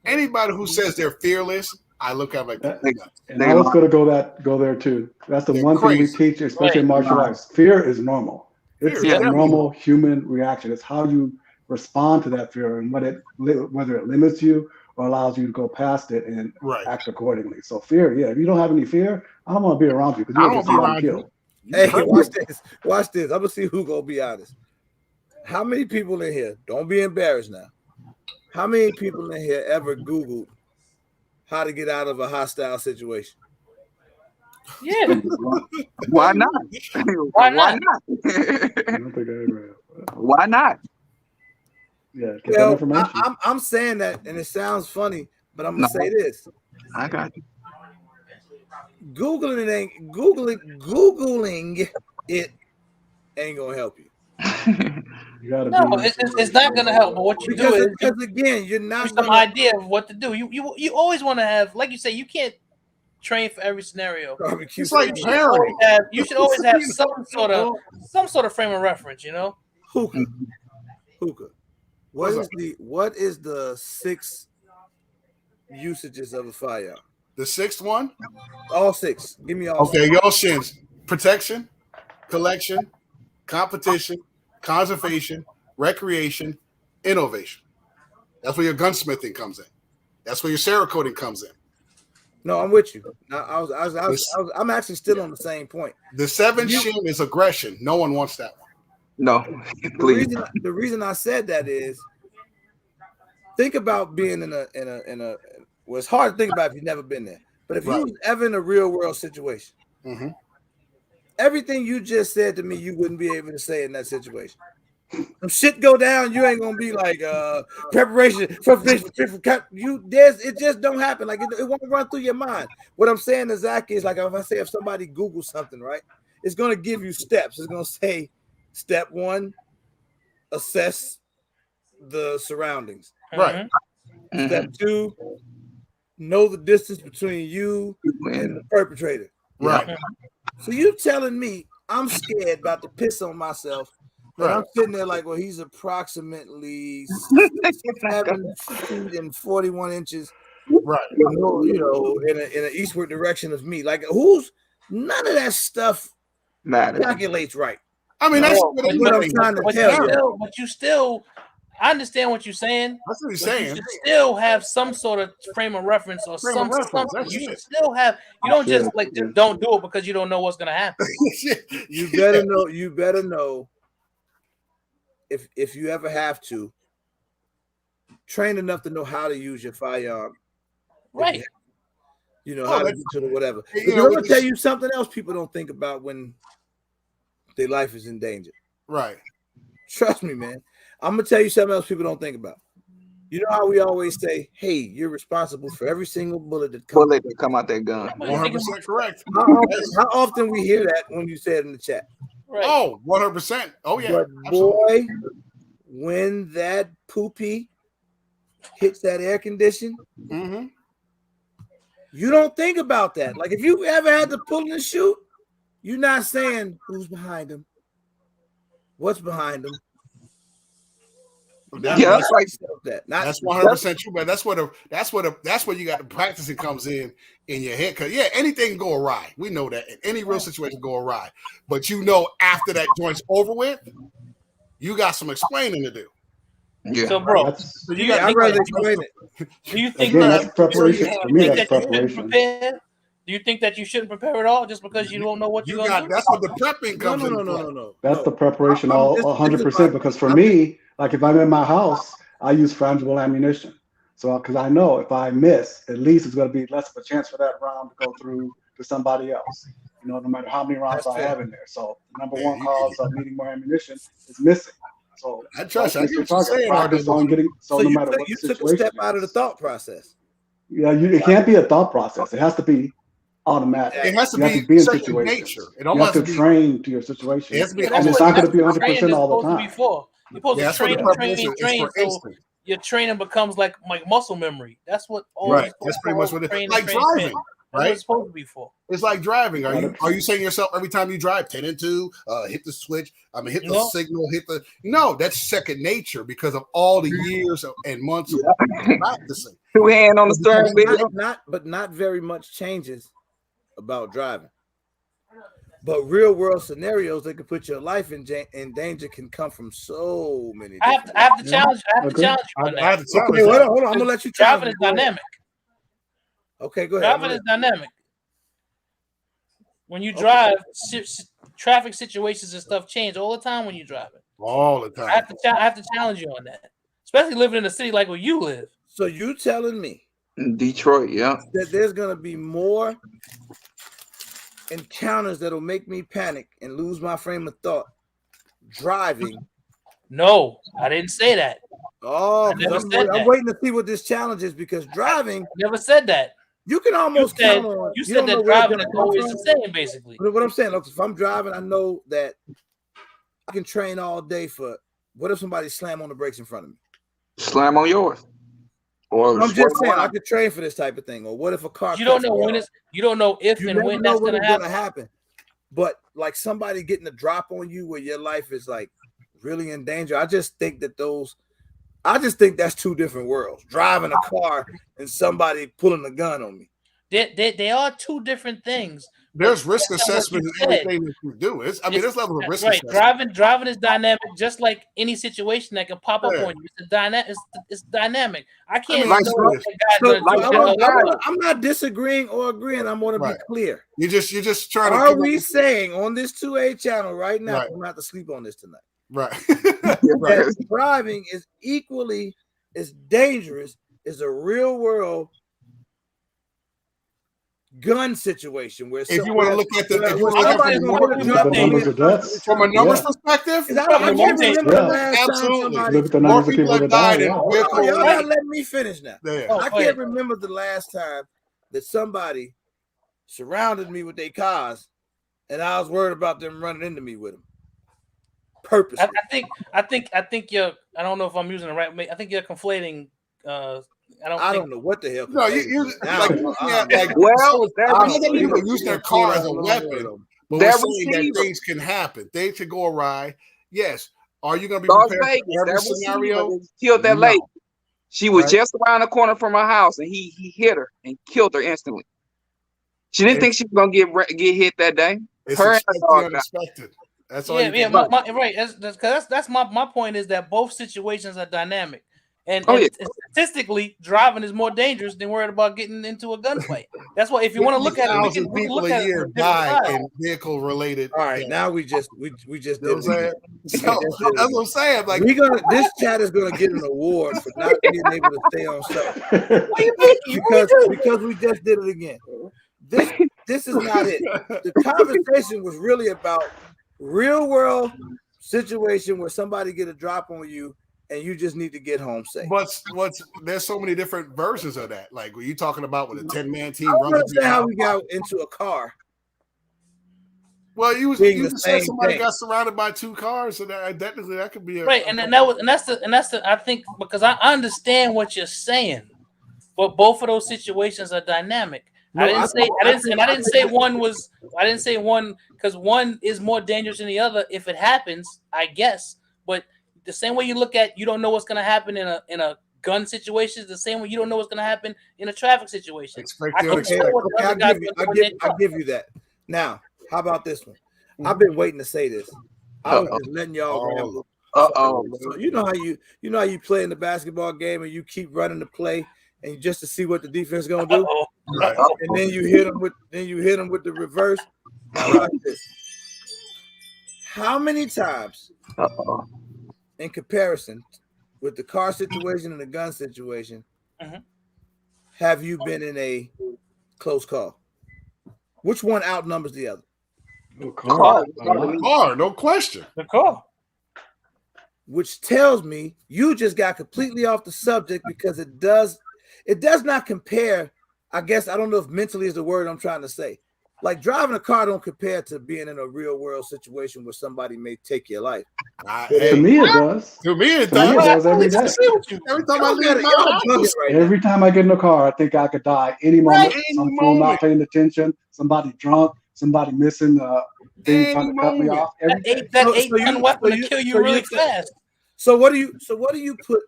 Anybody who says they're fearless, I look at like that. And I was going to go there too. That's the one thing we teach, especially in martial arts. Fear is normal. It's a normal human reaction. It's how you respond to that fear and whether it limits you or allows you to go past it and act accordingly. So fear, if you don't have any fear, I don't want to be around you because you'll get somebody killed. Hey, watch this. I'm gonna see who gonna be honest. How many people in here? Don't be embarrassed now. How many people in here ever Googled how to get out of a hostile situation? Yeah. Why not? Why not? I don't think I ever have. Why not? Yeah, get that information. I'm saying that, and it sounds funny, but I'm gonna say this. I got you. Googling it ain't gonna help you. It's not gonna help. But what you do is because again, you're not some idea of what to do. You always want to have, like you say, you can't train for every scenario. It's like parenting. You should always have some sort of frame of reference. Hookah. What is the 6 usages of a firearm? The 6th one? All 6. Give me all. Okay, y'all shins. Protection, collection, competition, conservation, recreation, innovation. That's where your gunsmithing comes in. That's where your Cerakoting comes in. No, I'm with you. I'm actually still on the same point. The 7th shin is aggression. No one wants that one. No, please. The reason I said that is think about being in a well, it's hard to think about if you've never been there. But if you was ever in a real world situation, everything you just said to me, you wouldn't be able to say in that situation. When shit go down, you ain't gonna be like preparation. It just don't happen. Like it won't run through your mind. What I'm saying to Zach is like if somebody Googles something, right? It's gonna give you steps. It's gonna say step 1, assess the surroundings. Right. Step 2, know the distance between you and the perpetrator. Right. So you telling me I'm scared about to piss on myself. And I'm sitting there like, well, he's approximately 7 feet and 41 inches. Right. In an eastward direction of me. Like none of that stuff calculates right. I mean, that's what I'm trying to tell you. But you still, I understand what you're saying. That's what he's saying. You should still have some sort of frame of reference or something. You should still have. You don't just don't do it because you don't know what's gonna happen. You better know. You better know. If you ever have to train enough to know how to use your firearm, right? How to do it, whatever. But I'm gonna tell you something else people don't think about when their life is in danger. Right. Trust me, man. I'm gonna tell you something else people don't think about. You know how we always say, "Hey, you're responsible for every single bullet that comes out that gun." 100% correct. How often we hear that when you say it in the chat? Right. Oh, 100%. Oh yeah. But boy, when that poopy hits that air condition, you don't think about that. Like if you ever had to pull and shoot, you're not saying who's behind him, what's behind him. That's 100% true, man. That's where you got the practicing comes in your head. Because anything can go awry. We know that. Any real situation go awry. But after that joint's over with, you got some explaining to do. Yeah. So, bro, I'd rather explain it. Do you think that's preparation? For me, that's preparation. Do you think that you shouldn't prepare at all just because you don't know what you're going to do? That's what the prepping comes in. No. That's the preparation, 100%. Because for me, like if I'm in my house, I use frangible ammunition. So because I know if I miss, at least it's going to be less of a chance for that round to go through to somebody else. No matter how many rounds I have in there. So the number one cause of needing more ammunition is missing. So I trust you. So no matter what you the took situation a step out of the thought process. Yeah, it can't be a thought process. It has to be automatic. It has to be in second nature. It you have to train to your situation. It has to be and it's not going to be 100% all the time. You're supposed to train, so your training becomes like muscle memory. That's what. Right. That's pretty much what it is. Like driving. Right? It's supposed to be for. It's like driving. Are you saying to yourself every time you drive 10 and 2, hit the switch, hit the signal, that's second nature because of all the years and months of practicing. 2 hands on the steering wheel. Not very much changes about driving. But real world scenarios that could put your life in danger can come from so many. I have to challenge you on that. Hold on. I'm gonna let you challenge. Driving is dynamic. Okay, go ahead. Driving is dynamic. When you drive, traffic situations and stuff change all the time when you're driving. All the time. I have to challenge you on that, especially living in a city like where you live. So you telling me in Detroit, that there's gonna be more encounters that'll make me panic and lose my frame of thought driving? No, I didn't say that. Oh, I'm waiting to see what this challenge is because driving. I never said that. You can almost count on. You said that driving is always the same, basically. But what I'm saying, look, if I'm driving, I know that I can train all day for. What if somebody slam on the brakes in front of me? Slam on yours. Or I'm just saying I could train for this type of thing. Or what if a car? You don't know when it's. You don't know if and when that's going to happen. But like somebody getting a drop on you where your life is like really in danger. I just think that's two different worlds. Driving a car and somebody pulling a gun on me. They are two different things. There's risk assessment in everything that you do. There's levels of risk assessment. Driving is dynamic, just like any situation that can pop up on you. It's dynamic. I can't. I'm not disagreeing or agreeing. I want to be clear. You're just trying to. Are we saying on this 2A channel right now? I'm not to sleep on this tonight. Right. That driving is equally as dangerous as a real world gun situation where if you want to look at from a numbers perspective, absolutely. More people have died in vehicles. Y'all gotta let me finish now. I can't remember the last time that somebody surrounded me with their cars and I was worried about them running into me with them. Purpose. I think you're. I don't know if I'm using the right. I think you're conflating. I don't know what the hell. No, you people use their car as a weapon, but we're saying that things can happen. Things can go awry. Yes. Are you going to be prepared for every scenario? Killed that lady. She was just around the corner from her house, and he hit her and killed her instantly. She didn't think she was going to get hit that day. It's unexpected. That's all. Right. That's my point is that both situations are dynamic, and statistically, driving is more dangerous than worried about getting into a gunfight. That's why if you want to look at it, we can people a year die in vehicle related. All right, now we just did. That's what I'm saying. Like this chat is gonna get an award for not being able to stay on subject. What do you mean? Because we just did it again. This is not it. The conversation was really about real world situation where somebody get a drop on you and you just need to get home safe. But there's so many different versions of that. Like, were you talking about with a 10-man team? I don't understand how we got into a car. Well, you just said somebody got surrounded by 2 cars, so that technically that could be right. And that's the I think, because I understand what you're saying, but both of those situations are dynamic. No, I didn't say one because one is more dangerous than the other if it happens, I guess. But the same way you look at, you don't know what's going to happen in a gun situation, is the same way you don't know what's going to happen in a traffic situation. I'll give you that. Now, how about this one? I've been waiting to say this. I was just letting y'all ramble. So you know how you play in the basketball game and you keep running the play and just to see what the defense is gonna do, right? And then you hit them with the reverse. Now watch this. How many times in comparison with the car situation and the gun situation have you been in a close call? Which one outnumbers the other? The car, no question. The car. Which tells me you just got completely off the subject because it does not compare. I guess I don't know if mentally is the word I'm trying to say. Like driving a car don't compare to being in a real world situation where somebody may take your life. To me it does. To me it does. Every day. Every time I get in the car, I think I could die any moment. Some fool not paying attention, somebody drunk, somebody missing the thing trying to cut me off. That 8-gun weapon to kill you really fast. So what do you put?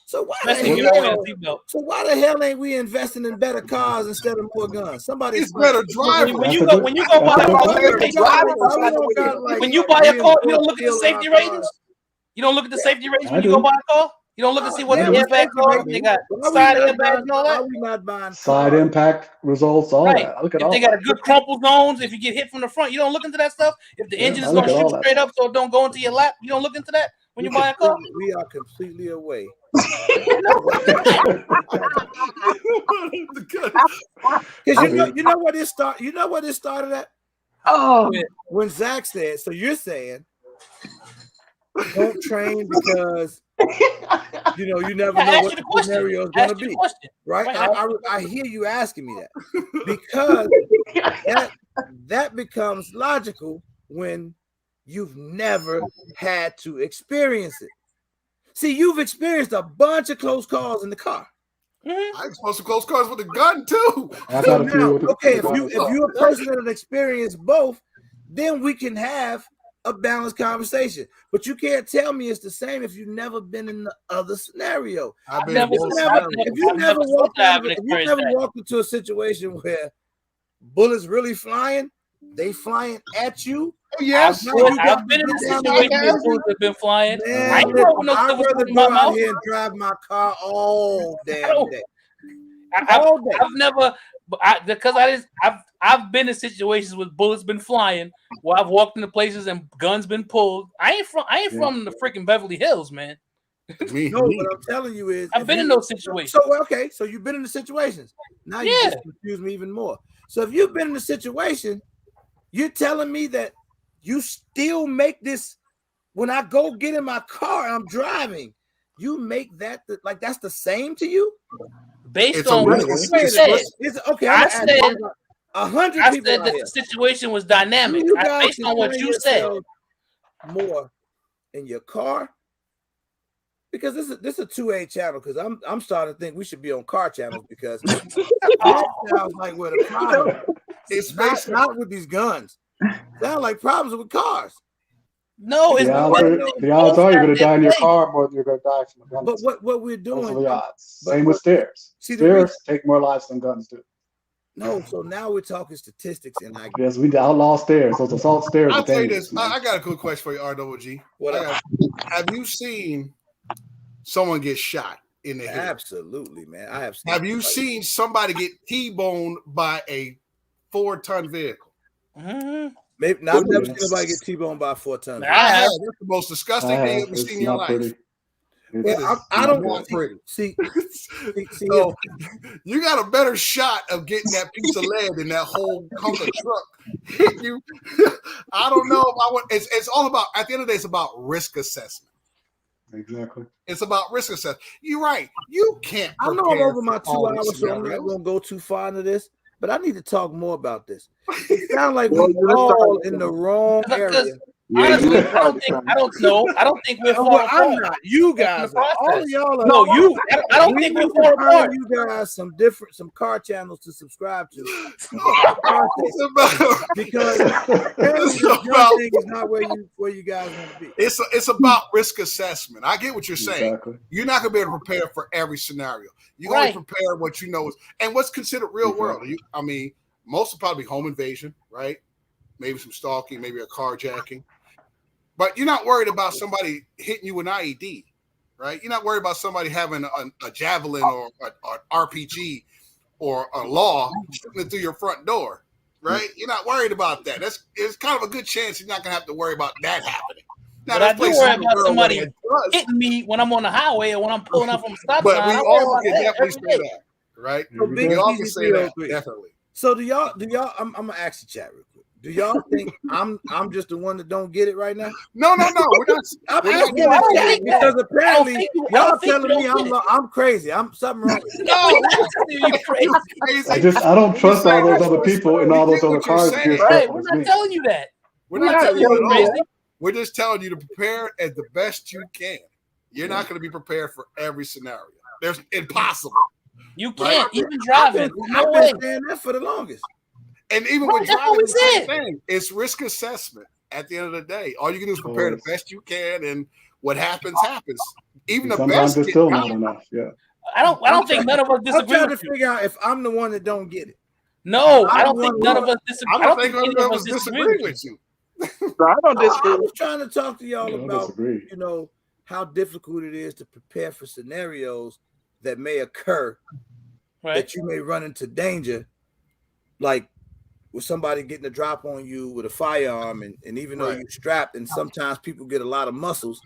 So why the hell ain't we investing in better cars instead of more guns? Somebody's better drivers. When you go buy a car, when you buy a car, you don't look at the safety ratings. You don't look at the safety ratings when you go buy a car. You don't look to see what the airbags are. They got side airbags and all that. Why we not buying side impact results? All that. Look at if all they got a good crumple zones, if you get hit from the front, you don't look into that stuff. If the engine is going to shoot straight up, so it don't go into your lap, you don't look into that when you buy a car. We are completely away. Because you know what it started. You know what it started at? Oh, when Zach said. So you're saying don't train because you never know what the scenario is going to be, right? I hear you asking me that because that becomes logical when you've never had to experience it. See, you've experienced a bunch of close calls in the car. I exposed to close calls with a gun too. So now, okay, if you're a person that has experienced both, then we can have a balanced conversation. But you can't tell me it's the same if you've never been in the other scenario. If you never walked into a situation where bullets really flying, they flying at you. Yes, I've been in a situation where bullets have been flying. Man, I'd rather go out here and drive my car all damn day. I've never, I've been in situations with bullets been flying where I've walked into places and guns been pulled. I ain't from the freaking Beverly Hills, man. No, what I'm telling you is I've been in those situations. So you've been in the situations. Now you just confuse me even more. So if you've been in the situation, you're telling me that you still make this when I go get in my car, I'm driving. You make that like that's the same to you? Based on what you said. Okay, I said 100 people. I said that the situation was dynamic. Based on what you said. More in your car. Because this is a 2A channel, because I'm starting to think we should be on car channels because that sounds like where the problem is. It's not with these guns. Sound like problems with cars. No, it's the odds are you're going to die in your car more than you're going to die from a gun. But what we're doing, those are the odds. Same with stairs. Stairs take more lives than guns do. No, so now we're talking statistics, and yes, we outlaw stairs. Those assault stairs. I'll tell you this. I got a quick question for you, RWG. Have you seen someone get shot in the head? Absolutely, man. I have. Have you seen somebody get T-boned by a 4-ton vehicle? Mm-hmm. Maybe I've never seen somebody get T-boned by a 4-ton. I have. That's the most disgusting thing you've ever seen in your life. I don't want pretty. See, so you got a better shot of getting that piece of lead in that whole hunk of truck hitting you. I don't know if I want. It's all about. At the end of the day, it's about risk assessment. Exactly. It's about risk assessment. You're right. You can't. I know I'm over my 2 hours, so I'm not going to go too far into this. But I need to talk more about this. It sounds like we're all in the wrong area. Honestly, I don't know. I don't think we're far apart. I'm not. You guys are. All of y'all are. No, you. I don't think we're far apart. You guys some car channels to subscribe to. Because thing is not where you guys want to be. It's about risk assessment. I get what you're saying. Exactly. You're not going to be able to prepare for every scenario. You only prepare what you know is and what's considered real world. I mean, most will probably be home invasion, right? Maybe some stalking, maybe a carjacking. But you're not worried about somebody hitting you with an IED, right? You're not worried about somebody having a javelin or an RPG or a law shooting it through your front door, right? You're not worried about that. It's kind of a good chance you're not going to have to worry about that happening. Now, but I do worry about somebody hitting me when I'm on the highway or when I'm pulling up from a stop sign. But we all can definitely say that, right? We all can say that, definitely. So do y'all? I'm gonna ask the chat real quick. Do y'all think I'm just the one that don't get it right now? No. We're not. I'm asking the chat because apparently y'all telling me I'm crazy. I'm something wrong. No, you're crazy. I don't trust all those other people and all those other cars. Right, we're not telling you that. We're not telling you crazy. We're just telling you to prepare as the best you can. You're not going to be prepared for every scenario. There's impossible. You can't even driving. I've been saying that for the longest. And even with driving, the same thing. It's risk assessment. At the end of the day, all you can do is prepare the best you can, and what happens happens. Even the best is still not enough. Yeah. I don't think none of us disagree. I'm trying to figure out if I'm the one that don't get it. No, I don't think none of us disagree. I don't think none of us disagree with you. I don't disagree. I was trying to talk to y'all about how difficult it is to prepare for scenarios that may occur, that you may run into danger, like with somebody getting a drop on you with a firearm, and even though you're strapped, and sometimes people get a lot of muscles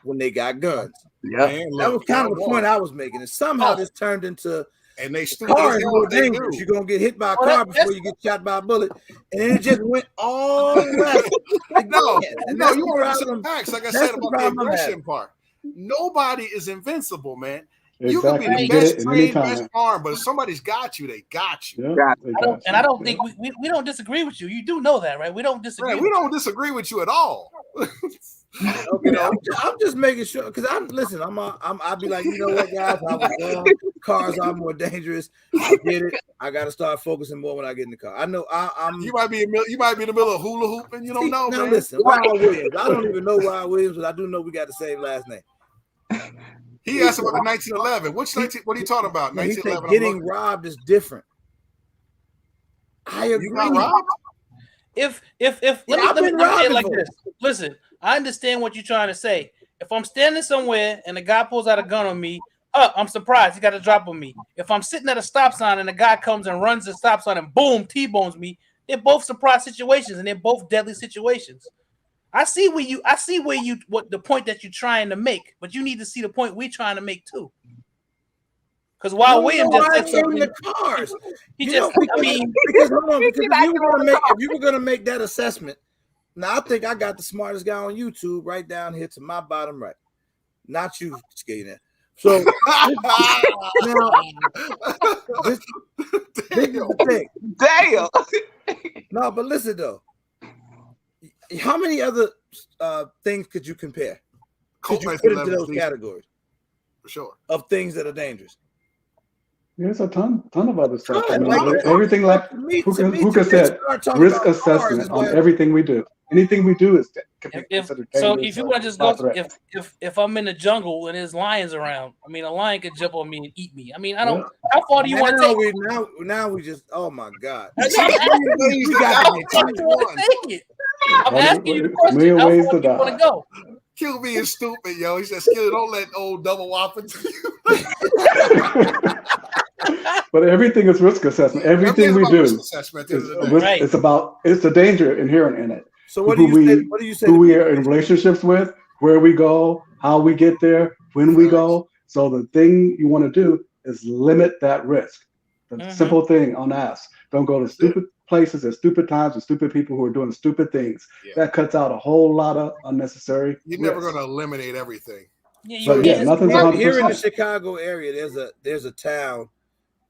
when they got guns. Yeah, that was kind of the point I was making. And somehow this turned into and they car is more dangerous. You're gonna get hit by a car before you get shot by a bullet, and then it just went all left. No, you want to some facts. Like I said about the aggression part, nobody is invincible, man. Exactly. You can be the best trained, best armed, but if somebody's got you, they got you. Yeah, I don't think we don't disagree with you. You do know that, right? We don't disagree. We don't disagree with you at all. I'm just making sure because I'll be like, you know what, guys, I was wrong. Cars are more dangerous. I get it. I got to start focusing more when I get in the car. I know I'm. You might be in the middle of hula hooping. You don't know. Now man. Listen, Wild Williams. I don't even know Wild Williams, but I do know we got the same last name. He asked about the 1911. What are you talking about? 1911. Getting robbed is different. I agree. You got robbed? If let me say it like this. Listen, I understand what you're trying to say. If I'm standing somewhere and a guy pulls out a gun on me, I'm surprised he got a drop on me. If I'm sitting at a stop sign and a guy comes and runs the stop sign and boom, T-bones me, they're both surprise situations and they're both deadly situations. I see what the point that you're trying to make, but you need to see the point we're trying to make too. Because while William just said something, the cars, he just, because if you were gonna make that assessment, now I think I got the smartest guy on YouTube right down here to my bottom right, not you, skating. So now, this is the thing. Damn. No, but listen though. How many other things could you compare? Could you put into those categories? For sure. Of things that are dangerous. There's a ton of other stuff. I mean, everything like Hookah said, risk assessment on everything we do. Anything we do is considered dangerous. So if you want to just go, if I'm in the jungle and there's lions around, I mean, a lion could jump on me and eat me. I mean, I don't. How far do you want to take it? Now we just. Oh my God. You got to take it. I'm asking you the question. How far do you want to go? Kill me is stupid, yo. He said, "Skill, don't let old double whopper to you." But everything is risk assessment. Everything we do is it's the danger inherent in it. So what do you say? Who we are in relationships with, where we go, how we get there, when we go. So the thing you want to do is limit that risk. The simple thing on ask. Don't go to stupid places at stupid times with stupid people who are doing stupid things. Yeah. That cuts out a whole lot of unnecessary You're risk. never going to eliminate everything. But yeah, nothing's 100%. Here in the Chicago area, there's a town.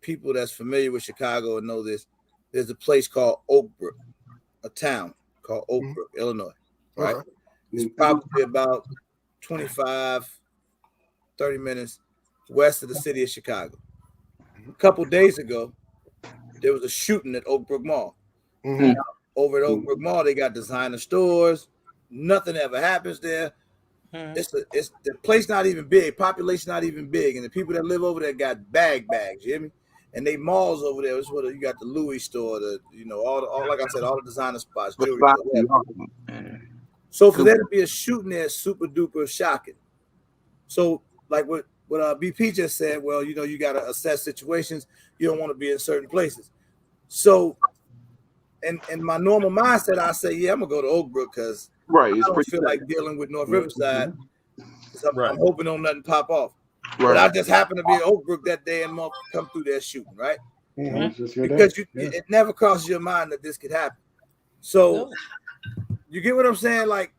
People that's familiar with Chicago and know this. There's a place called Oak Brook, a town called Oak Brook, Illinois. Right? Okay. It's probably about 25, 30 minutes west of the city of Chicago. A couple days ago, there was a shooting at Oak Brook Mall. Over at Oak Brook Mall, they got designer stores. Nothing ever happens there. It's the place not even big, population not even big, and the people that live over there got bags. You hear me? And they malls over there. It's what you got, the Louis store, all like I said, all the designer spots, jewelry. So for there to be a shooting there, super duper shocking. So like what BP just said, well, you got to assess situations. You don't want to be in certain places. So, in my normal mindset, I say, yeah, I'm gonna go to Oak Brook because I don't feel like dealing with North Riverside. I'm hoping on nothing pop off. But I just happened to be at Oak Brook that day and come through there shooting, right? Because it never crosses your mind that this could happen. So you get what I'm saying? Like,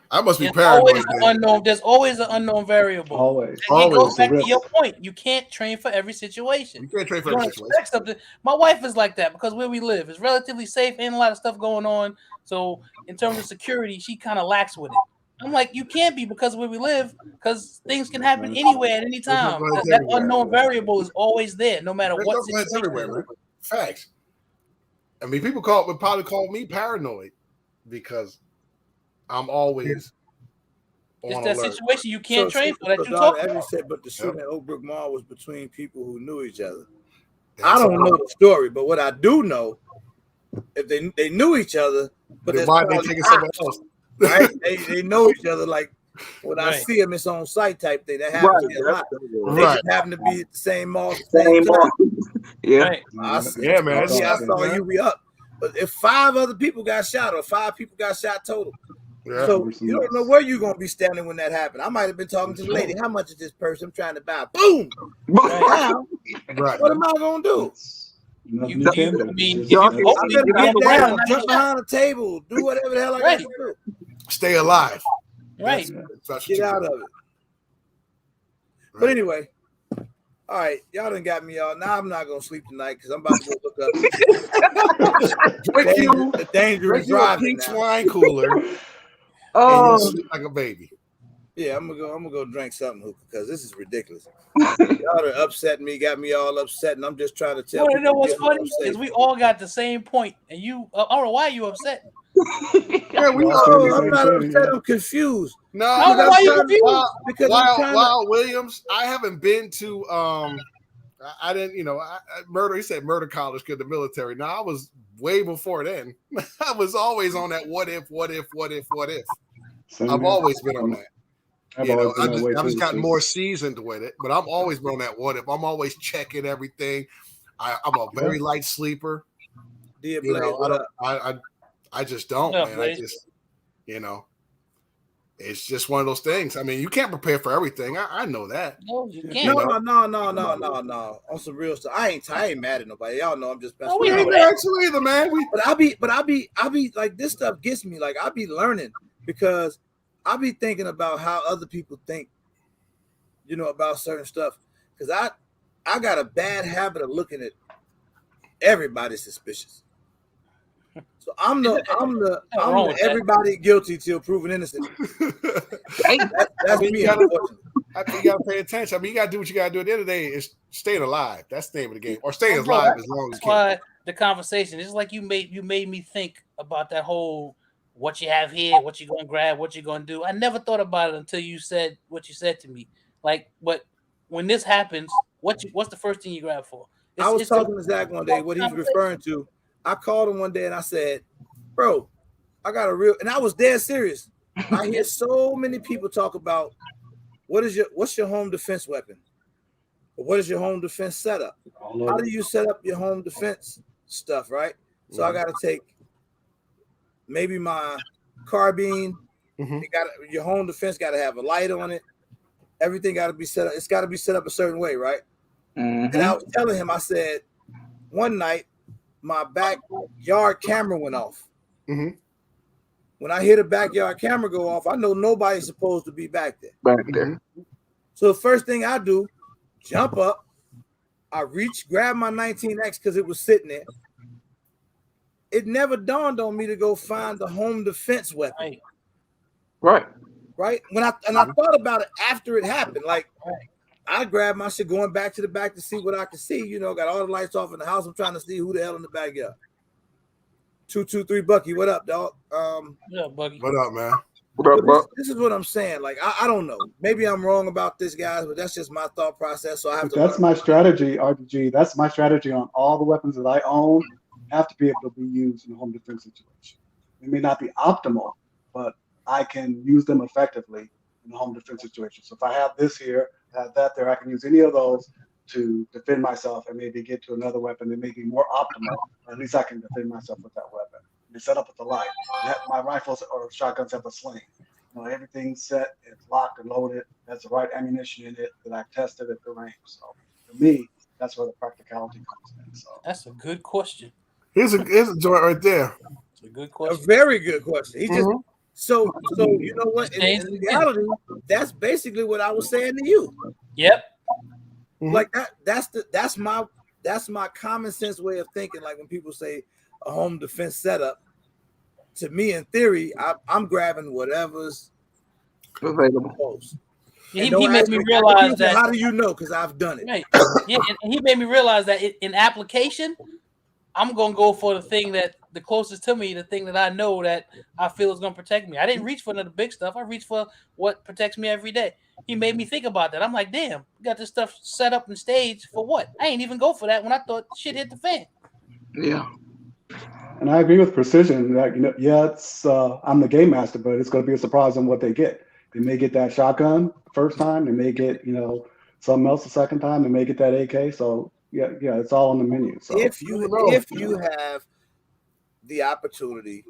I must be paranoid. There's always an unknown variable. Always. And it goes back to your point. You can't train for every situation. You can't train for every situation. Something. My wife is like that because where we live is relatively safe and a lot of stuff going on. So in terms of security, she kind of lacks with it. I'm like, you can't be because of where we live, because things can happen anywhere at any time. That unknown variable is always there, no matter what situation. Everywhere, man. Facts. I mean, people would probably call me paranoid because I'm always it's that alert. Situation you can't train for that you talk about. Said, but the shooting at Oak Brook Mall was between people who knew each other. I don't know the story, but what I do know, if they knew each other, but then why they taking someone else? Right? they know each other. Like when I see them, it's on site type thing. That happens a lot. They just happen to be at the same mall. Same time. Right. Yeah, man. I saw you be up. But if 5 other people got shot or 5 people got shot total, so you don't know where you're gonna be standing when that happened. I might have been talking to the lady. How much is this person? I'm trying to buy. Boom. Now, what am I gonna do? You can do. Get down, jump behind the table, do whatever the hell I got to do. Stay alive. Right. Get out of it. But anyway, all right, y'all done got me all. Now I'm not gonna sleep tonight because I'm about to go look up the dangerous driving. Pink wine cooler. And you sleep like a baby. Yeah, I'm gonna go drink something because this is ridiculous. Y'all are upsetting me, got me all upset, and I'm just trying to tell you. You know what's funny is we all got the same point, and you. I don't know why you upset. Yeah, I'm not upset. I'm confused. No, why you confused? Because Wild Williams, I haven't been to. I didn't. Murder. He said murder college because the military. Now I was way before then. I was always on that what if. I've always been on that. I've just gotten more seasoned with it, but I've always been on that what if. I'm always checking everything. I'm a very light sleeper. I just don't, man. I just, it's just one of those things. I mean, you can't prepare for everything. I know that. No, you can't. No. On some real stuff. I ain't mad at nobody. Y'all know I'm just messing with you. We ain't mad at you either, man. But I be like, this stuff gets me. Like, I be learning because I be thinking about how other people think, about certain stuff. Because I got a bad habit of looking at everybody suspicious. So I'm the everybody guilty till proven innocent. That's me. You gotta pay attention. I mean, you gotta do what you gotta do. At the end of the day, it's staying alive. That's the name of the game, or staying alive as long as you can. The conversation is like you made me think about that whole what you have here, what you gonna grab, what you gonna do. I never thought about it until you said what you said to me. Like, but when this happens, what's the first thing you grab for? I was talking to Zach one day. What he's referring to. I called him one day and I said, bro, I got and I was dead serious. I hear so many people talk about what's your home defense weapon? Or what is your home defense setup? How do you set up your home defense stuff, right? So I got to take maybe my carbine, Your home defense got to have a light on it. Everything got to be set up. It's got to be set up a certain way, right? And I was telling him, I said, one night my backyard camera went off. When I hear the backyard camera go off, I know nobody's supposed to be back there. So the first thing I do, jump up. I grab my 19X because it was sitting there. It never dawned on me to go find the home defense weapon. Right. When I thought about it after it happened, like I grabbed my shit going back to the back to see what I could see. You know, got all the lights off in the house. I'm trying to see who the hell in the backyard. 223 Bucky, what up, dog? Yeah, Bucky. What up, man? This is what I'm saying. Like, I don't know. Maybe I'm wrong about this, guys, but that's just my thought process. So I have to. That's my strategy, RPG. That's my strategy on all the weapons that I own. Have to be able to be used in a home defense situation. It may not be optimal, but I can use them effectively in a home defense situation. So if I have this here, I have that there, I can use any of those to defend myself and maybe get to another weapon that may be more optimal, or at least I can defend myself with that weapon. It's set up with the light. My rifles or shotguns have a sling. You know, everything's set, it's locked and loaded, has the right ammunition in it that I've tested at the range. So for me, that's where the practicality comes in. So that's a good question. Here's a joint right there. It's a good question. A very good question. He just so you know what? In reality, that's basically what I was saying to you. Yep. Like that's my common sense way of thinking. Like when people say a home defense setup, to me in theory, I'm grabbing whatever's available. He made me realize that. How do you know? Because I've done it. Right. Yeah, and he made me realize that in application, I'm gonna go for the thing that the closest to me, the thing that I know that I feel is gonna protect me. I didn't reach for none of the big stuff. I reached for what protects me every day. He made me think about that. I'm like, damn, we got this stuff set up and staged for what? I ain't even go for that when I thought shit hit the fan. Yeah. And I agree with Precision that, you know, it's I'm the game master, but it's going to be a surprise on what they get. They may get that shotgun the first time. They may get, you know, something else the second time. They may get that AK. So yeah, it's all on the menu. So if you have the opportunity,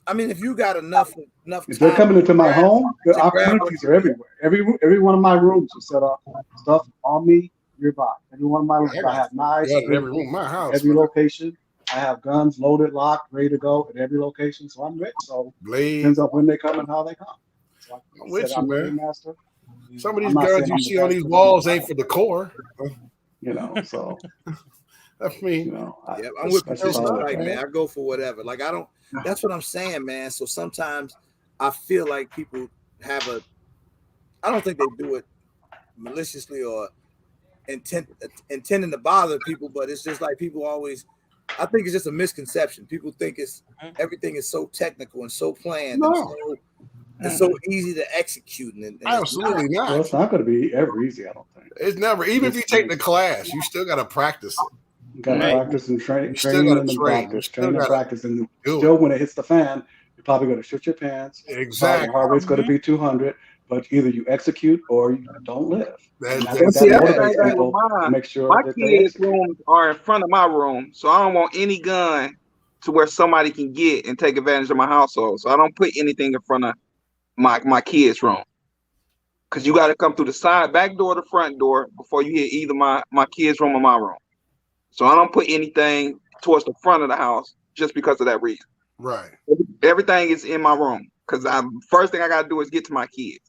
I mean, if you got enough if they're coming into my home, the opportunities are everywhere. Every one of my rooms is set up, stuff on me nearby. Every one of my rooms, I have knives. Every room, my house, every location. I have guns loaded, locked, ready to go at every location. So I'm ready. So depends on when they come and how they come. So I'm with you, man. Master. Some of these guns you see on these walls ain't for decor. You know, so I mean, you know, I'm with Precision, like, man. I go for whatever. Like I don't. That's what I'm saying, man. So sometimes I feel like people have I don't think they do it maliciously or intending to bother people, but it's just like people always. I think it's just a misconception. People think everything is so technical and so planned and so easy to execute. And absolutely not. Well, it's not going to be ever easy. I don't think it's never. Even if you take the class, you still got to practice it. You got to practice and train and practice. And still, when it hits the fan, you're probably going to shit your pants. Exactly. Your heart rate's going to be 200, but either you execute or you don't live. That motivates people to make sure my kids' rooms are in front of my room, so I don't want any gun to where somebody can get and take advantage of my household. So I don't put anything in front of my kids' room. Because you got to come through the back door, the front door before you hit either my kids' room or my room. So I don't put anything towards the front of the house just because of that reason. Right. Everything is in my room because first thing I got to do is get to my kids.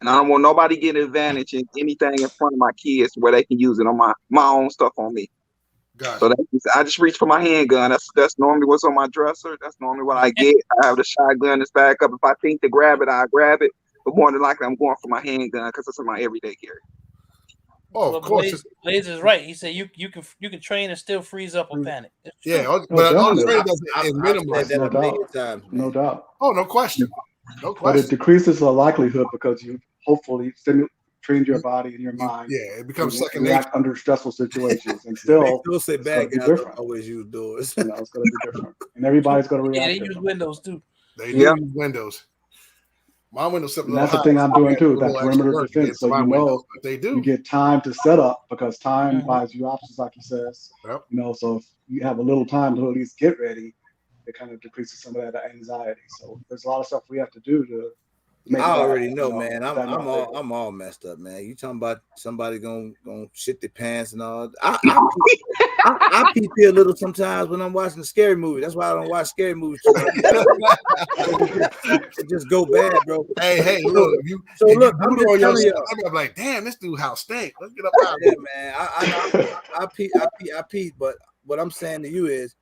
And I don't want nobody getting advantage in anything in front of my kids where they can use it on my own stuff on me. Gotcha. So I just reach for my handgun. That's normally what's on my dresser. That's normally what I get. I have the shotgun that's back up. If I think to grab it, I grab it. But more than likely, I'm going for my handgun because it's in my everyday carry. Oh, of course. Blaze is right. He said you can train and still freeze up a panic. Yeah, but all the training doesn't minimize that. No doubt. Oh, no question. No question. But it decreases the likelihood because you hopefully trained your body and your mind. Yeah, it becomes second nature under stressful situations, and still say bad guys don't always use doors. You know, it's going to be different, and everybody's going to react. Yeah, they use windows too. They do use windows. My windows. That's the thing I'm doing too. That perimeter defense, so you know they do. You get time to set up because time buys you options, like he says. Yep. You know, so if you have a little time to at least get ready, it kind of decreases some of that anxiety. So there's a lot of stuff we have to do to make I that, already know, you know, man. stand out bigger. I'm all messed up, man. You talking about somebody gonna shit their pants and all? I peep here a little sometimes when I'm watching a scary movie. That's why I don't watch scary movies too much. It just go bad, bro. Hey, look. So look, I'm just on telling you. I'm like, damn, this dude house stink. Let's get up out Yeah, here. man. I peep, but what I'm saying to you is,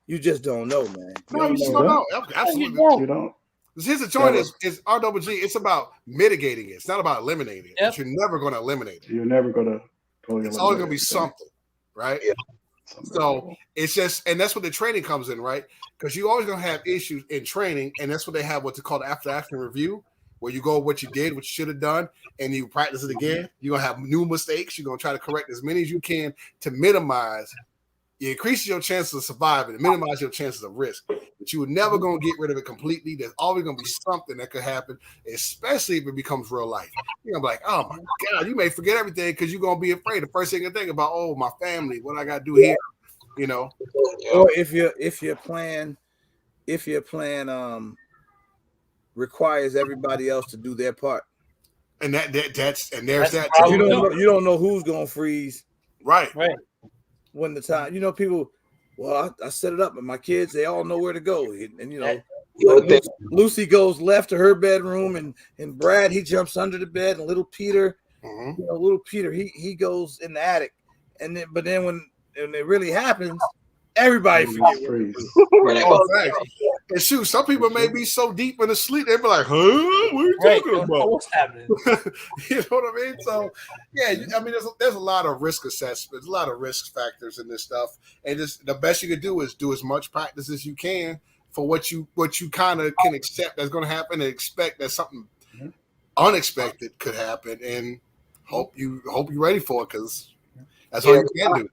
you just don't know, man. No, you just don't know. Absolutely, you don't. Here's the joint is RWG. It's about mitigating it. It's not about eliminating it. Yep. You're never going to eliminate it. You're never going to totally. It's always going to be something, right? Yeah. So it's just, and that's what the training comes in, right? Because you're always going to have issues in training, and that's what they have what's called after action review, where you go what you did, what you should have done, and you practice it again. You're going to have new mistakes. You're going to try to correct as many as you can to minimize. It increases your chances of surviving and minimize your chances of risk. But you were never going to get rid of it completely. There's always going to be something that could happen, especially if it becomes real life. You're going to be like, oh my God, you may forget everything because you're going to be afraid. The first thing you think about, oh, my family, what I got to do here, you know. Or if your plan requires everybody else to do their part. And there's that. You don't know who's going to freeze. Right. When the time, you know, people, well, I set it up, but my kids, they all know where to go. And you know, like Lucy goes left to her bedroom, and Brad, he jumps under the bed, and little Peter, you know, he goes in the attic. And then when it really happens, everybody forgets. And shoot, some people may be so deep in the sleep, they be like, huh? What are you talking about? What's happening? You know what I mean? So, yeah, I mean, there's a lot of risk assessments, a lot of risk factors in this stuff. And just the best you can do is do as much practice as you can for what you kind of can accept that's going to happen and expect that something unexpected could happen, and hope you're ready for it, because that's all you can do.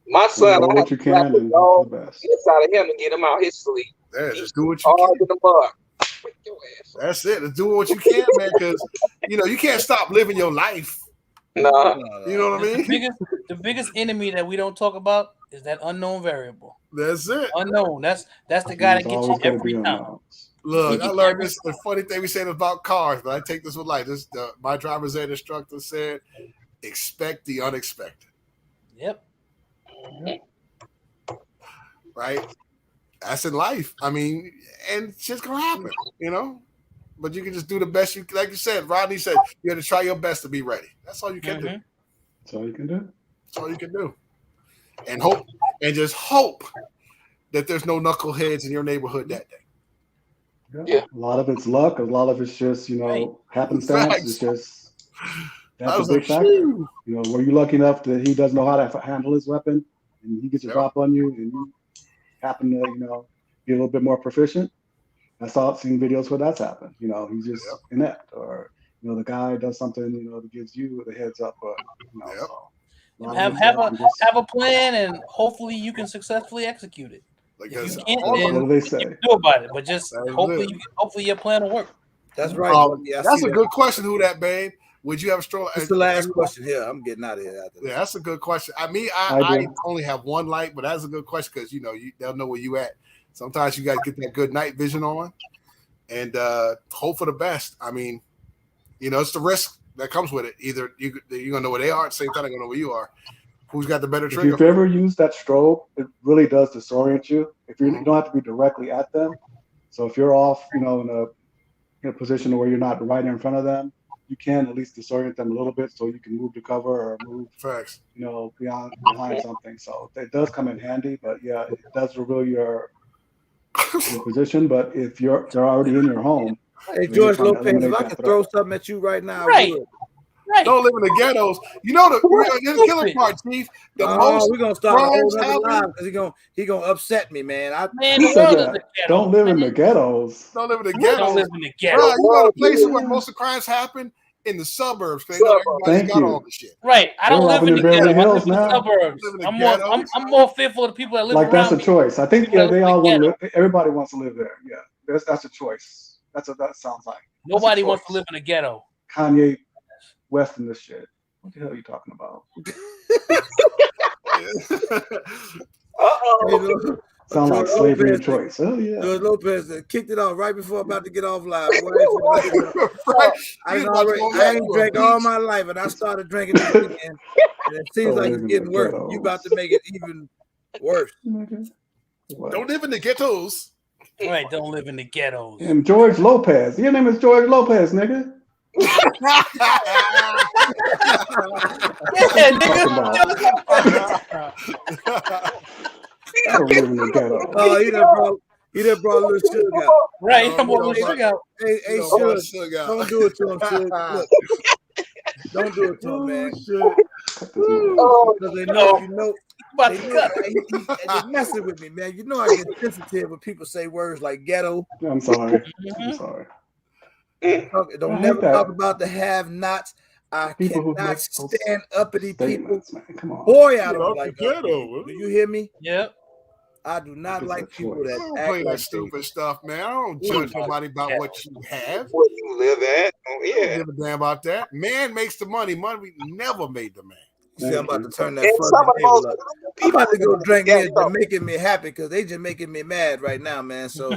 My son, do what you can and do the best. Get out of him and get him out his sleep. Yeah, just do what you can. In the mud. That's it. Just do what you can, man, because you know you can't stop living your life. Nah. You know what I mean? The biggest enemy that we don't talk about is that unknown variable. That's it. Unknown. That's the guy that gets you every time. Look, I learned this. The funny thing we said about cars, but I take this with life. My driver's ed instructor said, "Expect the unexpected." Yep. Right. That's in life. I mean, and shit's gonna happen, you know. But you can just do the best you, like you said. Rodney said, you have to try your best to be ready. That's all you can do. That's all you can do. That's all you can do. And hope, and just hope that there's no knuckleheads in your neighborhood that day. Yeah. A lot of it's luck. A lot of it's just, you know, happenstance. It's just that's a big factor. You know, were you lucky enough that he doesn't know how to handle his weapon, and he gets a drop on you, and you happen to, you know, be a little bit more proficient? I seen videos where that's happened. You know, he's just inept, or you know, the guy does something, you know, that gives you the heads up. But you know, so have a plan, and hopefully you can successfully execute it. If you can't, then what do they say? you can do about it. But just hopefully your plan will work. That's right. That's a good question. Who that, babe? Would you have a stroll? That's the last question here. I'm getting out of here. Yeah, that's a good question. I only have one light, but that's a good question because, you know, they'll know where you at. Sometimes you got to get that good night vision on and hope for the best. I mean, you know, it's the risk that comes with it. Either you're going to know where they are at the same time, they're going to know where you are. Who's got the better trigger? If you've ever used that strobe, it really does disorient you. If you don't have to be directly at them. So if you're off, you know, in a position where you're not right in front of them, you can at least disorient them a little bit so you can move to cover or move, you know, behind something. So it does come in handy, but yeah, it does reveal your position. But if they're already in your home. Hey, George Lopez, if I could throw something at you right now, I would. Right. Don't live in the ghettos. You know the killing part, Chief. We're gonna start a whole other live because he gonna upset me, man. Don't live in the ghettos. Don't live in the ghettos. Don't live in the ghettos. Bro, you know the place where most of the crimes happen in the suburbs. They know everybody's got all the shit. Right. I don't live in the ghetto. I live in the suburbs. I'm more fearful of the people that live around me. Like that's a choice. I think they all want to live. Everybody wants to live there. Yeah, that's a choice. That sounds like nobody wants to live in a ghetto. Kanye West in this shit. What the hell are you talking about? Sound like slavery and choice. Oh yeah. George Lopez kicked it off right before I'm about to get off live. Boy, I ain't drank all my life, and I started drinking this weekend. And it seems like it's getting worse. You about to make it even worse. Don't live in the ghettos. Right, don't live in the ghettos. And George Lopez. Your name is George Lopez, nigga. Yeah, nigga. I don't live in the ghetto. Oh, he done brought a little sugar out. Right, he brought a little sugar out. Hey, sugar, don't do it to him, sugar. Look, don't do it to him, man. Because they know, they're messing with me, man. You know I get sensitive when people say words like ghetto. I'm sorry. I'm sorry. Don't never talk about the have-nots. I cannot stand uppity people. Man. Come on. Boy, I don't like ghetto. Do you hear me? Yep. I do not like people that act like that stupid stuff, man. I don't judge nobody about what you have. Where you live at. Oh, yeah. I don't give a damn about that. Man makes the money. Money never made the man. See, I'm about to turn that fucking table up. I'm about to go drink me. They're making me happy because they just making me mad right now, man. So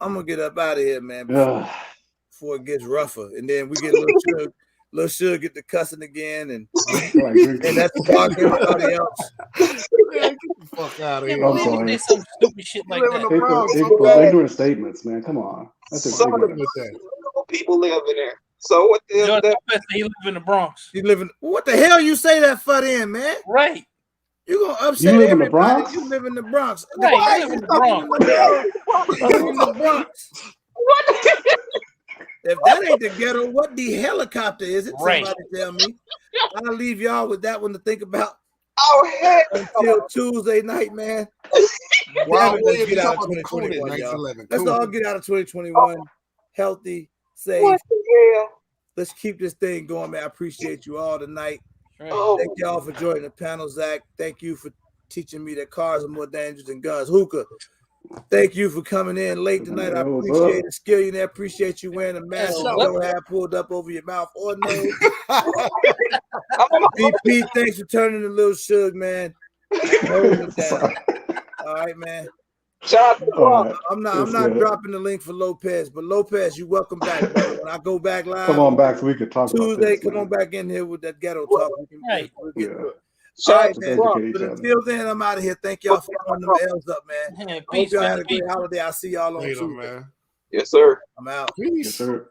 I'm gonna get up out of here, man, before it gets rougher. And then we get a little sugar get to cussing again, and that's about everybody else. Man, get the fuck out of here. I'm sorry. They some stupid shit like that. Ignorant statements, man. Come on. That's some of the people live in there. So what the hell? He live in the Bronx. He live in what the hell you say that for then, man? Right. You gonna upset you live everybody. In the Bronx? You live in the Bronx. Right, Why you live you in the Bronx. In the Bronx? What? If that ain't the ghetto, what the helicopter is it? Right. Somebody tell me. I'll leave y'all with that one to think about. Oh, heck. Until Tuesday night, man. Wow, let's get out of 2021, y'all. Let's all get out of 2021 healthy, safe. What the hell? Let's keep this thing going, man. I appreciate you all tonight. Right. Thank y'all for joining the panel, Zach. Thank you for teaching me that cars are more dangerous than guns. Hookah, thank you for coming in late tonight. I appreciate it. Skill, I appreciate you wearing a mask you don't have pulled up over your mouth or nose. BP, thanks for turning the little shug, man. Holding it down. All right, man. I'm not dropping the link for Lopez, but Lopez, you welcome back, brother. When I go back live, come on back so we can talk Tuesday. About this, come on back in here with that ghetto talk. We'll get through it. All right, man. But until then, I'm out of here. Thank y'all for throwing them L's up, man. Peace, Hope y'all had a great holiday. I'll see y'all on Tuesday, man. Yes, sir. I'm out. Peace. Yes, sir.